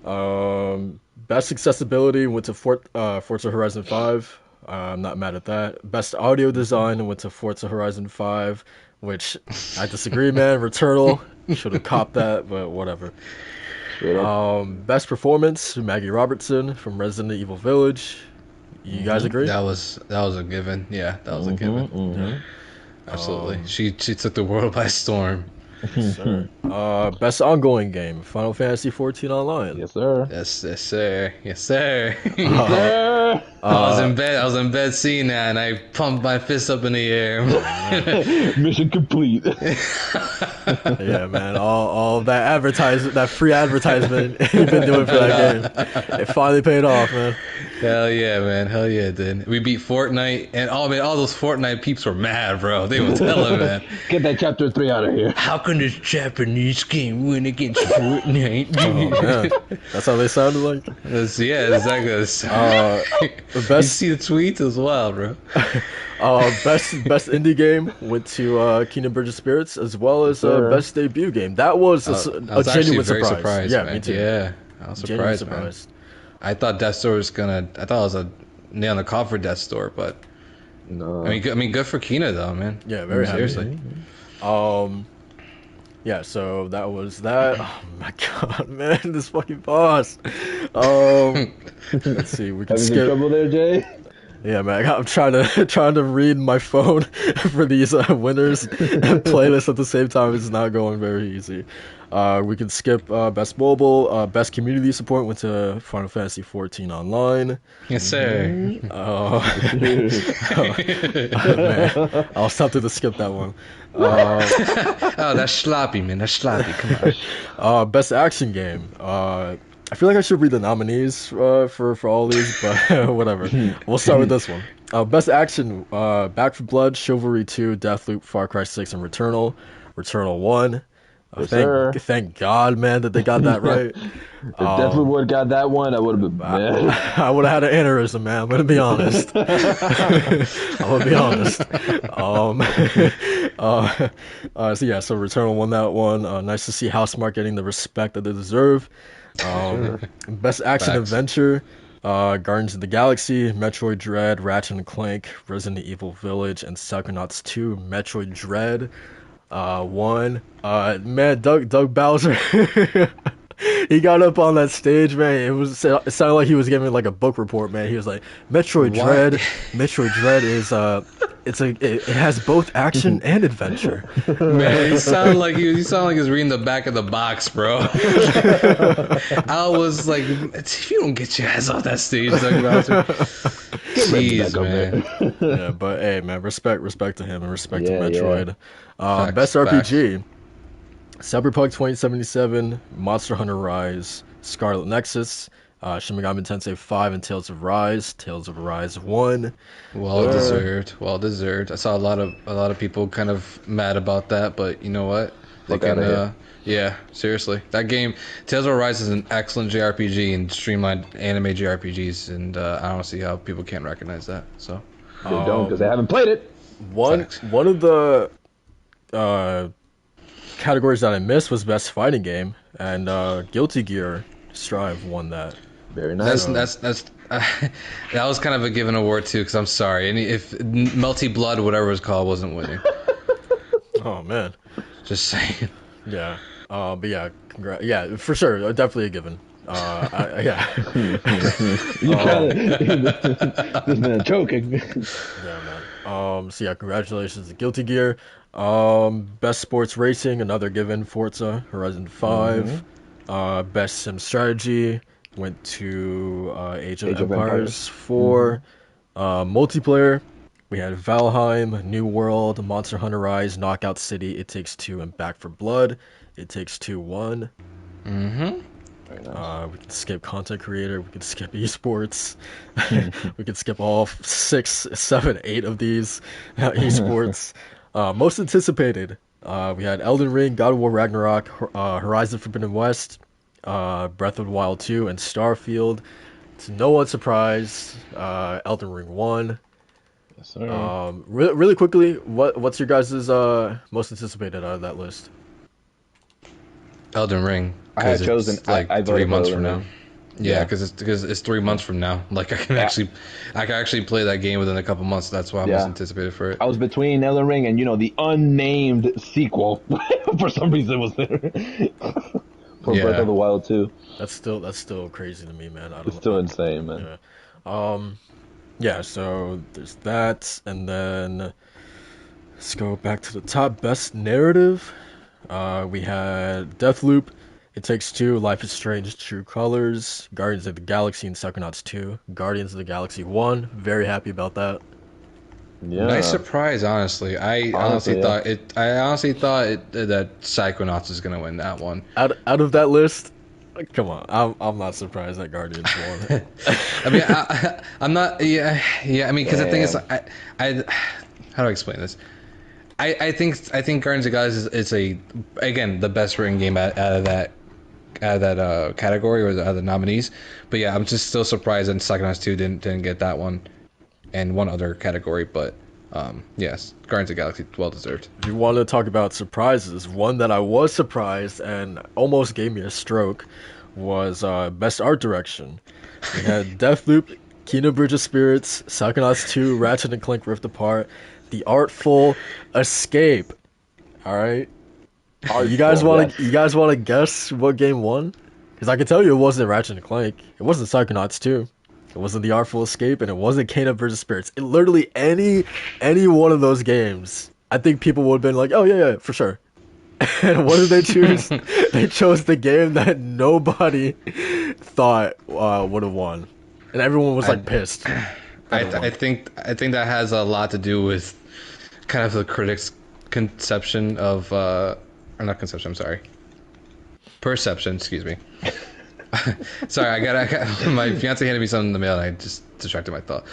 Best accessibility went to Forza Horizon 5. I'm not mad at that. Best audio design went to Forza Horizon 5, which I disagree, man. Returnal should have copped that, but whatever. Best performance, Maggie Robertson from Resident Evil Village. You guys agree? That was a given. Yeah, that was a given. Absolutely. She took the world by storm. Sir. Best ongoing game, Final Fantasy 14 Online. Yes, sir. Yes, sir. Yes, sir. Sir. I was in bed seeing that, and I pumped my fist up in the air. Mission complete. Yeah, man. All that free advertisement you've been doing for that game, it finally paid off, man. Hell yeah, man. Hell yeah, dude. We beat Fortnite, and all those Fortnite peeps were mad, bro. They were telling, man. Get that chapter 3 out of here. How can this Japanese game win against Fortnite? Oh, man. That's how they sounded like. Yeah, exactly. The You best see the tweets as well, bro. best indie game went to Kingdom Bridge of Spirits, as well as Sir. best debut game. That was I was a actually genuine very surprise. surprised. Yeah, man. me too. Yeah, I was Genuine surprised, man. I thought Death Store was I thought it was a nail in the coffin for Death Store, but No. I mean, good for Kina though, man. Yeah, very happy. Seriously. Yeah, so that was that. Oh my god, man, this fucking boss. Let's see, we can Having some skip. trouble there, Jay? Yeah, man, I'm trying to read my phone for these winners and playlists at the same time. It's not going very easy. We could skip best mobile. Best community support went to Final Fantasy 14 Online. Yes, sir. Man, I was tempted to skip that one. Oh, that's sloppy, man. That's sloppy. Come on. Best action game. I feel like I should read the nominees for all these, but whatever. We'll start with this one. Best action. Back 4 Blood, Chivalry 2, Deathloop, Far Cry 6, and Returnal. Returnal 1. Thank God, man, that they got that right. If Deathloop would have got that one, I would have been mad. I would have had an aneurysm, man. I'm gonna be honest. I'm gonna be honest. So Returnal won that one. Nice to see Housemarque getting the respect that they deserve. Best action adventure. Guardians of the Galaxy, Metroid Dread, Ratchet and Clank, Resident Evil Village, and Psychonauts 2. Metroid Dread won. Man, Doug Bowser. He got up on that stage, man. It sounded like he was giving like a book report, man. He was like, Metroid Dread is it has both action and adventure. Man, he sounded like he was reading the back of the box, bro. I was like, if you don't get your ass off that stage, Doug Bowser. Jeez, man. Yeah, but hey, man, respect to him and respect to Metroid. Best RPG. Cyberpunk 2077, Monster Hunter Rise, Scarlet Nexus, Shin Megami Tensei 5, and Tales of Rise. Tales of Rise won. Well deserved. I saw a lot of people kind of mad about that, but you know what? Yeah, seriously. That game, Tales of Rise, is an excellent JRPG and streamlined anime JRPGs, and I don't see how people can't recognize that. So they don't, because they haven't played it. One of the categories that I missed was best fighting game, and Guilty Gear Strive won that. Very nice. That's that was kind of a given award too, because I'm sorry, and if Melty Blood, whatever it was called, wasn't winning. Oh man, just saying. Yeah. But yeah, yeah, for sure, definitely a given. Yeah. You this man choking. Yeah, man. So yeah, congratulations to Guilty Gear. Best sports racing, another given, Forza Horizon 5. Best sim strategy went to Age of Empires 4. Multiplayer, we had Valheim, New World, Monster Hunter Rise, Knockout City, It Takes Two, and Back 4 Blood. It Takes Two won. Very nice. We could skip content creator, we could skip esports, we could skip all 6, 7, 8 of these esports. Most anticipated, we had Elden Ring, God of War Ragnarok, Horizon Forbidden West, Breath of the Wild 2, and Starfield. To no one's surprise, Elden Ring won. Yes, sir. Really quickly, what's your guys' most anticipated out of that list? Elden Ring. I had chosen like I 3 months Elden from Ring. now. Yeah, because it's 3 months from now. Like I can actually play that game within a couple months. That's why I'm most anticipated for it. I was between Elden Ring and the unnamed sequel. For some reason, it was there. For Breath of the Wild 2. That's still crazy to me, man. It's still insane, man. Yeah. So there's that, and then let's go back to the top. Best narrative. We had Deathloop, It Takes Two, Life is Strange, True Colors, Guardians of the Galaxy, and Psychonauts 2. Guardians of the Galaxy won. Very happy about that. Yeah. Nice surprise, honestly. I honestly thought that Psychonauts is gonna win that one. Out of that list, come on, I'm not surprised that Guardians won. I mean, I'm not. Yeah. I mean, because the thing is, I how do I explain this? I think Guardians of the Galaxy is again the best written game out of that category or out of the nominees. But yeah, I'm just still surprised that Psychonauts 2 didn't get that one, and one other category. But yes, Guardians of the Galaxy, well deserved. If you want to talk about surprises, one that I was surprised and almost gave me a stroke was best art direction. We had Deathloop, Kino Bridge of Spirits, Psychonauts 2, Ratchet and Clank Rift Apart, The Artful Escape. All right. You guys want to guess what game won? Because I can tell you it wasn't Ratchet and Clank. It wasn't Psychonauts 2. It wasn't The Artful Escape, and it wasn't Kano vs. Spirits. It literally any one of those games, I think people would have been like, oh yeah, for sure. And what did they choose? They chose the game that nobody thought would have won, and everyone was like pissed. I think that has a lot to do with kind of the critics' conception of or not conception. I'm sorry, perception. Excuse me. Sorry, I got my fiance handed me something in the mail and I just distracted my thought.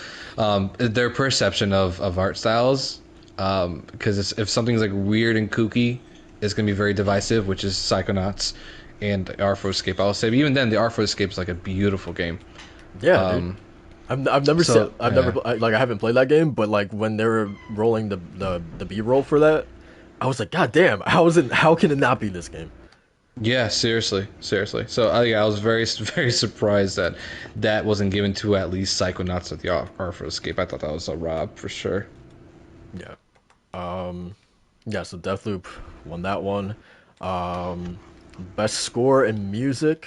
Their perception of art styles, because if something's like weird and kooky, it's gonna be very divisive, which is Psychonauts and Artful Escape. I'll say, but even then, the Artful Escape is like a beautiful game. Yeah, dude. I've never I haven't played that game, but like when they were rolling the B-roll for that, I was like, God damn, how can it not be this game? Yeah, seriously. So I was very very surprised that that wasn't given to at least Psychonauts at the Artful Escape. I thought that was a rob for sure. Yeah. Yeah, so Deathloop won that one. Best score in music,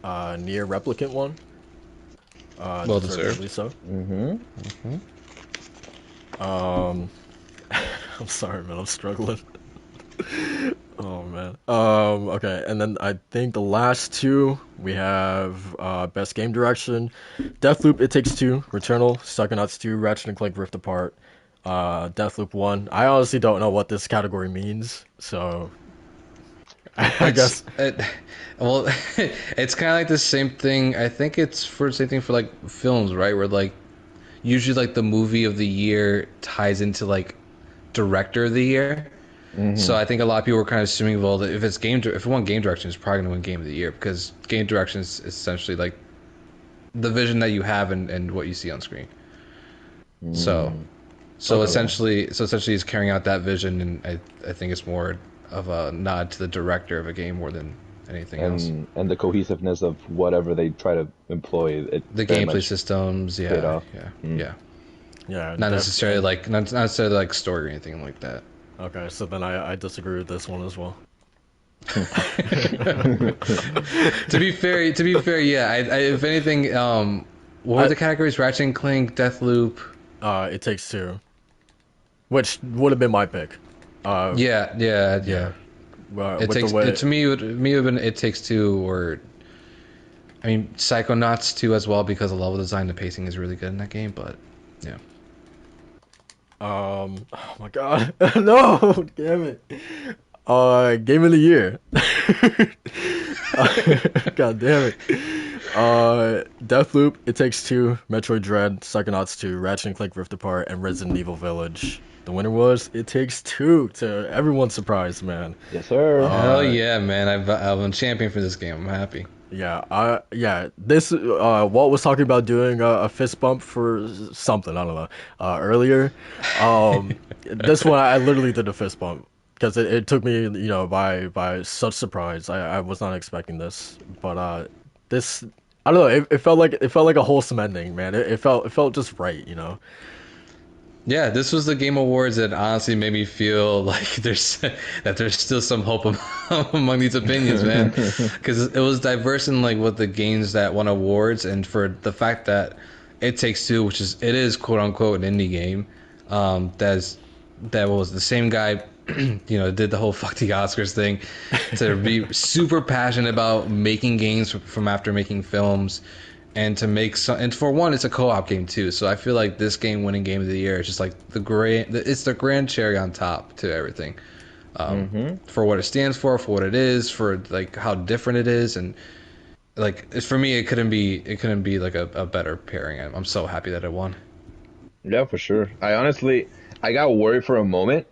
Nier Replicant won. Well deserved. So. I'm sorry, man. I'm struggling. Oh man. Okay, and then I think the last two we have best game direction, Deathloop, It Takes Two, Returnal, Psychonauts 2, Ratchet and Clank Rift Apart. Deathloop 1. I honestly don't know what this category means, so I guess. Well, it's kind of like the same thing. I think it's for the same thing for like films, right? Where like usually like the movie of the year ties into like director of the year. So I think a lot of people were kind of assuming, well, that if it won game direction, it's probably going to win game of the year because game direction is essentially like the vision that you have and what you see on screen. So essentially he's carrying out that vision, and I think it's more of a nod to the director of a game more than anything else. And the cohesiveness of whatever they try to employ. The gameplay systems, yeah. Not necessarily like story or anything like that. Okay, so then I disagree with this one as well. To be fair, yeah. I if anything, what were the categories? Ratchet and Clank, Deathloop. It Takes Two, which would have been my pick. Yeah. To me, it would have been It Takes Two, or I mean, Psychonauts 2 as well, because the level design, the pacing is really good in that game. But yeah. Oh my god. No, damn it. Game of the year. God damn it. Deathloop, It Takes Two, Metroid Dread, Psychonauts 2, Ratchet and Clank Rift Apart, and Resident Evil Village. The winner was It Takes Two, to everyone's surprise, man. Yes, sir. Hell yeah, man. I'm a champion for this game. I'm happy. Yeah. This Walt was talking about doing a fist bump for something, I don't know, earlier. This one I literally did a fist bump because it took me, by such surprise. I was not expecting this, but this, I don't know. It felt like a wholesome ending, man. It felt just right, Yeah, this was the Game Awards that honestly made me feel like there's still some hope among these opinions, man. Because it was diverse in like what the games that won awards, and for the fact that It Takes Two, which is quote unquote an indie game, that was the same guy, did the whole fuck the Oscars thing, to be super passionate about making games from after making films. And to make and for one, it's a co-op game too. So I feel like this game winning game of the year is just like it's the grand cherry on top to everything, for what it stands for what it is, for like how different it is, and like for me, it couldn't be like a better pairing. I'm so happy that it won. Yeah, for sure. I got worried for a moment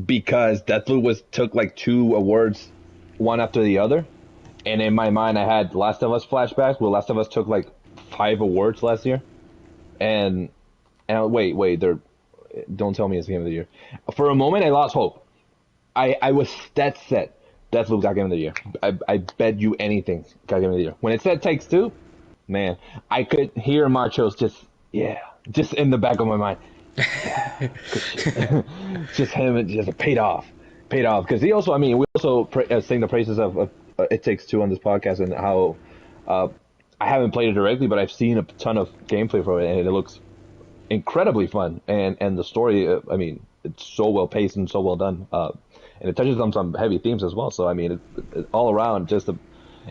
because Deathloop took like 2 awards, one after the other. And in my mind, I had Last of Us flashbacks. Well, Last of Us took like 5 awards last year. And wait, don't tell me it's Game of the Year. For a moment, I lost hope. I was that set. Deathloop got Game of the Year. I bet you anything got Game of the Year. When it said Takes Two, man, I could hear Marcho's just in the back of my mind. Just him, just paid off. Because we also sing the praises of It Takes Two on this podcast, and how I haven't played it directly, but I've seen a ton of gameplay for it, and it looks incredibly fun. And the story, it's so well paced and so well done. and it touches on some heavy themes as well. So I mean, it all around,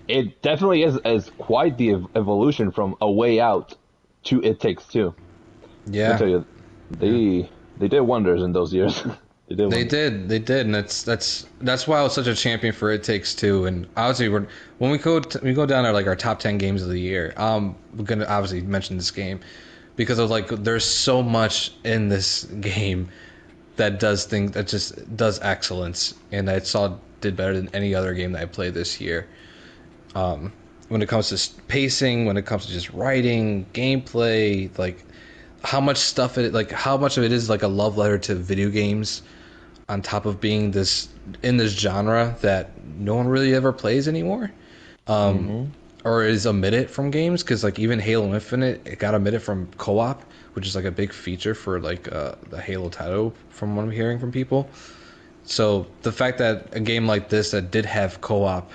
it definitely is quite the evolution from A Way Out to It Takes Two. I Yeah. tell you, they did wonders in those years. They did, and that's why I was such a champion for It Takes Two. And obviously, when we go down to like our top 10 games of the year, we're gonna obviously mention this game because of like there's so much in this game that does things that just does excellence, and I saw did better than any other game that I played this year. When it comes to pacing, when it comes to just writing, gameplay, like how much stuff how much of it is like a love letter to video games on top of being this in this genre that no one really ever plays anymore, or is omitted from games. Because like even Halo Infinite, it got omitted from co-op, which is like a big feature for like the Halo title, from what I'm hearing from people. So the fact that a game like this that did have co-op,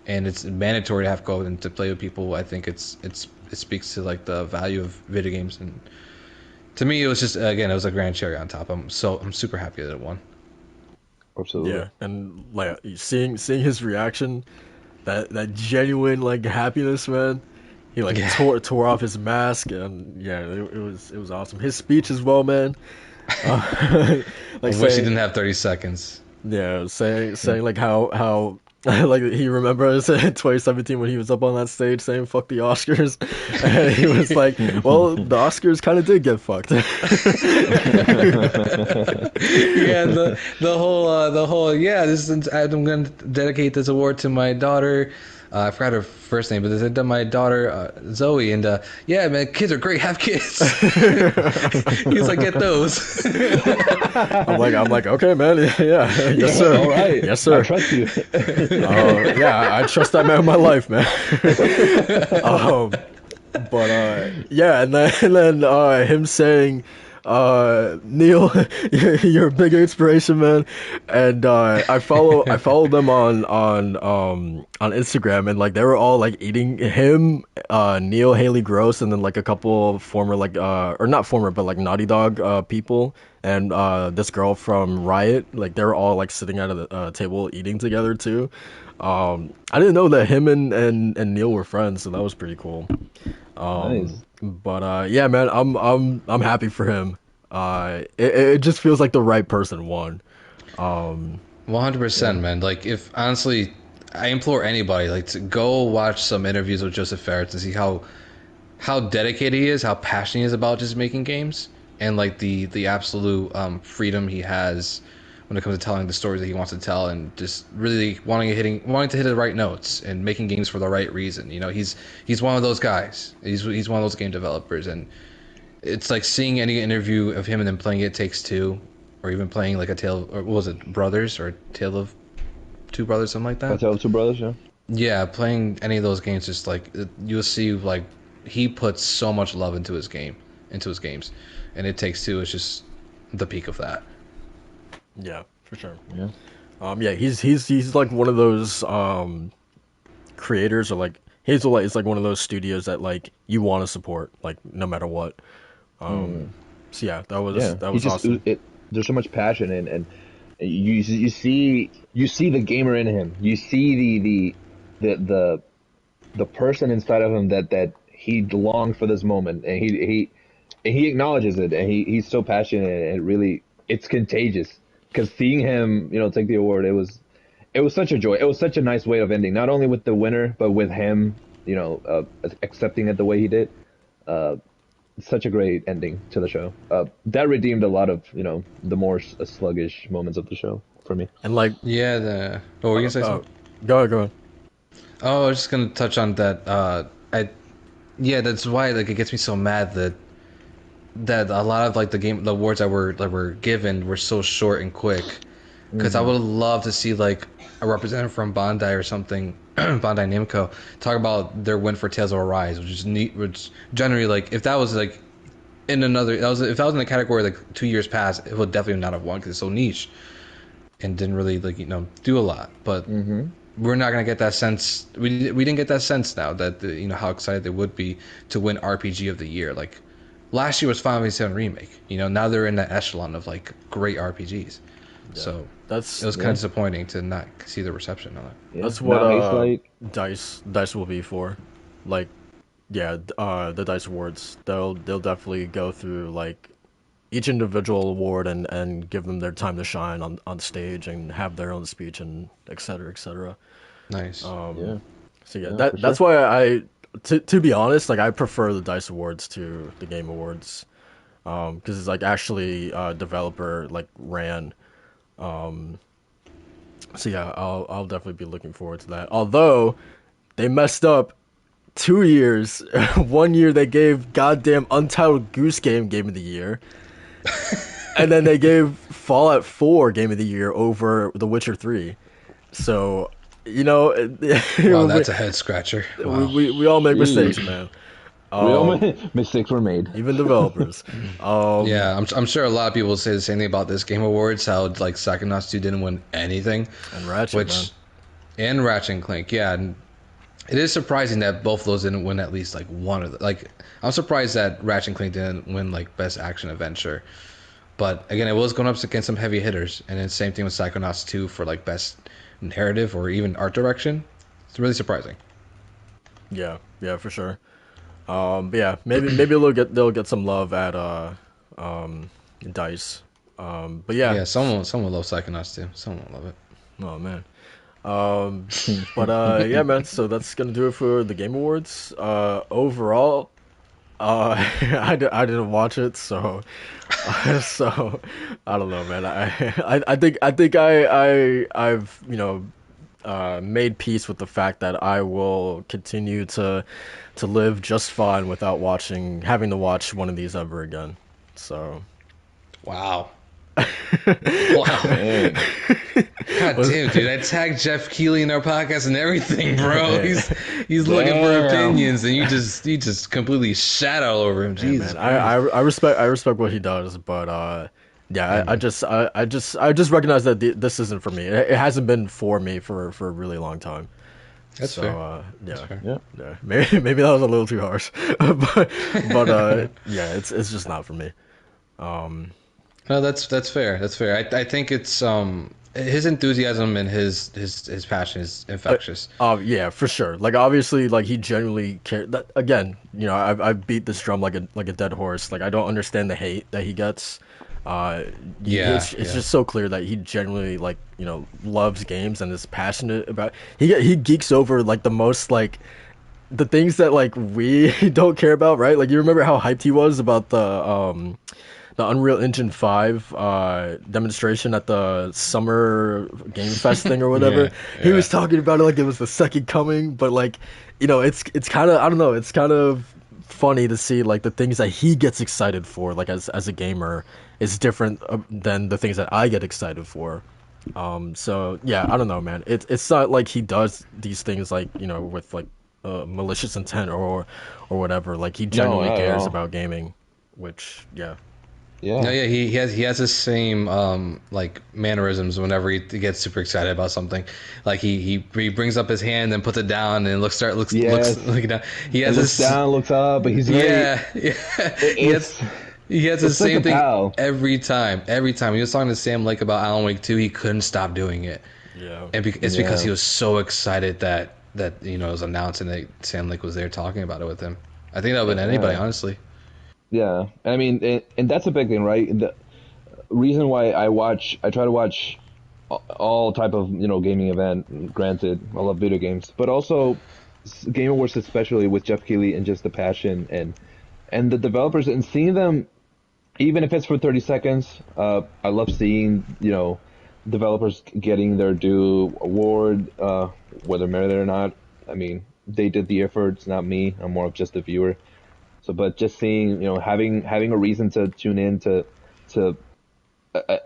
and it's mandatory to have co-op and to play with people, I think it speaks to like the value of video games. And to me, it was just, again, it was a grand cherry on top. I'm super happy that it won. Absolutely. Yeah, and like seeing his reaction, that genuine like happiness, man. He like tore off his mask, and yeah, it was awesome. His speech as well, man. I wish he didn't have 30 seconds. Yeah, saying like how like he remembers in 2017 when he was up on that stage saying "fuck the Oscars," and he was like, "Well, the Oscars kind of did get fucked." Yeah, the whole yeah. I'm going to dedicate this award to my daughter. I forgot her first name, but they said to my daughter Zoe, and yeah, man, kids are great. Have kids. He's like, get those. I'm like, okay, man, yeah, yes sir, All right, yes sir, I trust you. yeah, I trust that man with my life, man. But yeah, and then him saying, Neil, you're a big inspiration, man. And I follow them on Instagram, and like they were all like eating him, Neil, Haley Gross, and then like a couple of former like or not former but like Naughty Dog people, and this girl from Riot, like they were all like sitting at a table eating together too. I didn't know that him and Neil were friends, so that was pretty cool. Nice. But yeah, man, I'm happy for him. It just feels like the right person won. 100%, man. Like, if honestly, I implore anybody like to go watch some interviews with Joseph Fares to see how dedicated he is, how passionate he is about just making games, and like the absolute freedom he has when it comes to telling the stories that he wants to tell, and just really wanting to hit the right notes and making games for the right reason. You know, he's one of those guys. He's one of those game developers, and it's like seeing any interview of him and then playing It Takes Two, or even playing like a Tale, or what was it, Brothers, or Tale of Two Brothers, something like that. A Tale of Two Brothers, yeah. Yeah, playing any of those games, just like you'll see, like he puts so much love into his games, and It Takes Two is just the peak of that. Yeah, for sure. Yeah. Yeah, he's like one of those creators, or like Hazel Light is like one of those studios that like you want to support, like no matter what. So yeah, that was awesome. There's so much passion, and you see the gamer in him. You see the person inside of him that he longed for this moment, and he acknowledges it, and he's so passionate, and it really, it's contagious. Because seeing him, take the award, it was such a joy. It was such a nice way of ending, not only with the winner, but with him, accepting it the way he did. Such a great ending to the show. That redeemed a lot of, the more sluggish moments of the show for me. And like, Yeah, what were you gonna say? Something? Go ahead. Oh, I was just gonna touch on that. That's why like it gets me so mad that a lot of like the awards that were given were so short and quick. Because I would love to see like a representative from Bandai or something, Bandai Namco, talk about their win for Tales of Arise, which is neat. Which generally, like, if that was like if that was in the category like 2 years past, it would definitely not have won because it's so niche and didn't really do a lot. But we're not gonna get that sense. We didn't get that sense now that how excited they would be to win RPG of the year. Like last year was Final Fantasy VII Remake. Now they're in that echelon of like great RPGs. Yeah. So That's it was kind of disappointing to not see the reception on it. Yeah. that's what Now Hazelight, dice will be for. Like, yeah, the Dice Awards. They'll definitely go through like each individual award and give them their time to shine on stage and have their own speech and et cetera, et cetera. Nice. yeah. So yeah, Yeah, for that's why to be honest, like I prefer the Dice Awards to the Game Awards, because it's like actually developer like ran. So yeah, I'll definitely be looking forward to that. Although they messed up 2 years. 1 year they gave goddamn Untitled Goose Game of the Year, and then they gave Fallout 4 Game of the Year over The Witcher 3. So, you know, Wow, that's a head scratcher. Wow. we all make mistakes, man. Real mistakes were made. Even developers. Yeah, I'm sure a lot of people say the same thing about this Game Awards. How like Psychonauts 2 didn't win anything, And Ratchet, man. and Ratchet and Clank. Yeah, and it is surprising that both of those didn't win at least like one of the. Like, I'm surprised that Ratchet and Clank didn't win like Best Action Adventure. But again, it was going up against some heavy hitters, and then same thing with Psychonauts 2 for like Best Narrative or even Art Direction. It's really surprising. Yeah, for sure. But yeah, maybe they'll get some love at Dice. But yeah. Yeah, someone will love Psychonauts 2. Someone will love it. Oh man. But yeah, man. So that's gonna do it for the Game Awards. Overall, I didn't watch it, so so I don't know, man. I think I've made peace with the fact that I will continue to live just fine without having to watch one of these ever again. So Wow. Wow. Man. God damn, dude! I tagged Jeff Keighley in our podcast and everything, bro. Yeah. He's looking for Damn. opinions, and you just completely shat all over him. Jesus, man, I respect what he does, but yeah, I just recognize that this isn't for me. It hasn't been for me for a really long time. That's So fair. yeah, Yeah. yeah. Maybe that was a little too harsh, but yeah, it's just not for me. No, that's fair. That's fair. I think it's his enthusiasm and his passion is infectious. Yeah, for sure. Like obviously, like he genuinely cares. Again, I've beat this drum like a dead horse. Like I don't understand the hate that he gets. Yeah, it's just so clear that he genuinely like loves games and is passionate about. He geeks over like the most like the things that like we don't care about, right? Like you remember how hyped he was about the Unreal Engine 5 demonstration at the Summer Game Fest thing or whatever. Yeah, He yeah. was talking about it like it was the second coming, but like, it's kind of, I don't know, it's kind of funny to see like the things that he gets excited for, like as a gamer, is different than the things that I get excited for. So yeah, I don't know, man. It's not like he does these things like, with like malicious intent or whatever. Like he genuinely not at cares all. about gaming, which yeah. Yeah. No, yeah, he has the same like mannerisms whenever he gets super excited about something. Like he brings up his hand and puts it down and looks Yes. looking down. He He has looks this down, looks up, but he's very, yeah. It's He has the it's like same a thing pal. every time. Every time he was talking to Sam Lake about Alan Wake 2, he couldn't stop doing it. Yeah. And it's because Yeah. he was so excited that it was announced and that Sam Lake was there talking about it with him. I think that would have been anybody, Yeah. honestly. Yeah, I mean, and that's a big thing, right? The reason why I try to watch all type of gaming event. Granted, I love video games, but also Game Awards, especially with Jeff Keighley and just the passion and the developers and seeing them, even if it's for 30 seconds. I love seeing developers getting their due award, whether merited or not. I mean, they did the effort. It's not me. I'm more of just a viewer. So, but just seeing, having a reason to tune in to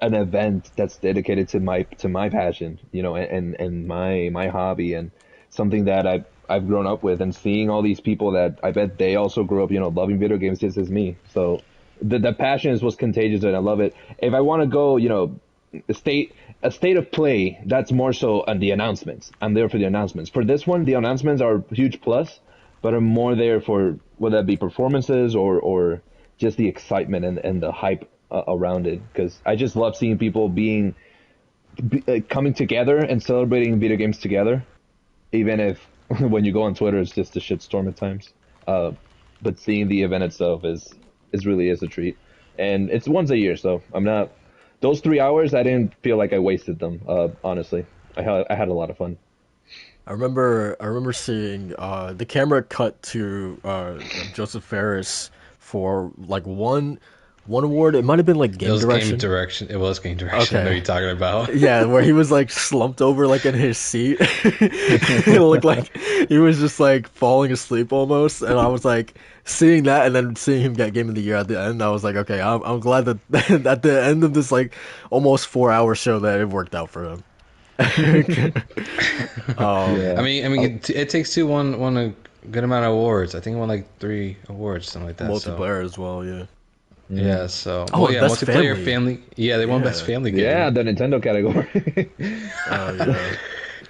an event that's dedicated to my passion, and my hobby and something that I've grown up with, and seeing all these people that I bet they also grew up, loving video games just as me. So the passion is what's contagious, and I love it. If I want to go, a state of play, that's more so on the announcements. I'm there for the announcements. For this one, the announcements are a huge plus, but I'm more there for whether that be performances or just the excitement and the hype around it. Because I just love seeing people being coming together and celebrating video games together, even if when you go on Twitter it's just a shitstorm at times. But seeing the event itself is really is a treat, and it's once a year, so I'm not. Those 3 hours, I didn't feel like I wasted them. Honestly, I had a lot of fun. I remember seeing the camera cut to Joseph Ferris for like one award. It might have been like It game was direction. game direction. It was game direction. I know Okay. you're talking about. Yeah, where he was like slumped over like in his seat. It looked like he was just like falling asleep almost. And I was like seeing that and then seeing him get game of the year at the end. I was like, okay, I'm glad that at the end of this like almost 4 hour show that it worked out for him. Yeah. It Takes Two won a good amount of awards. I think it won like 3 awards, something like that. Multiplayer as well, yeah. Yeah. So. Oh, yeah, Best multiplayer Family. Yeah, they won Yeah. best family game. Yeah, the Nintendo category. Yeah.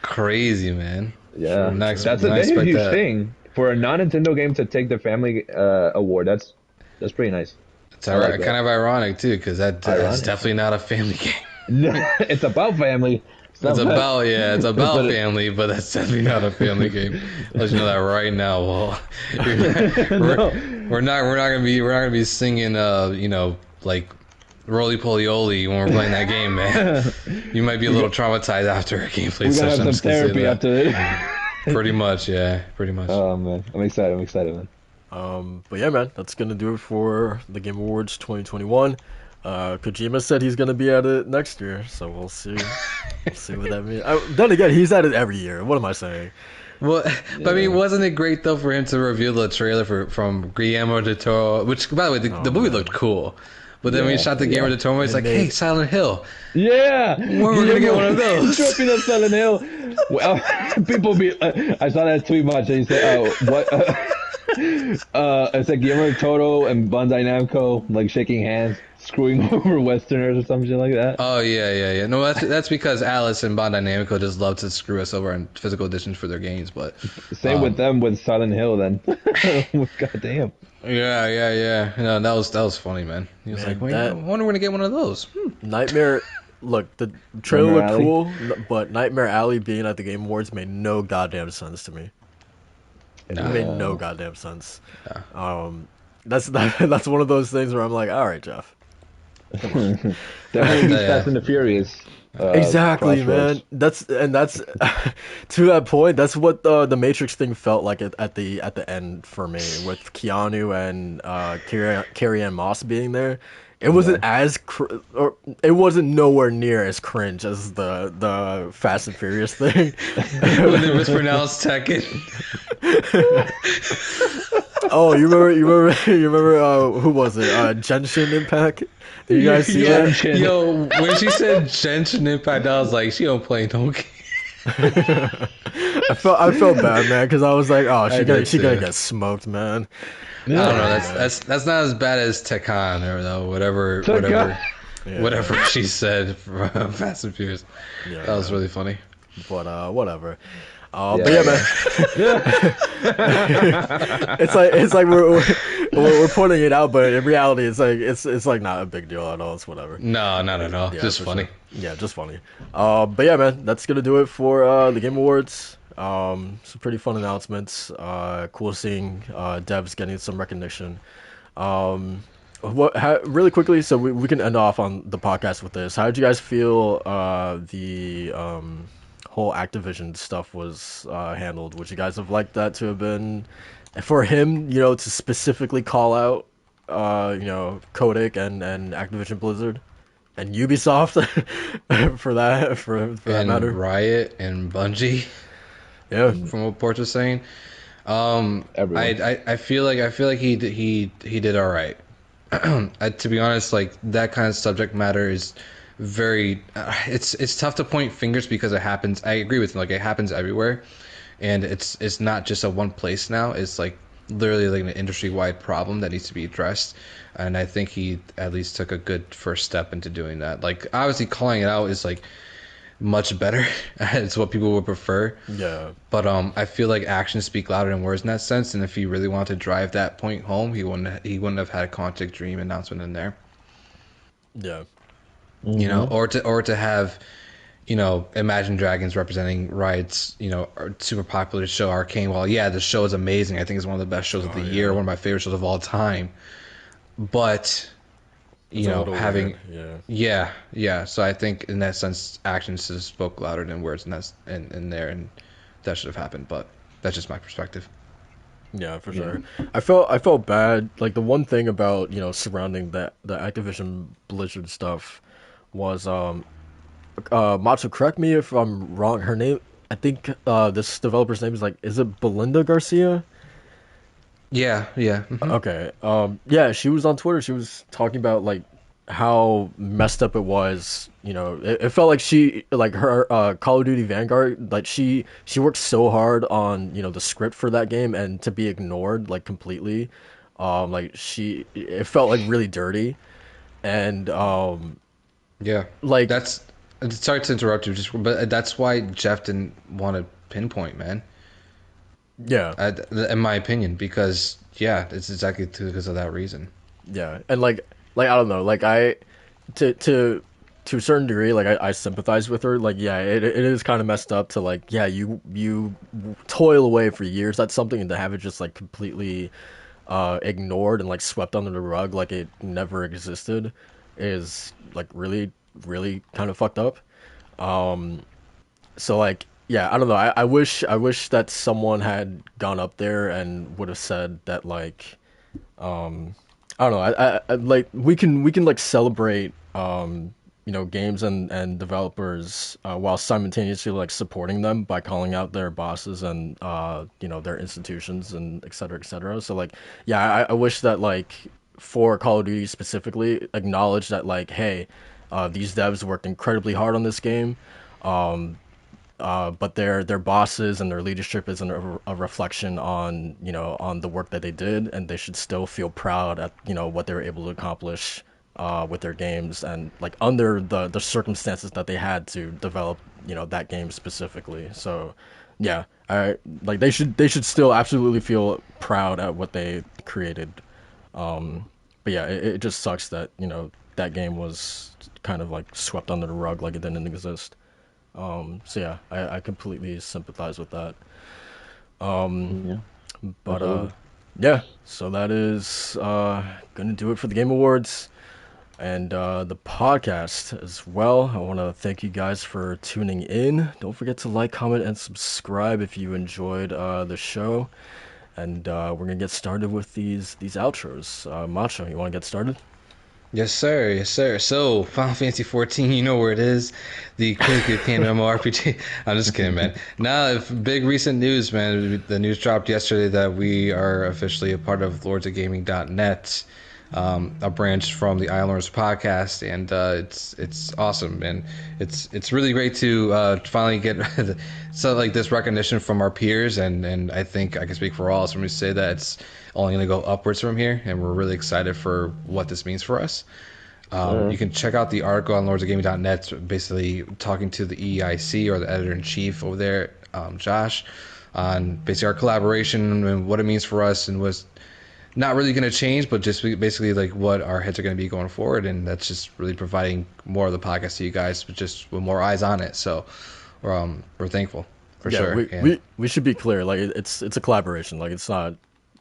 Crazy, man. Yeah, Nice- that's a nice very about huge that. thing for a non-Nintendo game to take the family award. That's pretty nice. It's I like that. kind of ironic too, because that's Ironic. definitely not a family game. No, it's about family. It's about But it- family, but that's definitely not a family game. I'll let you know that right now. Well, we're not gonna be singing like Roly Poly Oly when we're playing that game, man. You might be a little traumatized after a gameplay We're gonna session. have I'm some just gonna say therapy that. after it. Pretty much, yeah, pretty much. Oh man, I'm excited. Man. But yeah, man, that's gonna do it for the Game Awards 2021. Kojima said he's gonna be at it next year, so we'll see. We'll see what that means. Then again, he's at it every year. What am I saying? Well, but I mean, wasn't it great though for him to reveal the trailer from Guillermo del Toro? Which, by the way, the movie looked cool. But then when he Yeah, shot the Guillermo del Toro, he's like, made- "Hey, Silent Hill." Yeah, When we're gonna get one of those? Dropping a Silent Hill. Well, people be. I saw that tweet much, and he said, "What?" It's like Guillermo del Toro and Bandai Namco like shaking hands, screwing over Westerners or some shit like that. Oh yeah. No, that's because Alice and Bandai Namco just love to screw us over on physical editions for their games. But Same with them with Silent Hill. Then, God damn. yeah. No, that was funny, man. He was Man, like, "Wait, that- I wonder when to get one of those." Nightmare. Look, the trailer Nightmare looked Alley? cool, but Nightmare Alley being at the Game Awards made no goddamn sense to me. It made no goddamn sense. That's one of those things where I'm like, all right, Jeff. Definitely Yeah. Fast and the Furious. Exactly, Crossroads. man. That's to that point. That's what the Matrix thing felt like at the end for me, with Keanu and Carrie-Anne Moss being there. It wasn't or it wasn't nowhere near as cringe as the Fast and Furious thing. When it was pronounced Tekken. Oh, you remember who was it? Genshin Impact. Did you guys see Yeah, that? yo, when she said Genshin Impact, I was like, she don't play no game. I felt bad, man, because I was like, oh, I did she gonna too. get smoked, man. I don't know. That's not as bad as Tekken or though. Whatever Yeah. whatever she said from Fast and Furious. Yeah, That was really funny. but whatever. But yeah, man. it's like we're pointing it out, but in reality, it's like not a big deal at all. It's whatever. No, not at all. Yeah, Just for funny. sure. Yeah, just funny. But yeah, man, that's gonna do it for the Game Awards. Some pretty fun announcements. Cool seeing devs getting some recognition. Really quickly, so we can end off on the podcast with this. How did you guys feel the whole Activision stuff was handled? Would you guys have liked that to have been for him, to specifically call out, Kotick and Activision Blizzard and Ubisoft for that matter? Riot and Bungie, Yeah, from what Porch was saying. Everyone. I feel like he did all right. To be honest, like that kind of subject matter is very. It's tough to point fingers because it happens. I agree with him. Like it happens everywhere, and it's not just a one place now. It's like literally like an industry wide problem that needs to be addressed. And I think he at least took a good first step into doing that. Like obviously calling it out is like much better. It's what people would prefer. yeah. But I feel like actions speak louder than words in that sense. And if he really wanted to drive that point home, he wouldn't have had a Quantic Dream announcement in there. Yeah. You know, or to have, Imagine Dragons representing Riot's, super popular show Arcane. Well, yeah, the show is amazing. I think it's one of the best shows of Oh the year, yeah, one of my favorite shows of all time. But, it's a little having, weird. Yeah, yeah. So I think in that sense, actions just spoke louder than words, and that's in there, and that should have happened. But that's just my perspective. yeah, for Yeah. sure. I felt bad. Like the one thing about surrounding the Activision Blizzard stuff was Matsu, correct me if I'm wrong. Her name, I think, this developer's name is it Belinda Garcia? Yeah, yeah. Okay. Yeah, she was on Twitter. She was talking about like how messed up it was. It felt like her Call of Duty Vanguard, like she worked so hard on, the script for that game and to be ignored like completely. It felt like really dirty and Yeah, like that's. Sorry to interrupt you, but that's why Jeff didn't want to pinpoint, man. yeah. In my opinion, because yeah, it's exactly because of that reason. Yeah, and like I don't know, like to a certain degree, like I sympathize with her. Like, yeah, it is kind of messed up to like, yeah, you toil away for years at something and to have it just like completely ignored and like swept under the rug like it never existed is like really really kind of fucked up. So like, yeah, I don't know. I wish that someone had gone up there and would have said that like I don't know. I like we can like celebrate games and developers while simultaneously like supporting them by calling out their bosses and their institutions and et cetera, et cetera. So like yeah, I wish that like for Call of Duty specifically acknowledge that like hey, these devs worked incredibly hard on this game. But their bosses and their leadership isn't a reflection on the work that they did, and they should still feel proud at what they were able to accomplish with their games and like under the circumstances that they had to develop that game specifically. So yeah, I like they should still absolutely feel proud at what they created. But yeah, it just sucks that that game was kind of like swept under the rug like it didn't exist. So yeah, I completely sympathize with that. Yeah. But Absolutely. yeah, so that is gonna do it for the Game Awards and the podcast as well. I want to thank you guys for tuning in. Don't forget to like, comment, and subscribe if you enjoyed the show. And we're gonna get started with these outros. Macho, you want to get started? Yes, sir. Yes, sir. So, Final Fantasy 14, you know where it is. The critically acclaimed MMORPG. I'm just kidding, man. Now, big recent news, man. The news dropped yesterday that we are officially a part of lordsofgaming.net, a branch from the Islanders podcast, and it's awesome, man. It's really great to finally get this recognition from our peers, and I think I can speak for all of us when we say that it's only going to go upwards from here, and we're really excited for what this means for us. Sure. You can check out the article on lordsofgaming.net, basically talking to the EIC or the editor-in-chief over there, Josh, on basically our collaboration and what it means for us and what's not really going to change, but just basically like what our heads are going to be going forward, and that's just really providing more of the podcast to you guys, but just with more eyes on it. So we're thankful for Yeah, sure. we, And we we should be clear. Like it's a collaboration. Like it's not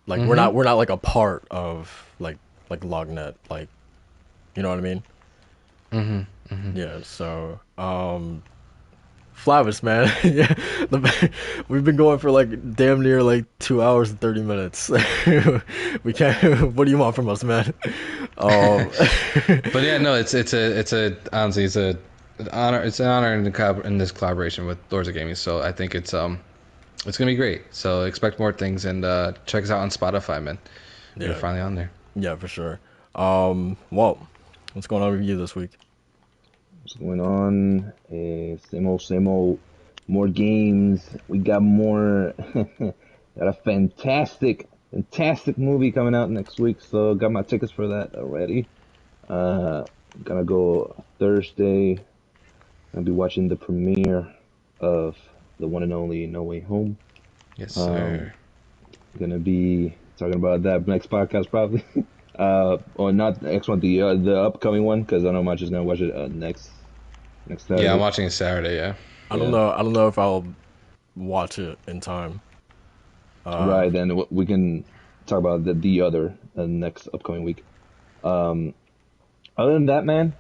like we're not like a part of like Lognet. Like you know what I mean? Yeah. So Flavis, man. Yeah, we've been going for like damn near like 2 hours and 30 minutes. We can't. What do you want from us, man? Um, but yeah, no, it's a honestly an honor. It's an honor in this collaboration with Lords of Gaming. So I think it's gonna be great. So expect more things and check us out on Spotify, man. We're yeah, finally on there. yeah, for sure. Walt, what's going on with you this week? What's going on? Same old. More games. We got more. Got a fantastic movie coming out next week. So got my tickets for that already. Uh, Gonna go Thursday. I'll be watching the premiere of the one and only No Way Home. Yes, Um, sir. Gonna be talking about that next podcast probably. Or not the next one, the upcoming one, because I know Macho's gonna watch it next next Yeah, I'm Saturday. watching it Saturday. Yeah. I don't Yeah. know. I don't know if I'll watch it in time. Uh, Right, then we can talk about the other next upcoming week. Um, Other than that, man,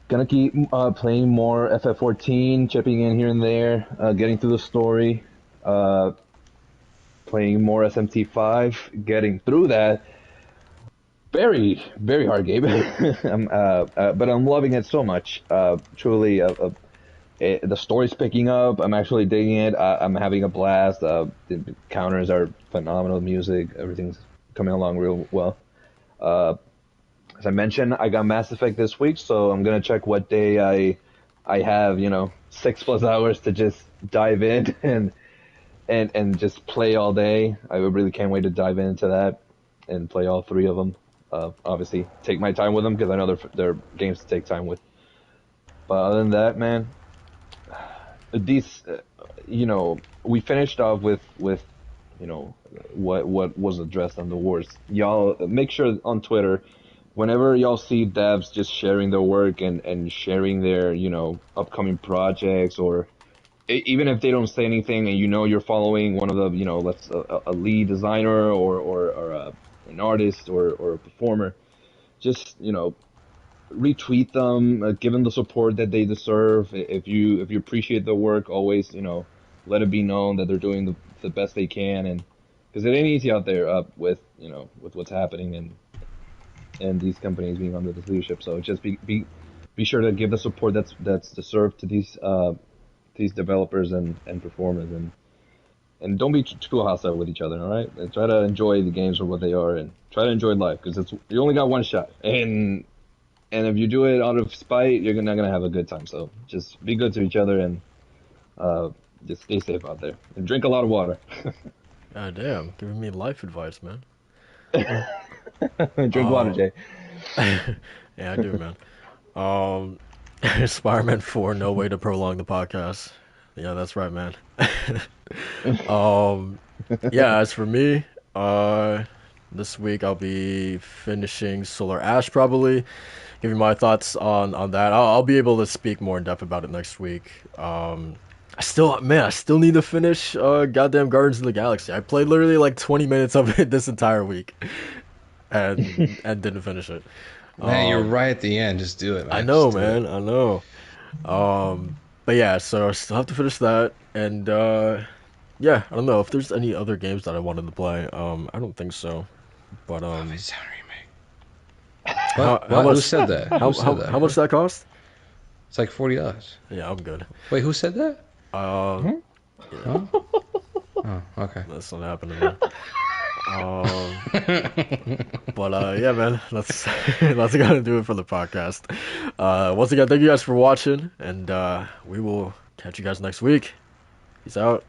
gonna keep playing more FF14, chipping in here and there, getting through the story, uh, playing more SMT5, getting through that. Very, very hard game. But I'm loving it so much. Truly, the story's picking up. I'm actually digging it. I'm having a blast. The counters are phenomenal. Music, everything's coming along real well. Uh, as I mentioned, I got Mass Effect this week, so I'm gonna check what day I have, 6+ hours to just dive in and just play all day. I really can't wait to dive into that and play all three of them. Obviously, take my time with them because I know they're games to take time with. But other than that, man, these, we finished off with, what was addressed on the wars. Y'all make sure on Twitter, whenever y'all see devs just sharing their work and sharing their, upcoming projects, or even if they don't say anything, and you're following one of the, let's a lead designer or an artist or a performer, just retweet them, give them the support that they deserve. If you appreciate the work, always let it be known that they're doing the best they can, and because it ain't easy out there with what's happening and these companies being under this leadership. So just be sure to give the support that's deserved to these developers and performers, and don't be too hostile with each other. All right, and try to enjoy the games for what they are, and try to enjoy life because it's you only got one shot. And if you do it out of spite, you're not gonna have a good time. So just be good to each other, and uh, just stay safe out there and drink a lot of water. God damn, giving me life advice, man. Drink water, Uh, Jay. yeah, I do, man. Um, Spider-Man 4, no way to prolong the podcast. Yeah, that's right, man. Um, yeah, as for me, this week I'll be finishing Solar Ash probably, giving my thoughts on that. I'll be able to speak more in depth about it next week. I still need to finish goddamn Guardians of the Galaxy. I played literally like 20 minutes of it this entire week and didn't finish it. Man, you're Um, right at the end. Just do it, I man. Just know, do it. man. I know. But yeah, so I still have to finish that, and yeah, I don't know if there's any other games that I wanted to play. I don't think so. But Coffee Sound remake. how What? Who much said that? Who said how that? much that cost? It's like $40. Yeah, I'm good. Wait, who said that? Uh, Hmm? yeah, Huh? Oh, okay. that's not happening, man. Um, but yeah, man, that's gonna do it for the podcast. Once again, thank you guys for watching, and we will catch you guys next week. Peace out.